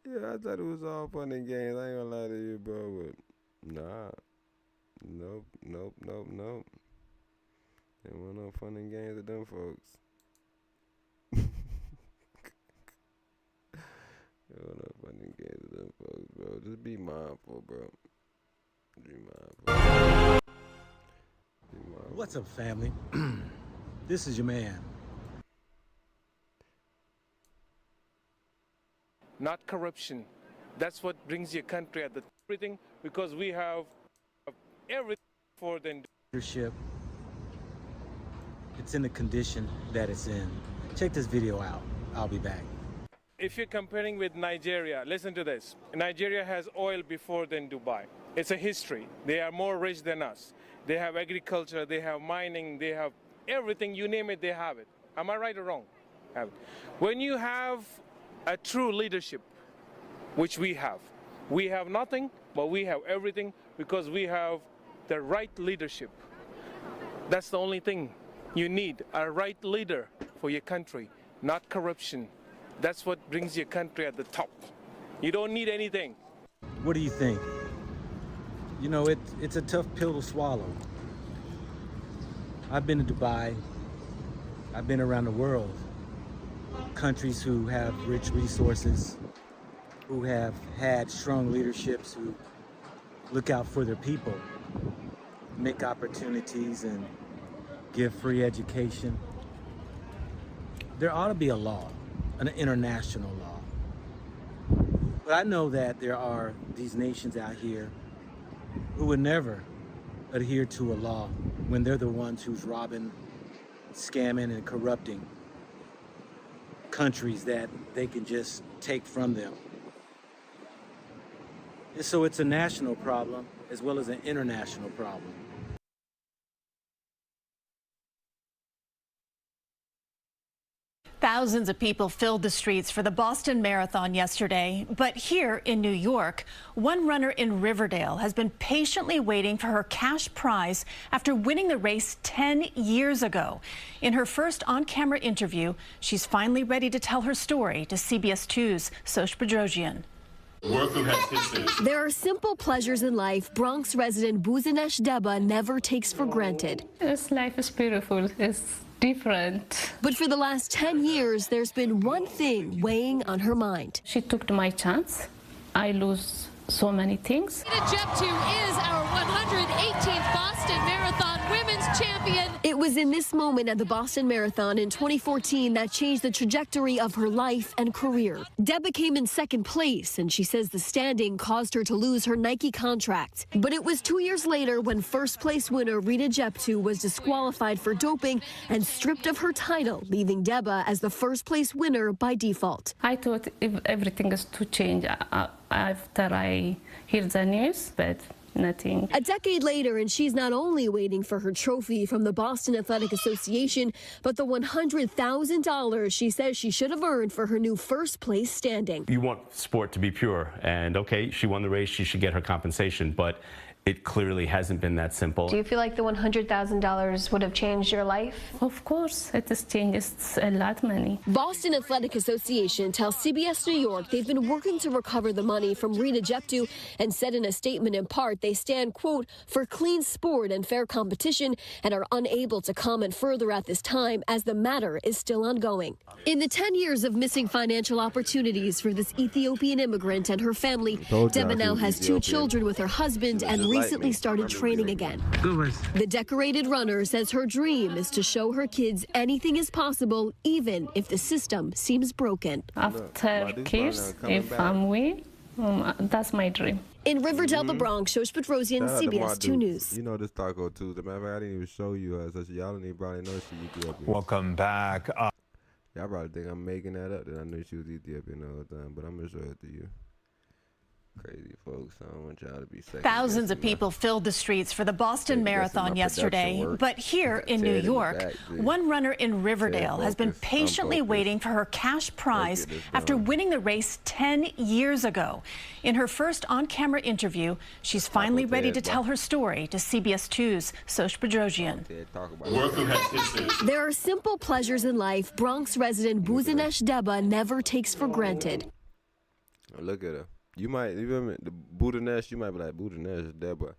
Yeah, I thought it was all fun and games. I ain't gonna lie to you, bro, but nah. Nope. There wasn't no fun and games with them folks. There wasn't no fun and games with them folks, bro. Just be mindful, bro. Be mindful. What's up, family? This is your man. Not corruption. That's what brings your country at the everything, because we have everything for the leadership. It's in the condition that it's in. Check this video out. I'll be back. If you're comparing with Nigeria, listen to this. Nigeria has oil before than Dubai. It's a history. They are more rich than us. They have agriculture, they have mining, they have everything, you name it, they have it. Am I right or wrong? Have it. When you have a true leadership, which we have nothing, but we have everything because we have the right leadership. That's the only thing you need, a right leader for your country, not corruption. That's what brings your country at the top. You don't need anything. What do you think? You know, it's a tough pill to swallow. I've been to Dubai. I've been around the world. Countries who have rich resources, who have had strong leaderships, who look out for their people, make opportunities and give free education. There ought to be a law, an international law. But I know that there are these nations out here who would never adhere to a law when they're the ones who's robbing, scamming, and corrupting countries that they can just take from them. And so it's a national problem as well as an international problem. Thousands of people filled the streets for the Boston Marathon yesterday. But here in New York, one runner in Riverdale has been patiently waiting for her cash prize after winning the race 10 years ago. In her first on-camera interview, she's finally ready to tell her story to CBS 2's Soch Bedrosian. There are simple pleasures in life Bronx resident Buzinesh Deba never takes for granted. This life is beautiful. It's different. But for the last 10 years, there's been one thing weighing on her mind. She took my chance. I lose so many things. Rita Jeptu is our 118th Boston Marathon Women's Champion. It was in this moment at the Boston Marathon in 2014 that changed the trajectory of her life and career. Deba came in second place, and she says the standing caused her to lose her Nike contract. But it was 2 years later when first place winner Rita Jeptu was disqualified for doping and stripped of her title, leaving Deba as the first place winner by default. I thought if everything is to change after I hear the news, but nothing. A decade later, and she's not only waiting for her trophy from the Boston Athletic Association, but the $100,000 she says she should have earned for her new first place standing. You want sport to be pure, and okay, she won the race, she should get her compensation, but it clearly hasn't been that simple. Do you feel like the $100,000 would have changed your life? Of course, it has changed a lot money. Boston Athletic Association tells CBS New York they've been working to recover the money from Rita Jeptu and said in a statement in part they stand, quote, for clean sport and fair competition and are unable to comment further at this time as the matter is still ongoing. In the 10 years of missing financial opportunities for this Ethiopian immigrant and her family, Deba now has 2 children with her husband and recently started training again. The decorated runner says her dream is to show her kids anything is possible, even if the system seems broken. After kids, if I'm win, that's my dream. In Riverdale, the Bronx, Shosh Petrosian, CBS 2 News. You know this T.A.C.O Tuesday. Matter of fact, I didn't even show you so y'all don't even probably know she Ethiopian. Welcome back. Y'all probably think I'm making that up, that I knew she was Ethiopian all the time, but I'm going to show it to you. Crazy folks, I don't want y'all to be second. Thousands of people filled the streets for the Boston Marathon yesterday. But here in New York, one runner in Riverdale has been patiently waiting for her cash prize after winning the race 10 years ago. In her first on-camera interview, she's finally ready to tell her story to CBS 2's Shosh Petrosian. There are simple pleasures in life Bronx resident Buzanesh Deba never takes for granted. Look at her. You might, you remember the Budanesh, you might be like, Budanesh, Deba.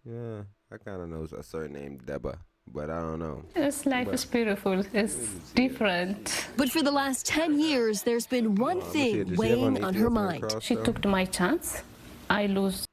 Yeah, I kind of know a certain name, Deba, but I don't know. This life is beautiful. It's different. But for the last 10 years, there's been one thing weighing on her mind. She took my chance. I lose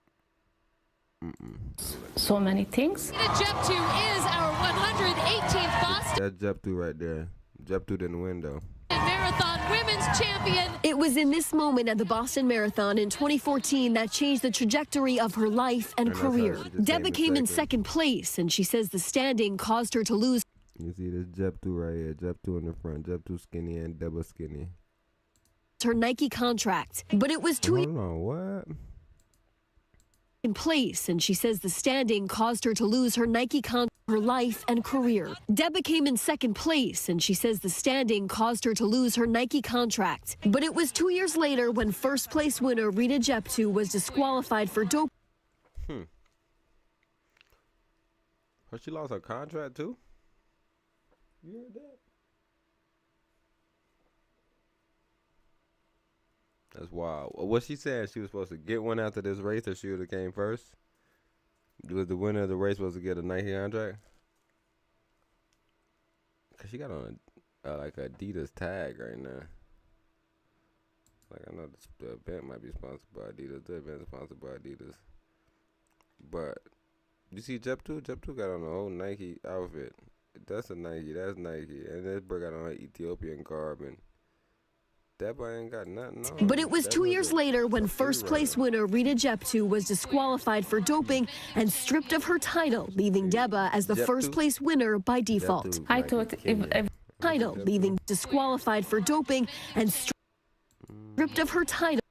so many things. Rita Jeptu is our 118th Boston. That Jeptu right there. Jeptu in the window. Marathon Women's Champion. It was in this moment at the Boston Marathon in 2014 that changed the trajectory of her life and career. Deba came in second place, and she says the standing caused her to lose. You see this Jeptu right here. Jeptu in the front. Jeptu skinny and Deba skinny. Her Nike contract, but it was 2 years. What? In place, and she says the standing caused her to lose her Nike contract, her life and career. Deba came in second place, and she says the standing caused her to lose her Nike contract. But it was 2 years later when first place winner Rita Jeptu was disqualified for doping. But she lost her contract too? You heard that? That's wild. What she said, she was supposed to get one after this race, or she would have came first? Was the winner of the race supposed to get a Nike contract? Cause she got on a like Adidas tag right now. Like I know the event might be sponsored by Adidas. The event is sponsored by Adidas. But you see Jeptu? Jeptu got on a whole Nike outfit. That's a Nike. That's Nike. And this bird got on an Ethiopian garb and Deba ain't got nothing on. But it was 2 years later when first place winner Rita Jeptu was disqualified for doping and stripped of her title, leaving Deba as the first place winner by default. I thought if title, leaving disqualified for doping and stripped of her title,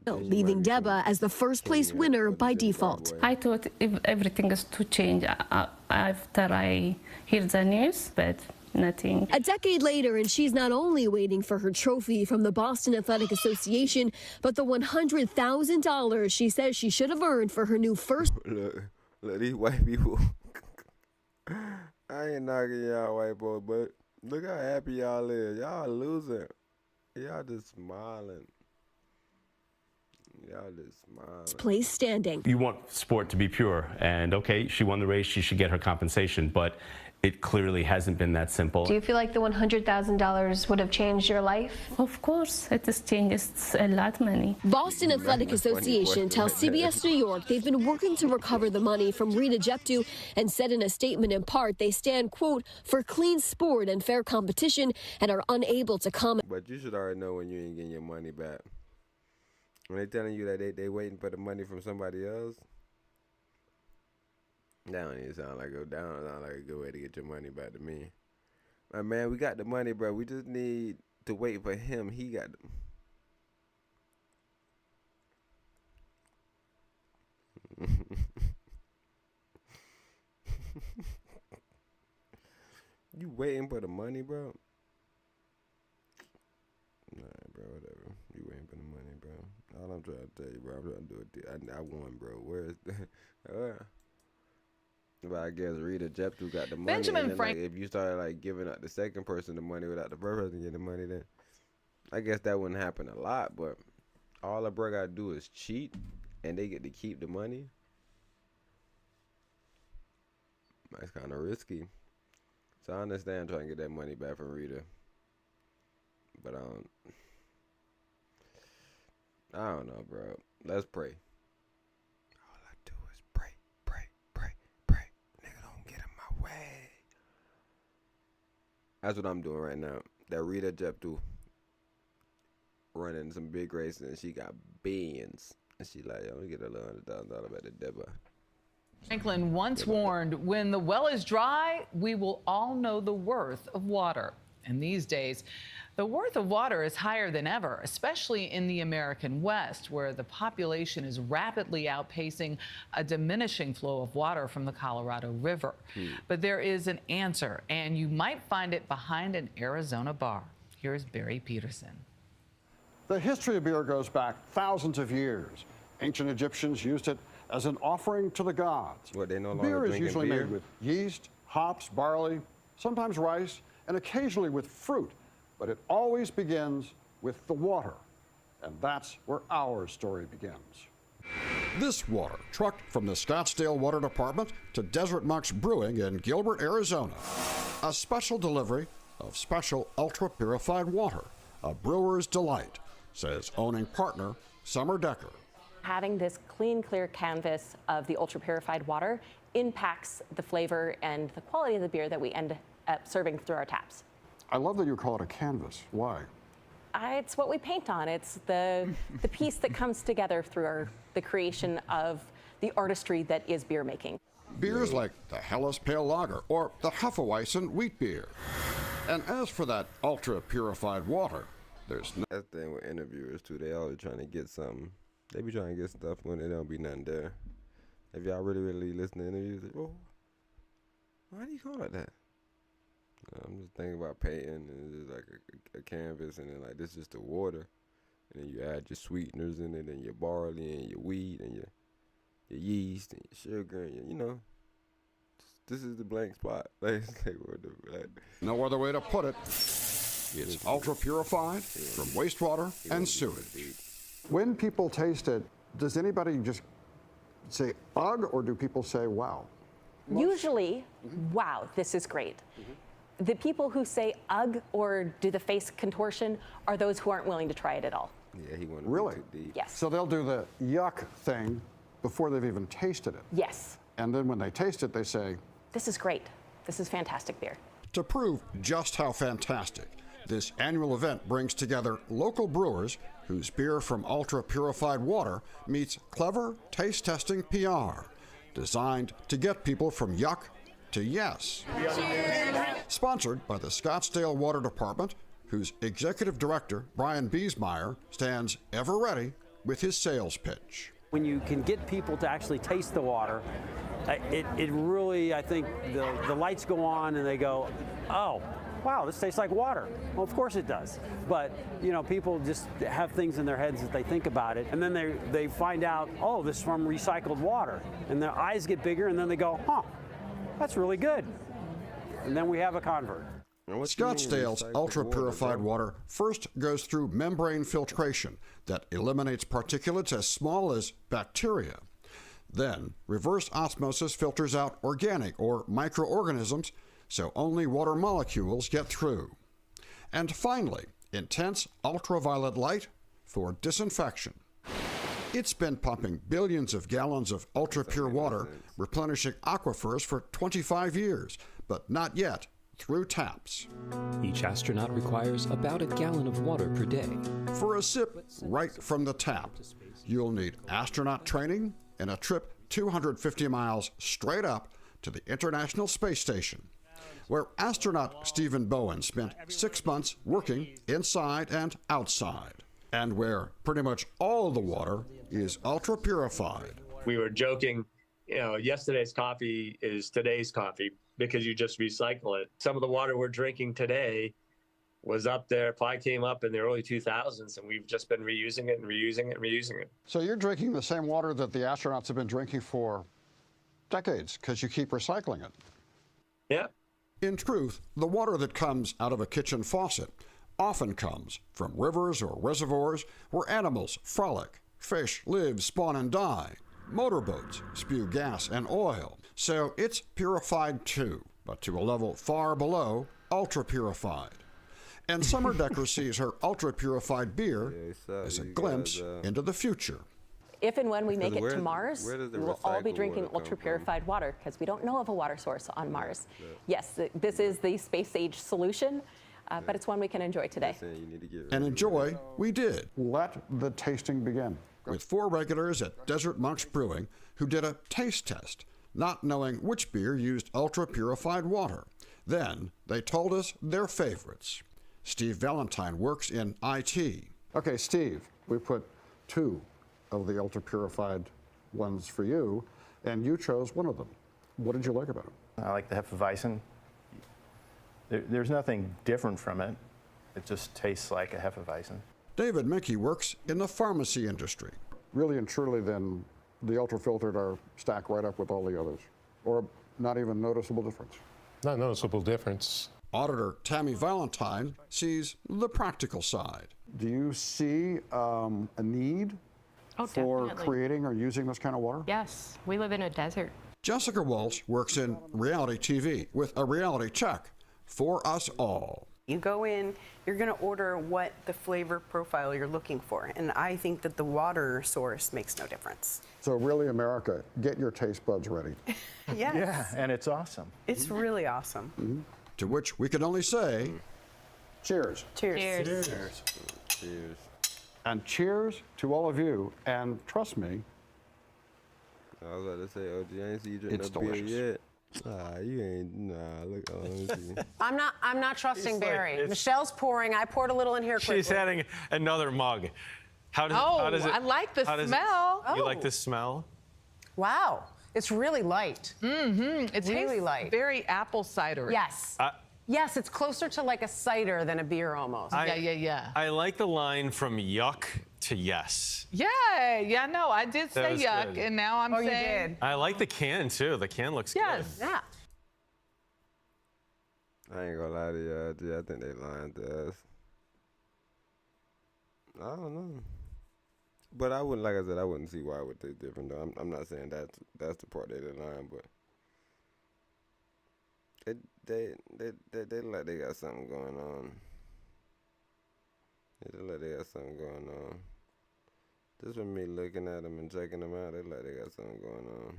leaving Deba as the first place winner by default. I thought if everything is to change after I hear the news, but nothing. A decade later, and she's not only waiting for her trophy from the Boston Athletic Association, but the $100,000 she says she should have earned for her new first. Look, these white people. I ain't knocking y'all white boys, but look how happy y'all is. Y'all losing. Y'all just smiling. Y'all just smile. Place standing. You want sport to be pure, and okay, she won the race, she should get her compensation, but it clearly hasn't been that simple. Do you feel like the $100,000 would have changed your life? Of course, it has changed a lot of money. Boston Athletic Association tells CBS New York they've been working to recover the money from Rita Jeptu and said in a statement in part they stand, quote, for clean sport and fair competition and are unable to comment. But you should already know when you ain't getting your money back. When they telling you that they waiting for the money from somebody else, that don't even sound like a good way to get your money back to me. Like, man, we got the money, bro. We just need to wait for him. He got You waiting for the money, bro? Nah, bro, whatever. You waiting for the money, bro. All I'm trying to tell you, bro, I'm trying to do it. I won, bro. Where's the... But I guess Rita Jeptu got the money. Benjamin and then, Frank. like, if you started like giving up the second person the money without the first person getting the money, then I guess that wouldn't happen a lot. But all a bro gotta do is cheat, and they get to keep the money. That's kind of risky. So I understand trying to get that money back from Rita, but I don't know, bro. Let's pray. That's what I'm doing right now. That Rita Jeptu running some big races and she got billions. And she like, yo, let me get a little $100,000 back to Deborah. Franklin once warned, when the well is dry, we will all know the worth of water. And these days, the worth of water is higher than ever, especially in the American West, where the population is rapidly outpacing a diminishing flow of water from the Colorado River. But there is an answer, and you might find it behind an Arizona bar. Here's Barry Peterson. The history of beer goes back thousands of years. Ancient Egyptians used it as an offering to the gods. What, they no longer beer is drinking usually beer? made with yeast, hops, barley, sometimes rice, and occasionally with fruit. But it always begins with the water. And that's where our story begins. This water trucked from the Scottsdale Water Department to Desert Monks Brewing in Gilbert, Arizona. A special delivery of special ultra-purified water, a brewer's delight, says owning partner Summer Decker. Having this clean, clear canvas of the ultra-purified water impacts the flavor and the quality of the beer that we end up serving through our taps. I love that you call it a canvas. Why? It's what we paint on. It's the piece that comes together through the creation of the artistry that is beer making. Beers like the Helles Pale Lager or the Hefeweizen wheat beer. And as for that ultra-purified water, there's no... That thing with interviewers, too. They always trying to get something. They be trying to get stuff when there don't be nothing there. If y'all really listen to interviews, like, oh, why do you call it that? I'm just thinking about painting, and it's just like a canvas, and then like this is just the water, and then you add your sweeteners in it, and your barley, and your wheat, and your yeast, and your sugar, and you know, this is the blank spot. Like, no other way to put it. It's ultra purified from wastewater and sewage. When people taste it, does anybody just say ugh, or do people say wow? Usually, wow, this is great. The people who say ugh or do the face contortion are those who aren't willing to try it at all. Yeah, he wanted Really? too deep. Yes. So they'll do the yuck thing before they've even tasted it. Yes. And then when they taste it, they say, this is great. This is fantastic beer. To prove just how fantastic, this annual event brings together local brewers whose beer from ultra-purified water meets clever taste testing PR, designed to get people from yuck to yes. Sponsored by the Scottsdale Water Department, whose executive director, Brian Biesmeyer, stands ever ready with his sales pitch. When you can get people to actually taste the water, it really, I think, the lights go on and they go, oh, wow, this tastes like water. Well, of course it does. But, you know, people just have things in their heads that they think about it, and then they find out, oh, this is from recycled water. And their eyes get bigger, and then they go, huh, that's really good. And then we have a convert. Scottsdale's ultra-purified water first goes through membrane filtration that eliminates particulates as small as bacteria. Then, reverse osmosis filters out organic or microorganisms, so only water molecules get through. And finally, intense ultraviolet light for disinfection. It's been pumping billions of gallons of ultra-pure water, replenishing aquifers for 25 years, but not yet through taps. Each astronaut requires about a gallon of water per day. For a sip right from the tap, you'll need astronaut training and a trip 250 miles straight up to the International Space Station, where astronaut Stephen Bowen spent 6 months working inside and outside, and where pretty much all the water is ultra-purified. We were joking, yesterday's coffee is today's coffee because you just recycle it. Some of the water we're drinking today was up there, probably came up in the early 2000s, and we've just been reusing it and reusing it and reusing it. So you're drinking the same water that the astronauts have been drinking for decades because you keep recycling it. Yeah. In truth, the water that comes out of a kitchen faucet often comes from rivers or reservoirs where animals frolic, fish live, spawn, and die. Motorboats spew gas and oil. So it's purified too, but to a level far below ultra-purified. And Summer Decker sees her ultra-purified beer as a glimpse into the future. If and when we make it to Mars, we will all be drinking ultra-purified water because we don't know of a water source on Mars. Yes, this is the space-age solution, but it's one we can enjoy today. And enjoy we did. Let the tasting begin. With 4 regulars at Desert Monks Brewing who did a taste test, not knowing which beer used ultra-purified water. Then they told us their favorites. Steve Valentine works in IT. Okay, Steve, we put 2 of the ultra-purified ones for you, and you chose one of them. What did you like about it? I like the Hefeweizen. There's nothing different from it. It just tastes like a Hefeweizen. David Mickey works in the pharmacy industry. Really and truly, then, the ultra-filtered are stacked right up with all the others, or not even noticeable difference? Not noticeable difference. Auditor Tammy Valentine sees the practical side. Do you see a need for definitely. creating or using this kind of water? Yes, we live in a desert. Jessica Walsh works in reality TV with a reality check for us all. You go in, you're going to order what the flavor profile you're looking for, and I think that the water source makes no difference. So really, America, get your taste buds ready. Yes. Yeah, and it's awesome. It's really awesome. Mm-hmm. To which we can only say, cheers. Cheers. Cheers. Cheers. Cheers. And cheers to all of you, and trust me, I was about to say, OG, I ain't see you drink it's no beer delicious. yet. You ain't, look, let me see. I'm not trusting Barry. Michelle's pouring. I poured a little in here quickly. She's adding another mug. How does it? I like the how does smell. You like the smell? Wow. It's really light. Mm-hmm. It really tastes light. very apple cider. Yes. Yes, it's closer to like a cider than a beer almost. Yeah. I like the line from yuck to yes. Yeah, no, I did say was yuck, good. and now I'm saying. You did. I like the can too. The can looks Yes. good. Yeah. I ain't gonna lie to you, I think they lying to us. I don't know. But I wouldn't, like I said, I wouldn't see why it would taste different though. I'm not saying that's the part they lying, but they look like they got something going on. They look like they got something going on. Just from me looking at them and checking them out, they look like they got something going on.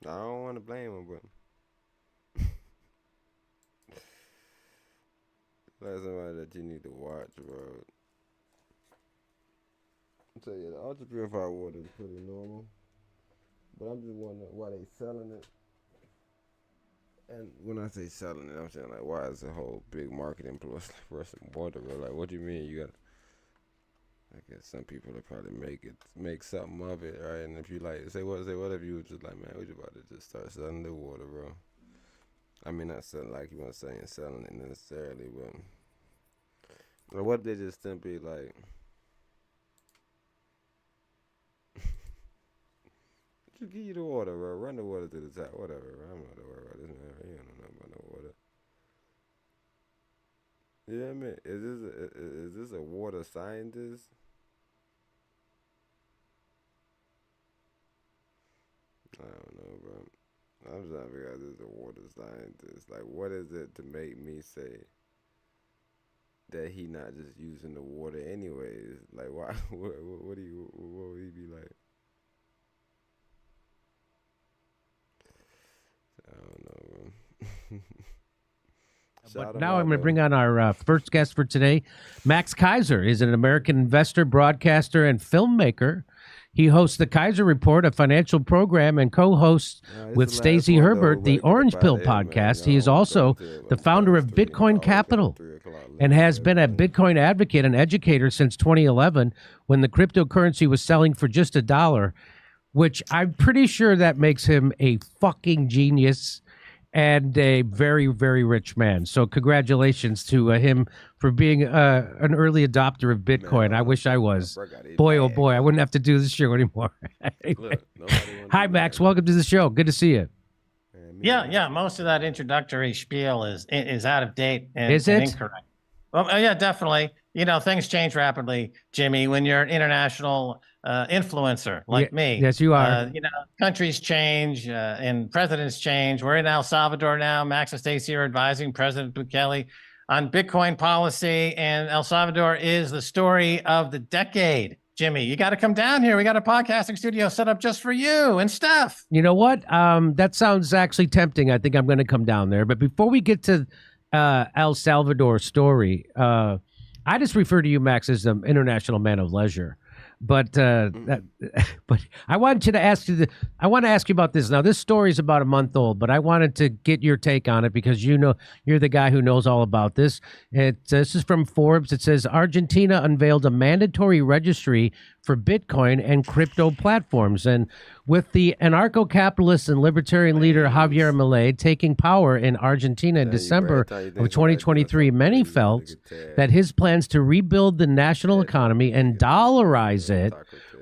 I don't want to blame them, but that's somebody that you need to watch, bro. I tell you, the ultra purified water is pretty normal, but I'm just wondering why they selling it. And when I say selling it, I'm saying like, why is the whole big marketing plus for some water, bro? Like, what do you mean you got? I guess some people will probably make something of it, right? And if you like, say what if you was just like, man, we just about to just start selling the water, bro? I mean, not selling like you want to say and selling it necessarily, but what if they just simply like, you give you the water, bro? Run the water to the top, whatever. Bro. I'm not worried about this. Man. You don't know about no water. You know what I mean? Is this a water scientist? I don't know, bro. I'm trying to figure out this is a water scientist. Like, what is it to make me say that he not just using the water anyways? Like, why? What would he be like? I don't know, bro. But now I'm going to bring on our first guest for today. Max Kaiser is an American investor, broadcaster, and filmmaker. He hosts the Kaiser Report, a financial program, and co-hosts with Stacey Herbert the Orange Pill podcast. He is also the founder of Bitcoin Capital and has been a Bitcoin advocate and educator since 2011 when the cryptocurrency was selling for just $1, which I'm pretty sure that makes him a fucking genius and a very, very rich man. So congratulations to him for being an early adopter of Bitcoin. Man, I wish I was. Boy, oh boy, I wouldn't have to do this show anymore. Anyway. Look, hi, Max. Welcome to the show. Good to see you. Yeah. Most of that introductory spiel is out of date and, is it? And incorrect. Well, yeah, definitely. You know, things change rapidly, Jimmy, when you're an international influencer like me. Yes, you are. You know, countries change and presidents change. We're in El Salvador now. Max and Stacey are advising President Bukele on Bitcoin policy, and El Salvador is the story of the decade. Jimmy, you got to come down here. We got a podcasting studio set up just for you and stuff. You know what? That sounds actually tempting. I think I'm going to come down there. But before we get to El Salvador story, I just refer to you, Max, as an international man of leisure. But but I wanted to ask you I want to ask you about this. Now, this story is about a month old, but I wanted to get your take on it because you know you're the guy who knows all about this. This is from Forbes. It says Argentina unveiled a mandatory registry for Bitcoin and crypto platforms. And with the anarcho-capitalist and libertarian leader Javier Milei taking power in Argentina in December of 2023, many felt that his plans to rebuild the national economy and dollarize it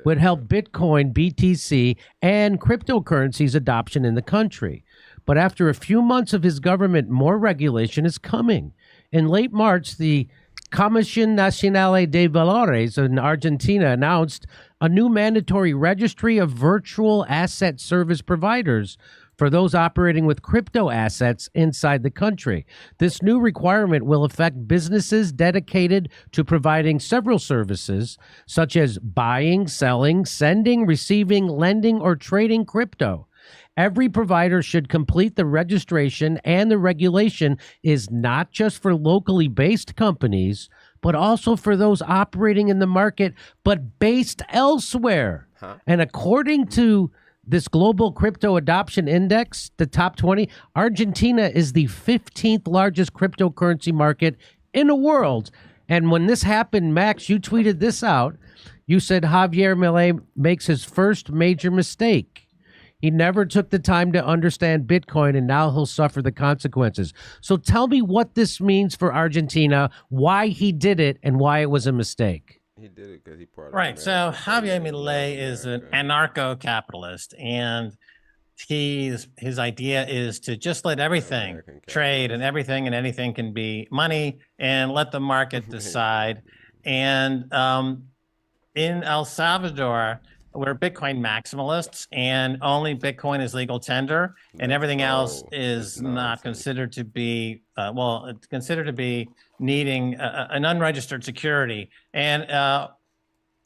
would help Bitcoin, BTC, and cryptocurrencies adoption in the country. But after a few months of his government, more regulation is coming. In late March, the Comisión Nacional de Valores in Argentina announced a new mandatory registry of virtual asset service providers for those operating with crypto assets inside the country. This new requirement will affect businesses dedicated to providing several services, such as buying, selling, sending, receiving, lending, or trading crypto. Every provider should complete the registration, and the regulation is not just for locally based companies, but also for those operating in the market but based elsewhere. And according to this global crypto adoption index, the top 20, Argentina is the 15th largest cryptocurrency market in the world. And when this happened, Max, you tweeted this out. You said Javier Milei makes his first major mistake. He never took the time to understand Bitcoin, and now he'll suffer the consequences. So tell me what this means for Argentina, why he did it, and why it was a mistake. He did it because he part of Right. So Javier Milei is an anarcho-capitalist, and his idea is to just let everything trade, and everything and anything can be money, and let the market decide. And in El Salvador, we're Bitcoin maximalists, and only Bitcoin is legal tender, and everything else is not considered to be, it's considered to be needing an unregistered security, and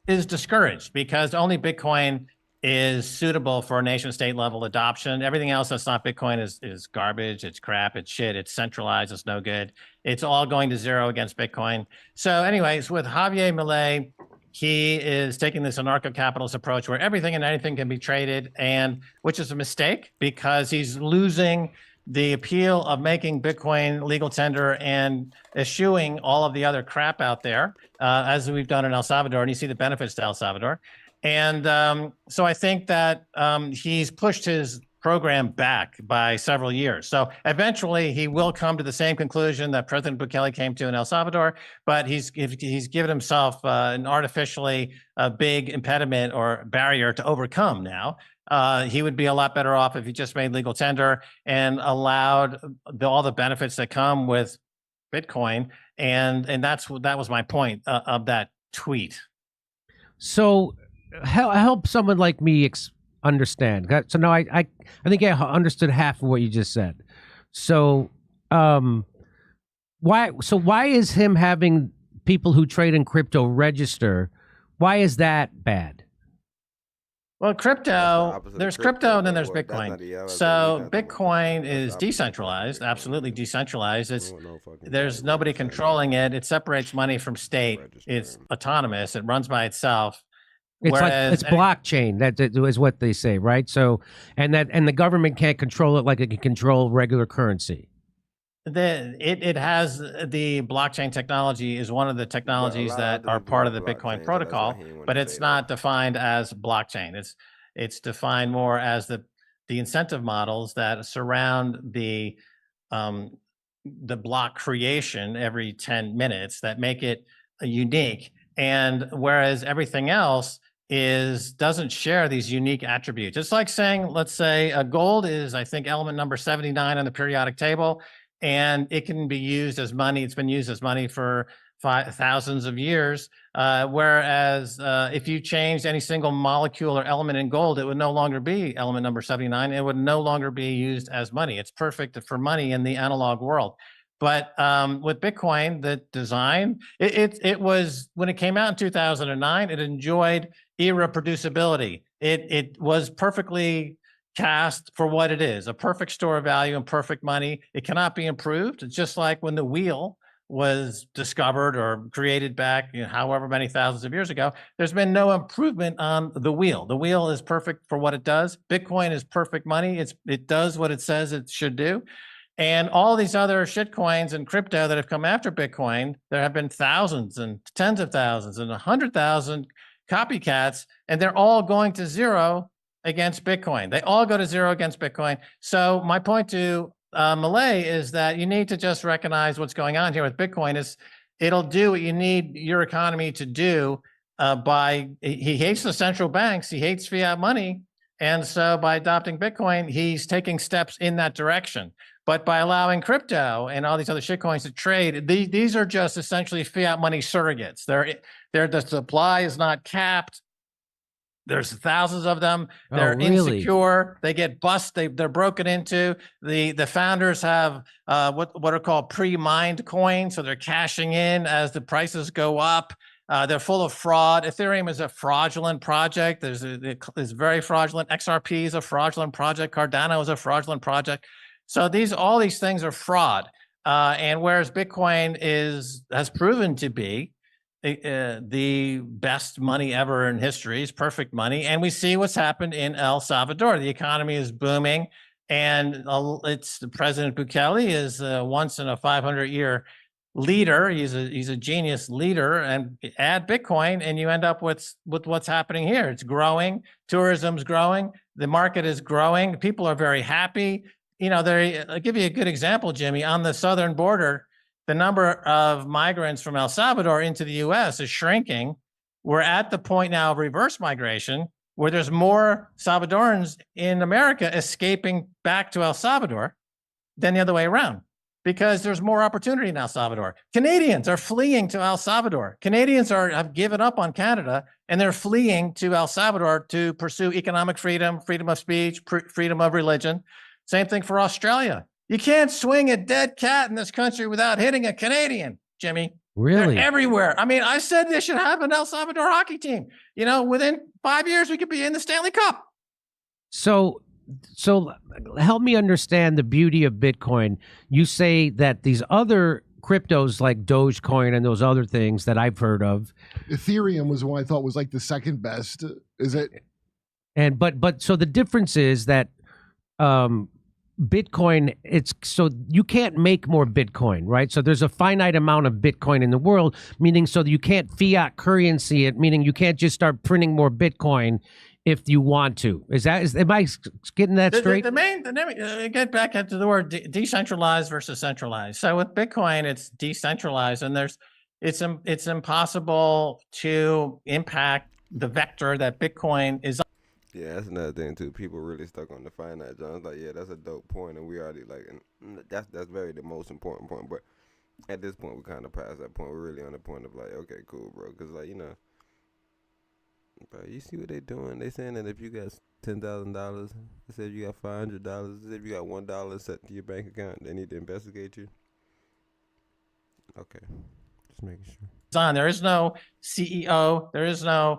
is discouraged because only Bitcoin is suitable for nation-state level adoption. Everything else that's not Bitcoin is garbage, it's crap, it's shit, it's centralized, it's no good. It's all going to zero against Bitcoin. So anyways, with Javier Milei, he is taking this anarcho-capitalist approach where everything and anything can be traded, and which is a mistake because he's losing the appeal of making Bitcoin legal tender and eschewing all of the other crap out there, as we've done in El Salvador, and you see the benefits to El Salvador. And so I think that he's pushed his program back by several years. So eventually he will come to the same conclusion that President Bukele came to in El Salvador, but he's given himself an artificially big impediment or barrier to overcome now. He would be a lot better off if he just made legal tender and allowed all the benefits that come with Bitcoin. And that was my point of that tweet. So help someone like me understand. So now I think I understood half of what you just said. So why is him having people who trade in crypto register? Why is that bad? Well, there's crypto and then there's Bitcoin. So Bitcoin is decentralized, absolutely decentralized. There's nobody controlling it. It separates money from state. It's autonomous. It runs by itself. It's blockchain. That is what they say, right? So and the government can't control it like it can control regular currency. It has the blockchain technology is one of the technologies that are part of the Bitcoin protocol, but it's not defined as blockchain. It's defined more as the incentive models that surround the block creation every 10 minutes that make it unique. And whereas everything else doesn't share these unique attributes. It's like saying, let's say gold is, I think, element number 79 on the periodic table. And it can be used as money. It's been used as money for thousands of years. Whereas if you changed any single molecule or element in gold, it would no longer be element number 79. It would no longer be used as money. It's perfect for money in the analog world. But with Bitcoin, the design, it was, when it came out in 2009, it enjoyed irreproducibility. It was perfectly cast for what it is, a perfect store of value and perfect money. It cannot be improved. It's just like when the wheel was discovered or created back, however many thousands of years ago, there's been no improvement on the wheel. The wheel is perfect for what it does. Bitcoin is perfect money. It does what it says it should do. And all these other shit coins and crypto that have come after Bitcoin, there have been thousands and tens of thousands and 100,000 copycats, and they're all going to zero against Bitcoin. They all go to zero against Bitcoin. So my point to Malay is that you need to just recognize what's going on here with Bitcoin is it'll do what you need your economy to do he hates the central banks, he hates fiat money. And so by adopting Bitcoin, he's taking steps in that direction. But by allowing crypto and all these other shitcoins to trade, these are just essentially fiat money surrogates. The supply is not capped. There's thousands of them. They're insecure. They get busted. They're broken into. The founders have what are called pre-mined coins, so they're cashing in as the prices go up. They're full of fraud. Ethereum is a fraudulent project. It's very fraudulent. XRP is a fraudulent project. Cardano is a fraudulent project. So all these things are fraud. And whereas Bitcoin has proven to be the best money ever in history, is perfect money. And we see what's happened in El Salvador. The economy is booming, and President Bukele is once in a 500-year leader. He's a genius leader. And add Bitcoin, and you end up with what's happening here. It's growing. Tourism's growing. The market is growing. People are very happy. I'll give you a good example, Jimmy. On the southern border, the number of migrants from El Salvador into the U.S. is shrinking. We're at the point now of reverse migration, where there's more Salvadorans in America escaping back to El Salvador than the other way around, because there's more opportunity in El Salvador. Canadians are fleeing to El Salvador. Canadians have given up on Canada, and they're fleeing to El Salvador to pursue economic freedom, freedom of speech, freedom of religion. Same thing for Australia. You can't swing a dead cat in this country without hitting a Canadian, Jimmy. Really? They're everywhere. I mean, I said they should have an El Salvador hockey team. Within 5 years, we could be in the Stanley Cup. So help me understand the beauty of Bitcoin. You say that these other cryptos like Dogecoin and those other things that I've heard of. Ethereum was one I thought was like the second best. Is it? And but so the difference is that Bitcoin, so you can't make more Bitcoin, right? So there's a finite amount of Bitcoin in the world, meaning so that you can't fiat currency it, meaning you can't just start printing more Bitcoin if you want to. Am I getting that straight? Get back into the word decentralized versus centralized. So with Bitcoin, it's decentralized, and it's impossible to impact the vector that Bitcoin is on. Yeah, that's another thing too. People really stuck on the finite. John's like, yeah, that's a dope point, and we already like, and that's very the most important point. But at this point, we kind of past that point. We're really on the point of like, okay, cool, bro, because like bro, you see what they doing? They saying that if you got $10,000, they said you got $500, they said if you got $1 set to your bank account, they need to investigate you. Okay, just making sure. There is no CEO. There is no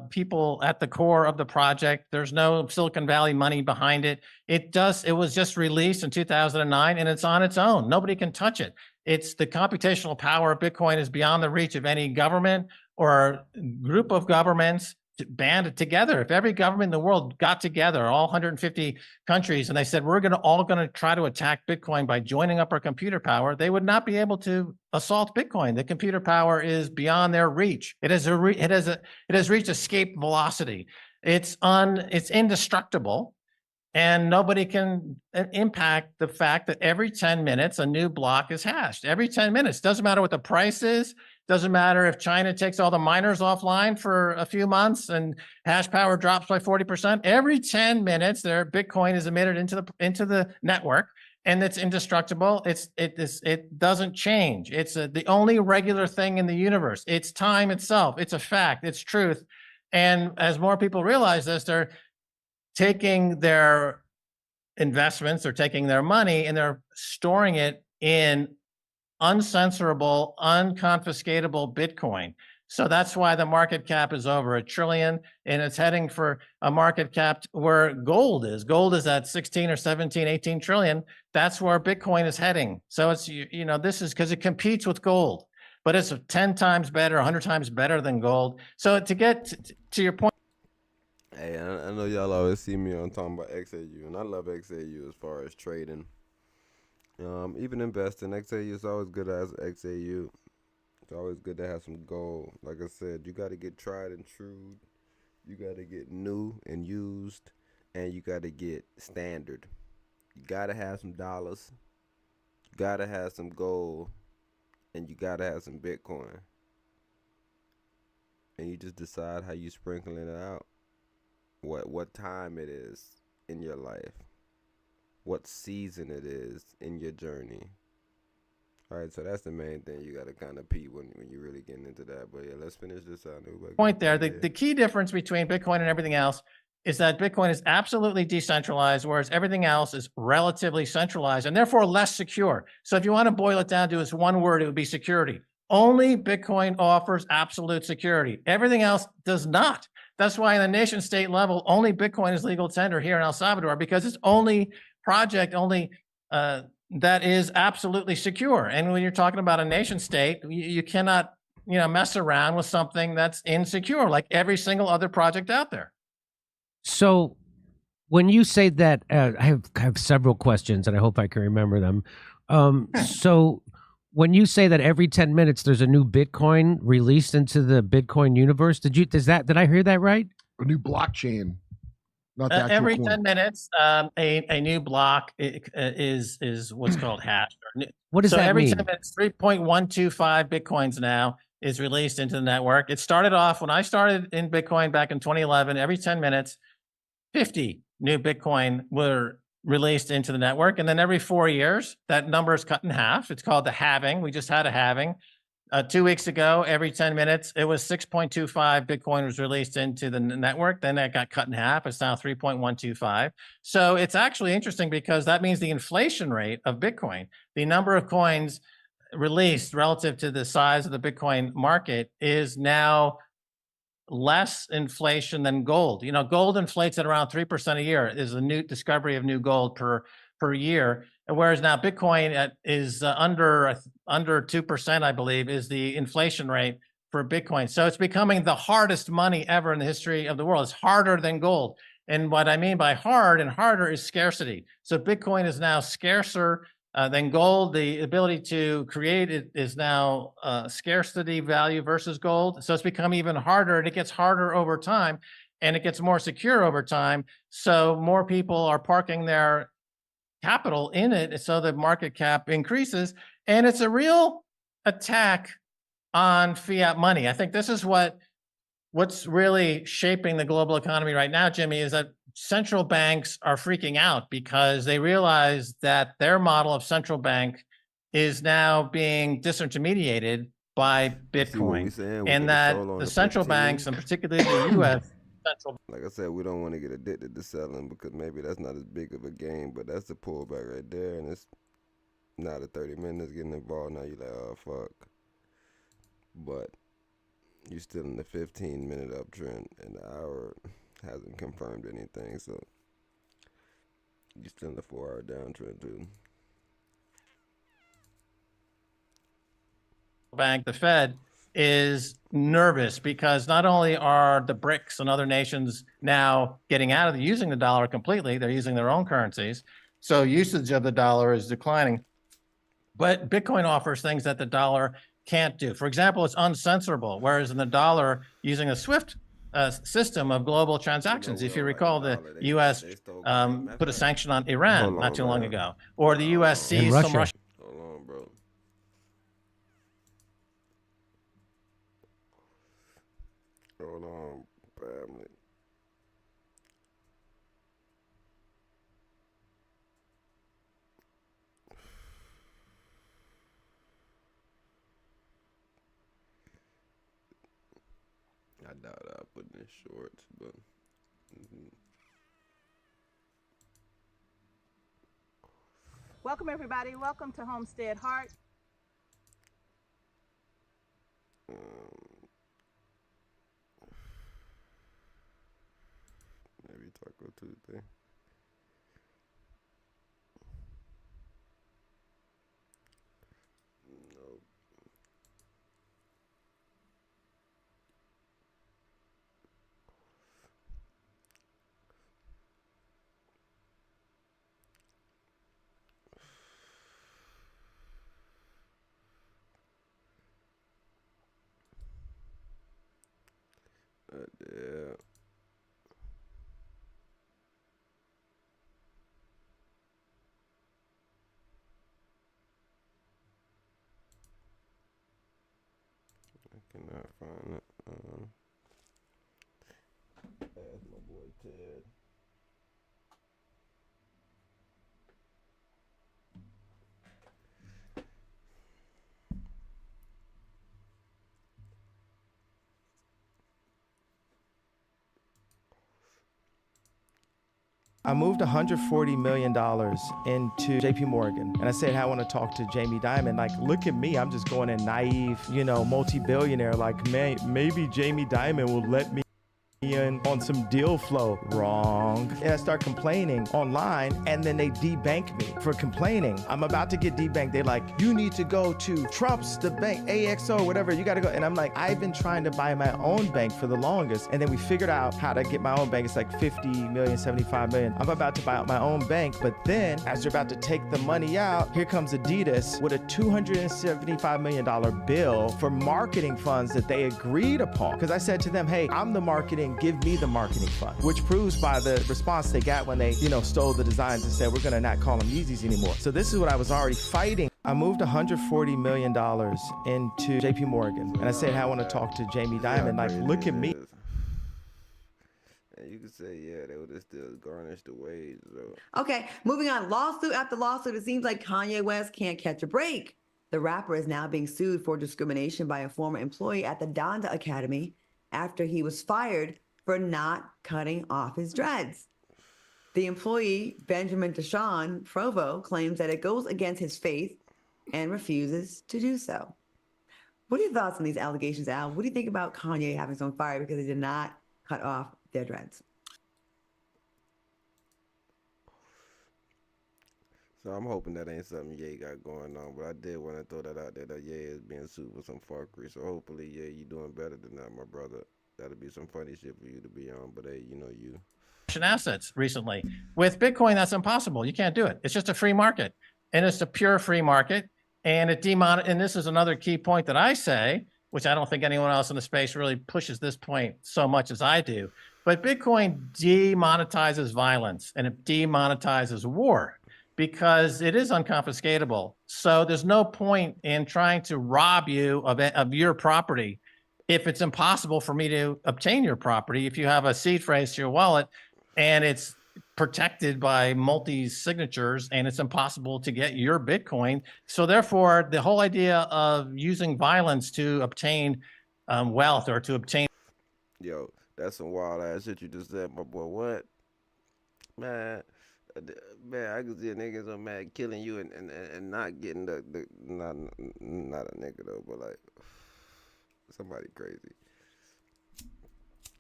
people at the core of the project. There's no Silicon Valley money behind it. It was just released in 2009 and it's on its own. Nobody can touch it. It's the computational power of Bitcoin is beyond the reach of any government or group of governments banded together. If every government in the world got together, all 150 countries, and they said, we're all going to try to attack Bitcoin by joining up our computer power, they would not be able to assault Bitcoin. The computer power is beyond their reach. It has reached escape velocity. It's indestructible. And nobody can impact the fact that every 10 minutes, a new block is hashed. Every 10 minutes. Doesn't matter what the price is. Doesn't matter if China takes all the miners offline for a few months and hash power drops by 40%. Every 10 minutes, their Bitcoin is emitted into the network, and it's indestructible. It doesn't change. It's the only regular thing in the universe. It's time itself. It's a fact. It's truth. And as more people realize this, they're taking their investments, they're taking their money, and they're storing it in uncensorable, unconfiscatable Bitcoin. So that's why the market cap is over $1 trillion, and it's heading for a market cap where gold is. Gold is at 16 or 17, 18 trillion. That's where Bitcoin is heading. So it's, this is because it competes with gold, but it's 10 times better, 100 times better than gold. So to get to your point, hey, I know y'all always see me on talking about XAU, and I love XAU as far as trading. Even investing, XAU is always good as XAU. It's always good to have some gold. Like I said, you got to get tried and true. You got to get new and used, and you got to get standard. You got to have some dollars. You got to have some gold, and you got to have some Bitcoin. And you just decide how you sprinkling it out. What time it is in your life, what season it is in your journey. All right, so that's the main thing you got to kind of peep when you're really getting into that. But yeah, let's finish this out. Point there. The key difference between Bitcoin and everything else is that Bitcoin is absolutely decentralized, whereas everything else is relatively centralized and therefore less secure. So if you want to boil it down to its one word, it would be security. Only Bitcoin offers absolute security. Everything else does not. That's why in the nation state level, only Bitcoin is legal tender here in El Salvador, because it's only project that is absolutely secure. And when you're talking about a nation state, you cannot, mess around with something that's insecure, like every single other project out there. So when you say that, I have several questions, and I hope I can remember them. So when you say that every 10 minutes there's a new Bitcoin released into the Bitcoin universe, did I hear that right? A new blockchain. Not the actual every coin. 10 minutes, a new block is what's called hashed. What does that every mean? 10 minutes, 3.125 Bitcoins now is released into the network. It started off when I started in Bitcoin back in 2011. Every 10 minutes, 50 new Bitcoin were released into the network. And then every 4 years, that number is cut in half. It's called the halving. We just had a halving. 2 weeks ago, every 10 minutes, it was 6.25 Bitcoin was released into the network. Then that got cut in half. It's now 3.125. So it's actually interesting because that means the inflation rate of Bitcoin, the number of coins released relative to the size of the Bitcoin market, is now less inflation than gold. Gold inflates at around 3% a year. Is a new discovery of new gold per year. Whereas now Bitcoin is under 2%, I believe, is the inflation rate for Bitcoin. So it's becoming the hardest money ever in the history of the world. It's harder than gold. And what I mean by hard and harder is scarcity. So Bitcoin is now scarcer than gold. The ability to create it is now scarcity value versus gold. So it's become even harder, and it gets harder over time, and it gets more secure over time. So more people are parking their capital in it, so the market cap increases, and it's a real attack on fiat money. I think this is what what's really shaping the global economy right now, Jimmy, is that central banks are freaking out because they realize that their model of central bank is now being disintermediated by Bitcoin, and that the central banks, and particularly the U.S. central. Like I said, we don't want to get addicted to selling because maybe that's not as big of a game, but that's the pullback right there, and it's not a 30 minutes getting involved. Now you're like, oh fuck, but you're still in the 15-minute uptrend, and the hour hasn't confirmed anything, so you're still in the 4-hour downtrend too. Bank, the Fed, is nervous because not only are the BRICS and other nations now getting out of using the dollar completely, they're using their own currencies, so usage of the dollar is declining. But Bitcoin offers things that the dollar can't do. For example, it's uncensorable, whereas in the dollar, using a SWIFT system of global transactions. If you recall, the U.S. Put a sanction on Iran not too long ago, or the U.S. seized some Russian. Hold on, bro. Hold on, family. I doubt I'll put in shorts, but Welcome everybody. Welcome to Homestead Heart. maybe T.A.C.O Tuesday. Nope. Yeah. I cannot find it. Ask my boy Ted. I moved $140 million into JP Morgan, and I said, hey, I want to talk to Jamie Dimon. Like, look at me, I'm just going in naive, multi-billionaire. Like, man, maybe Jamie Dimon will let me in on some deal flow. Wrong. And I start complaining online, and then they debank me for complaining. I'm about to get debanked. They're like, you need to go to Trump's, the bank, A.C.O, whatever, you got to go. And I'm like, I've been trying to buy my own bank for the longest. And then we figured out how to get my own bank. It's like 50 million, 75 million. I'm about to buy out my own bank. But then as they're about to take the money out, here comes Adidas with a $275 million bill for marketing funds that they agreed upon. Because I said to them, hey, I'm the marketing, give me the marketing fund, which proves by the response they got when they, stole the designs and said, we're going to not call them Yeezys anymore. So this is what I was already fighting. I moved $140 million into JP Morgan, and I said, hey, I want to talk to Jamie Dimon. Like, look at me. And you could say, yeah, they would have still garnished the wage. So. Okay, moving on. Lawsuit after lawsuit. It seems like Kanye West can't catch a break. The rapper is now being sued for discrimination by a former employee at the Donda Academy after he was fired for not cutting off his dreads. The employee, Benjamin Deshawn Provo, claims that it goes against his faith and refuses to do so. What are your thoughts on these allegations, Al? What do you think about Kanye having someone fired because they did not cut off their dreads? So I'm hoping that ain't something Ye got going on, but I did want to throw that out there that Ye is being sued for some fuckery. So hopefully, Ye, you doing better than that, my brother. That'll be some funny shit for you to be on, but hey, you. Assets recently. With Bitcoin, that's impossible. You can't do it. It's just a free market, and it's a pure free market. And and this is another key point that I say, which I don't think anyone else in the space really pushes this point so much as I do. But Bitcoin demonetizes violence and it demonetizes war because it is unconfiscatable. So there's no point in trying to rob you of your property if it's impossible for me to obtain your property, if you have a seed phrase to your wallet and it's protected by multi-signatures and it's impossible to get your Bitcoin. So therefore, the whole idea of using violence to obtain wealth or to obtain. Yo, that's some wild ass shit you just said, my boy. What? Man, man, I can see a nigga so mad killing you and not getting the not a nigga though, but like somebody crazy.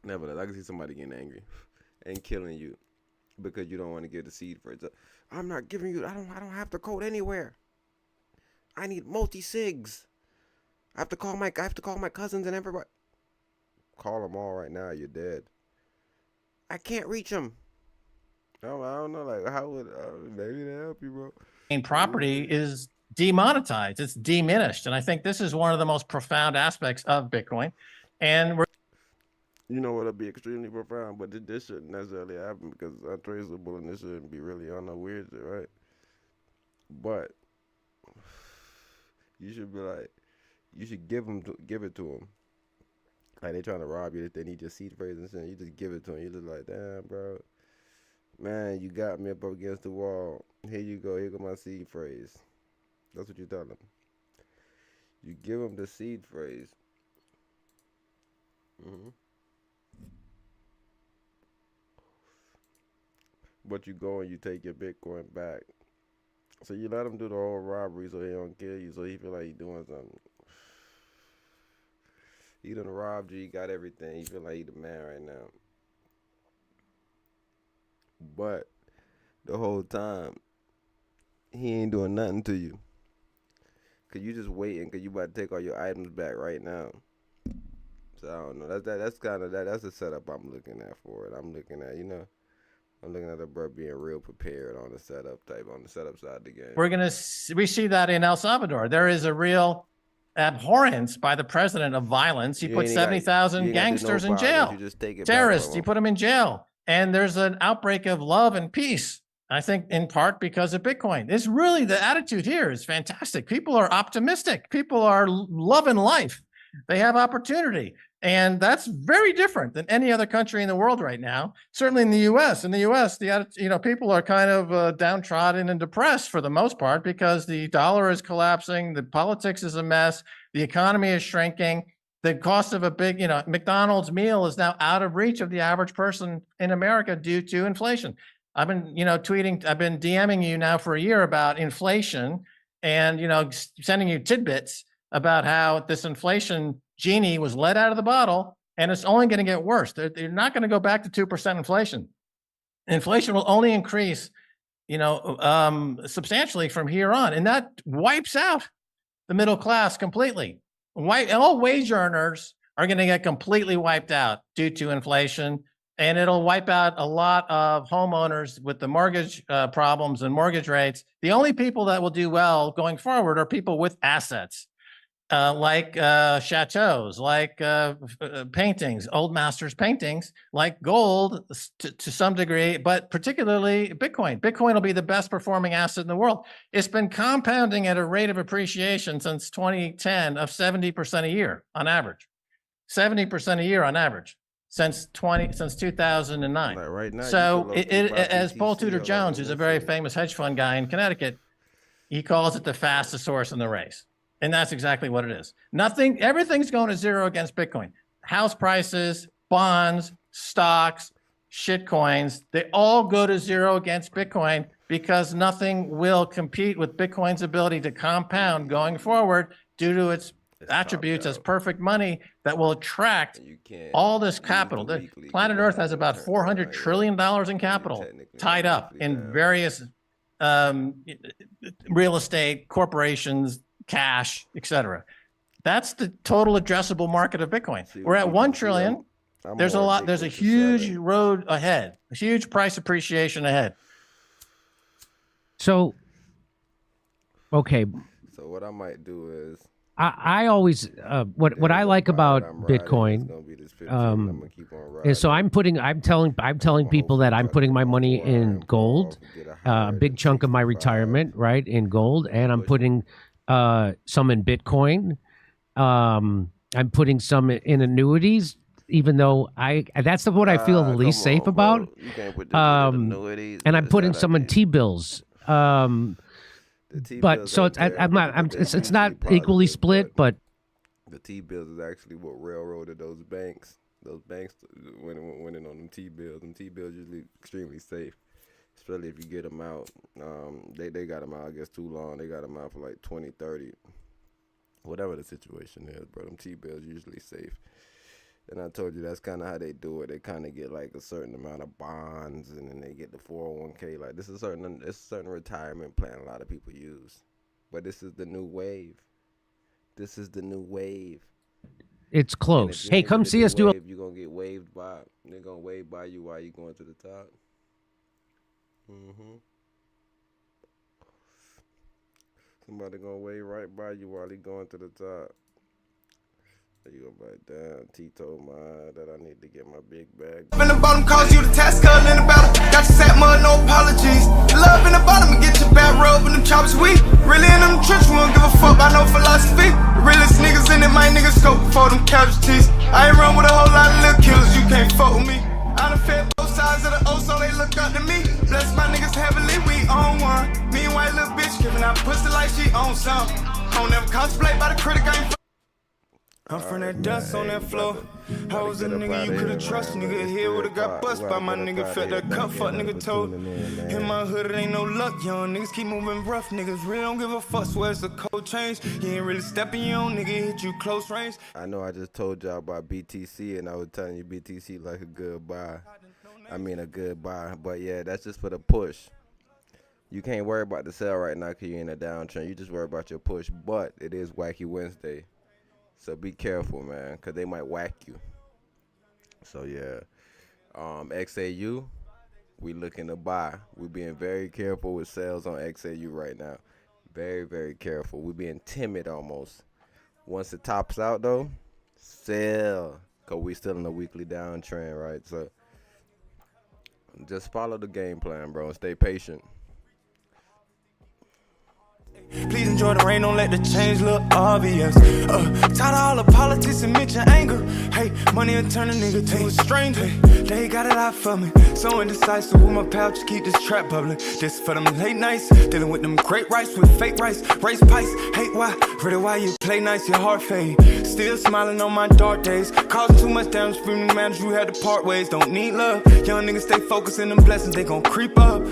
Nevertheless, I can see somebody getting angry and killing you because you don't want to give the seed phrase. I'm not giving you. I don't have the code anywhere. I need multi-sigs. I have to call my cousins and everybody. Call them all right now. You're dead. I can't reach them. I don't know. Like, how would maybe they help you, bro? Property is demonetized. It's diminished, and I think this is one of the most profound aspects of Bitcoin. And we're, you know, it'll be extremely profound, but this shouldn't necessarily happen because it's untraceable, and this shouldn't be really on no weird shit, right? But you should be like, you should give it to them. Like they trying to rob you, they need your seed phrase and shit. You just give it to them. You just like, damn, bro. Man, you got me up against the wall. Here you go. Here go my seed phrase. That's what you tell them. You give them the seed phrase. But you go and you take your Bitcoin back. So you let him do the whole robbery so he don't kill you. So he feel like he doing something. He done robbed you. He got everything. He feel like he the man right now. But the whole time, he ain't doing nothing to you. Cause you just waiting, cause you about to take all your items back right now. So I don't know. That's kind of that's the setup I'm looking at for it. I'm looking at, you know, I'm looking at the bro being real prepared on the setup side of the game. We see that in El Salvador. There is a real abhorrence by the president of violence. He put 70,000 gangsters in jail. Terrorists, he put them in jail. And there's an outbreak of love and peace, I think in part because of Bitcoin. It's really, the attitude here is fantastic. People are optimistic. People are loving life. They have opportunity. And that's very different than any other country in the world right now. Certainly in the U.S. In the U.S., people are kind of downtrodden and depressed for the most part because the dollar is collapsing, the politics is a mess, the economy is shrinking. The cost of a big, McDonald's meal is now out of reach of the average person in America due to inflation. I've been, tweeting, I've been DMing you now for a year about inflation and, sending you tidbits about how this inflation genie was let out of the bottle and it's only going to get worse. They're not going to go back to 2% inflation. Inflation will only increase, substantially from here on. And that wipes out the middle class completely. All wage earners are going to get completely wiped out due to inflation, and it'll wipe out a lot of homeowners with the mortgage problems and mortgage rates. The only people that will do well going forward are people with assets, like chateaus, like paintings, old masters paintings, like gold to some degree, but particularly Bitcoin. Bitcoin will be the best performing asset in the world. It's been compounding at a rate of appreciation since 2010 of 70% a year on average. 70% a year on average since 2009. Like right now, so as Paul Tudor Jones, who's a very famous hedge fund guy in Connecticut, he calls it the fastest horse in the race. And that's exactly what it is. Everything's going to zero against Bitcoin. House prices, bonds, stocks, shitcoins, they all go to zero against Bitcoin because nothing will compete with Bitcoin's ability to compound going forward due to its attributes as perfect money that will attract all this capital. The planet Earth has about $400 trillion in capital tied up in various real estate, corporations, cash, etc. That's the total addressable market of Bitcoin. We're at 1 trillion. There's a huge road ahead, a huge price appreciation ahead. So, okay. So what I might do is I always what I like about Bitcoin is so I'm telling people that I'm putting my money in gold, a big chunk of my retirement, right, in gold, and I'm putting some in Bitcoin, I'm putting some in annuities, even though that's the one I feel the least safe about. You can't put this in annuities. And I'm putting some in T-bills. But so it's not equally split, but the T-bills is actually what railroaded those banks. Those banks winning on them T-bills. Them T-bills usually extremely safe, especially if you get them out. They got them out, I guess, too long. They got them out for like 20, 30, whatever the situation is, bro. Them T-bills usually safe. And I told you that's kind of how they do it. They kind of get like a certain amount of bonds, and then they get the 401k. Like it's a certain retirement plan a lot of people use. But this is the new wave. This is the new wave. It's close. Hey, come see us do it. You're going to get waved by. They're going to wave by you while you're going to the top. Somebody going to wave right by you while he's going to the top. You go back down. T told my that I need to get my big bag. In the bottom calls you the T.A.C.O in the battle. Got your sack mud, no apologies. The love in the bottom and get your back rub and them choppers weak. Really in them trench, we don't give a fuck about no philosophy. The realest niggas in it, my niggas scope for them casualties. I ain't run with a whole lot of little killers, you can't fuck with me. I done fed both sides of the O, so they look up to me. Bless my niggas heavily, we on one. Me and white little bitch giving out pussy like she on some. Don't never contemplate by the critic, I ain't I'm from that dust on that floor. I was a nigga you could've trusted. Nigga here would've got bust by my nigga. Felt that cup, fuck nigga told. In my hood it ain't no luck, young niggas keep moving rough. Niggas really don't give a fuck, swear it's a cold change. You ain't really stepping your own nigga, hit you close range. I know I just told y'all about BTC, and I was telling you BTC like a good buy. I mean a good buy, but yeah, that's just for the push. You can't worry about the sell right now because you in a downtrend. You just worry about your push, but it is Wacky Wednesday. So be careful, man, because they might whack you. So, yeah. XAU, we looking to buy. We're being very careful with sales on XAU right now. Very, very careful. We're being timid almost. Once it tops out, though, sell. Because we still in a weekly downtrend, right? So, just follow the game plan, bro, and stay patient. Please enjoy the rain, don't let the change look obvious. Tired of all the politics and mention anger. Hey, money will turn a nigga to a stranger. They got it out for me. So indecisive with my pouch, keep this trap bubbling. This for them late nights, dealing with them great rice with fake rice. Race pice, hate why, really why you play nice, your heart fade. Still smiling on my dark days. Causing too much damage, from the manager, you had to part ways. Don't need love, young niggas stay focused in them blessings, they gon' creep up.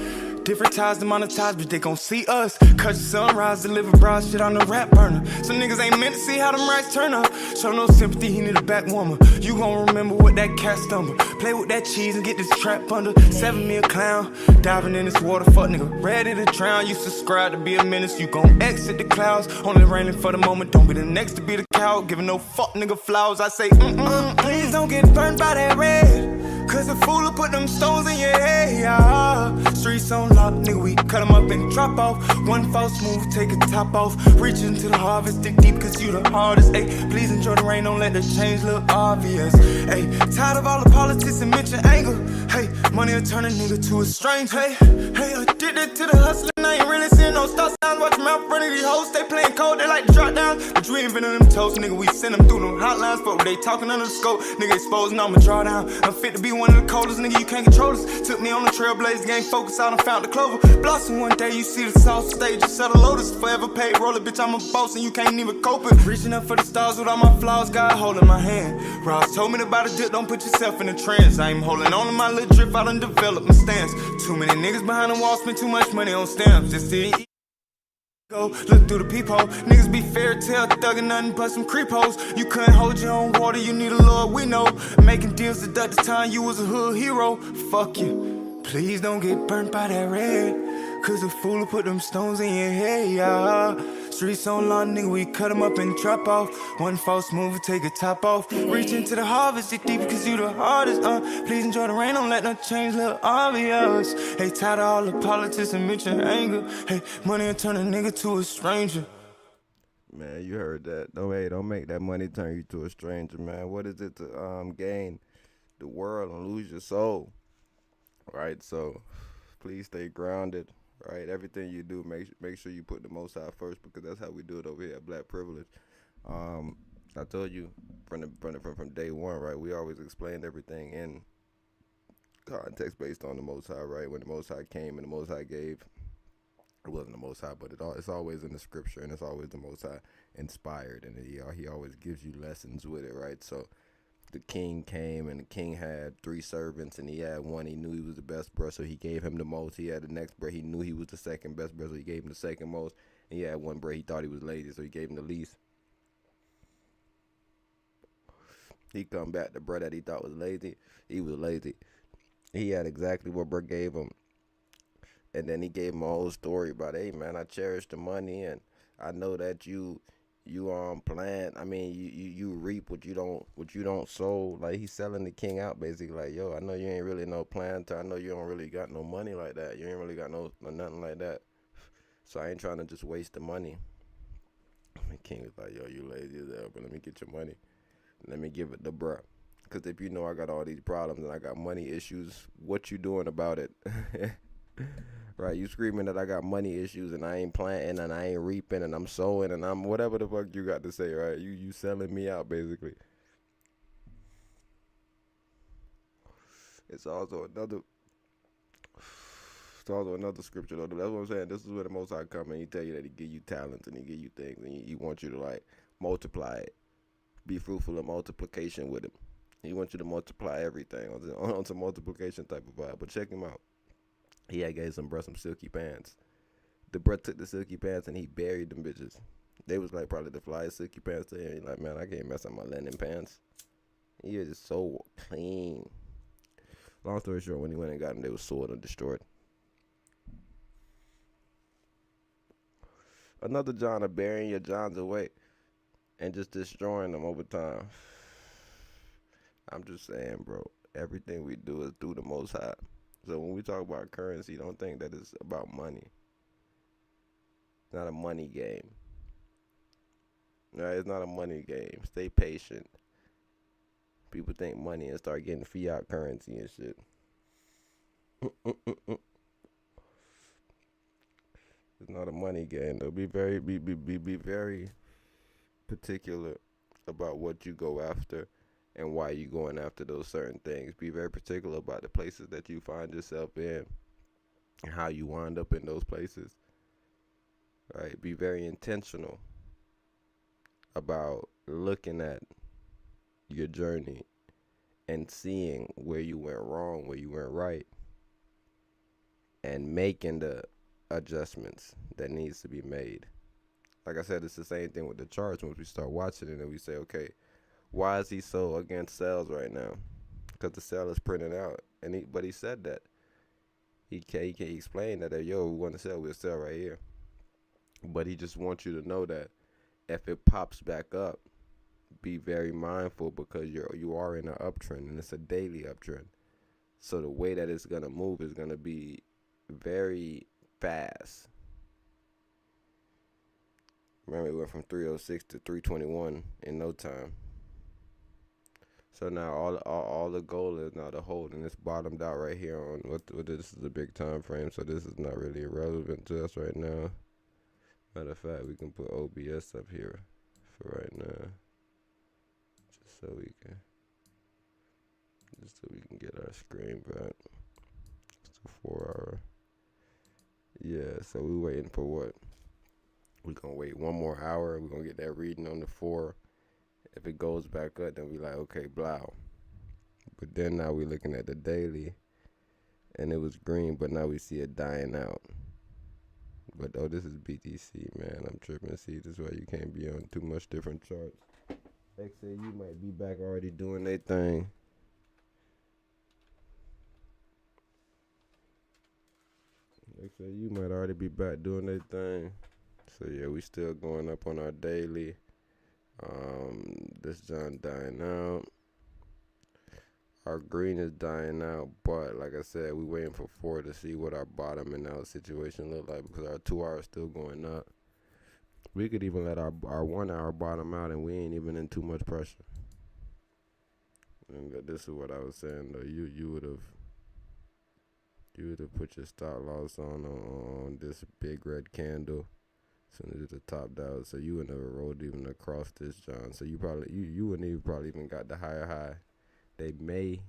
Different ties to monetize, but they gon' see us. Cut your sunrise, deliver broad shit on the rap burner. Some niggas ain't meant to see how them rights turn up. Show no sympathy, he need a back warmer. You gon' remember what that cat stumble. Play with that cheese and get this trap under. 7 me a clown, diving in this water, fuck nigga, ready to drown. You subscribe to be a menace, you gon' exit the clouds. Only raining for the moment, don't be the next to be the cow. Giving no fuck nigga flowers, I say please don't get burned by that red. Cause a fool will put them stones in your head, yeah. Streets on lock, nigga, we cut them up and drop off. One false move, take a top off. Reaching to the harvest, dig deep, cause you the hardest. Ayy, please enjoy the rain, don't let the change look obvious. Ayy, tired of all the politics and mention anger. Hey, money will turn a nigga to a stranger. Hey, addicted to the hustling, I ain't really seeing no stop signs. Watch them out front of these hoes, they playing cold, they like to drop down. But you ain't been on them toes, nigga, we send them through them hotlines. Fuck what they talking under the scope, nigga exposed, I'ma draw down. I'm fit to be one of the coldest, nigga, you can't control us. Took me on the trailblaze game, focus out and found the clover. Blossom one day, you see the sauce stage, you sell the lotus. Forever paid roller, bitch, I'm a boss and you can't even cope it. Reaching up for the stars with all my flaws, God holding my hand. Ross told me to buy the dip, don't put yourself in a trance. I ain't holding on to my little drip, I done developed my stance. Too many niggas behind the wall, spend too much money on stamps. Just to go look through the peephole. Niggas be fairy tale, thugging nothing but some creep hoes. You couldn't hold your own water, you need a Lord, we know. Making deals to duck the time you was a hood hero. Fuck you, please don't get burnt by that red. Cause a fool will put them stones in your head, yeah. Streets on lawn, nigga, we cut them up and drop off. One false move, take a top off. Reach into the harvest, dig deep cause you the hardest, Please enjoy the rain, don't let no change look obvious. Hey, tired of all the politics and mention anger. Hey, money will turn a nigga to a stranger. Man, you heard that. Don't make that money turn you to a stranger, man. What is it to gain the world and lose your soul? Right, so please stay grounded. Right, everything you do, make sure you put the Most High first, because that's how we do it over here at Black Privilege. I told you from day one, right? We always explained everything in context based on the Most High, right? When the Most High came and the Most High gave, it wasn't the Most High, but it's always in the scripture, and it's always the Most High inspired, and he always gives you lessons with it, right? So the king came, and the king had 3 servants, and he had one he knew he was the best brother, so he gave him the most. He had the next brother he knew he was the second best brother, so he gave him the second most. And he had one brother he thought he was lazy, so he gave him the least. He come back, the brother that he thought was lazy, he was lazy. He had exactly what brother gave him. And then he gave him a whole story about, hey man, I cherish the money, and I know that you plant. I mean, you reap what you don't sow. Like, he's selling the king out basically. Like, yo, I know you ain't really no planter. I know you don't really got no money like that. You ain't really got no nothing like that. So I ain't trying to just waste the money. The king was like, yo, you lazy as hell, but let me get your money. Let me give it to bruh. Because if you know I got all these problems and I got money issues, what you doing about it? Right, you screaming that I got money issues and I ain't planting and I ain't reaping and I'm sowing and I'm whatever the fuck you got to say, right? You selling me out basically. It's also another scripture though. That's what I'm saying. This is where the Most High come and he tell you that he give you talents and he give you things and he wants you to like multiply it. Be fruitful in multiplication with him. He wants you to multiply everything on some multiplication type of vibe. But check him out. He had gave some silky pants. The bruh took the silky pants and he buried them bitches. They was like probably the flyest silky pants to him. He like, man, I can't mess up my linen pants. He was just so clean. Long story short, when he went and got them, they was soiled and destroyed. Another John of burying your Johns away and just destroying them over time. I'm just saying, bro, everything we do is through the Most High. So when we talk about currency, don't think that it's about money. It's not a money game. Right? It's not a money game. Stay patient. People think money and start getting fiat currency and shit. It's not a money game though. Be very particular about what you go after and why you going after those certain things. Be very particular about the places that you find yourself in and how you wind up in those places. Right? Be very intentional about looking at your journey and seeing where you went wrong, where you went right, and making the adjustments that needs to be made. Like I said, it's the same thing with the charts. Once we start watching it and we say, okay, why is he so against sales right now? Because the sale is printing out. But he said that. He explained that, yo, we want to sell, we'll sell right here. But he just wants you to know that if it pops back up, be very mindful because you are in an uptrend and it's a daily uptrend. So the way that it's going to move is going to be very fast. Remember, it went from 306 to 321 in no time. So now all the goal is now to hold, and it's bottomed out right here on what this is a big time frame, so this is not really irrelevant to us right now. Matter of fact, we can put OBS up here for right now, just so we can get our screen back. It's a 4 hour. Yeah, so we waiting for what? We're gonna wait 1 more hour. We're gonna get that reading on the 4. If it goes back up, then we like, okay, blow. But then now we're looking at the daily, and it was green, but now we see it dying out. But oh, this is BTC, man. I'm tripping. See, this is why you can't be on too much different charts. XAU might be back already doing their thing. XAU might already be back doing their thing. So yeah, we still going up on our daily. This John dying out. Our green is dying out, but like I said, we waiting for 4 to see what our bottoming out situation look like because our 2 hours still going up. We could even let our 1 hour bottom out and we ain't even in too much pressure. And this is what I was saying though. You would have put your stop loss on this big red candle As soon as it topped out, so you would never rolled even across this, John. So you probably you wouldn't even probably even got the higher high. They may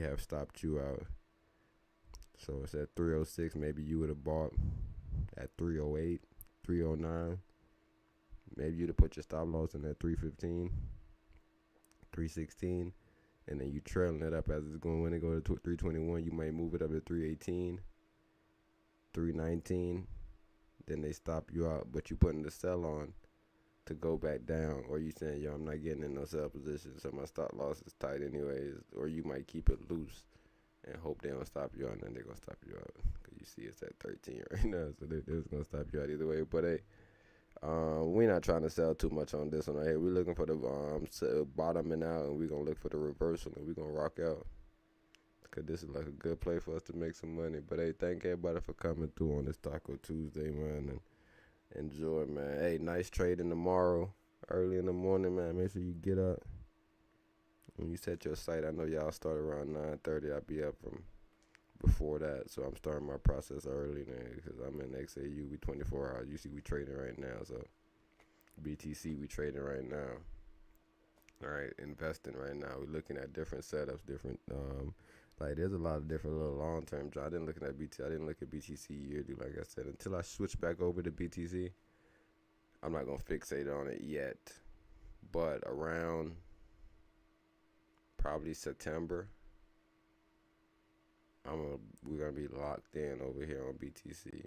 have stopped you out. So it's at 306. Maybe you would have bought at 308, 309. Maybe you'd have put your stop loss in at 315, 316, and then you trailing it up as it's going. When it go to 321, you might move it up to 318, 319. Then they stop you out, but you putting the sell on to go back down, or you saying, yo, I'm not getting in no sell position, so my stop loss is tight anyways, or you might keep it loose and hope they don't stop you out, and then they're going to stop you out, because you see it's at 13 right now, so they're just going to stop you out either way. But hey, we're not trying to sell too much on this one right here. We're looking for the bottoming out, and we're going to look for the reversal, and we're going to rock out, because this is like a good play for us to make some money. But hey, thank everybody for coming through on this Taco Tuesday, man, and enjoy, man. Hey, nice trading tomorrow, early in the morning, man. Make sure you get up. When you set your sight, I know y'all start around 9:30. I'll be up from before that, so I'm starting my process early now because I'm in XAU. We 24 hours. You see, we trading right now, so BTC we trading right now. All right, investing right now. We're looking at different setups, different like there's a lot of different little long-term jobs. I didn't look at BTC yearly, like I said, until I switch back over to BTC. I'm not gonna fixate on it yet, but around probably September, we're gonna be locked in over here on BTC.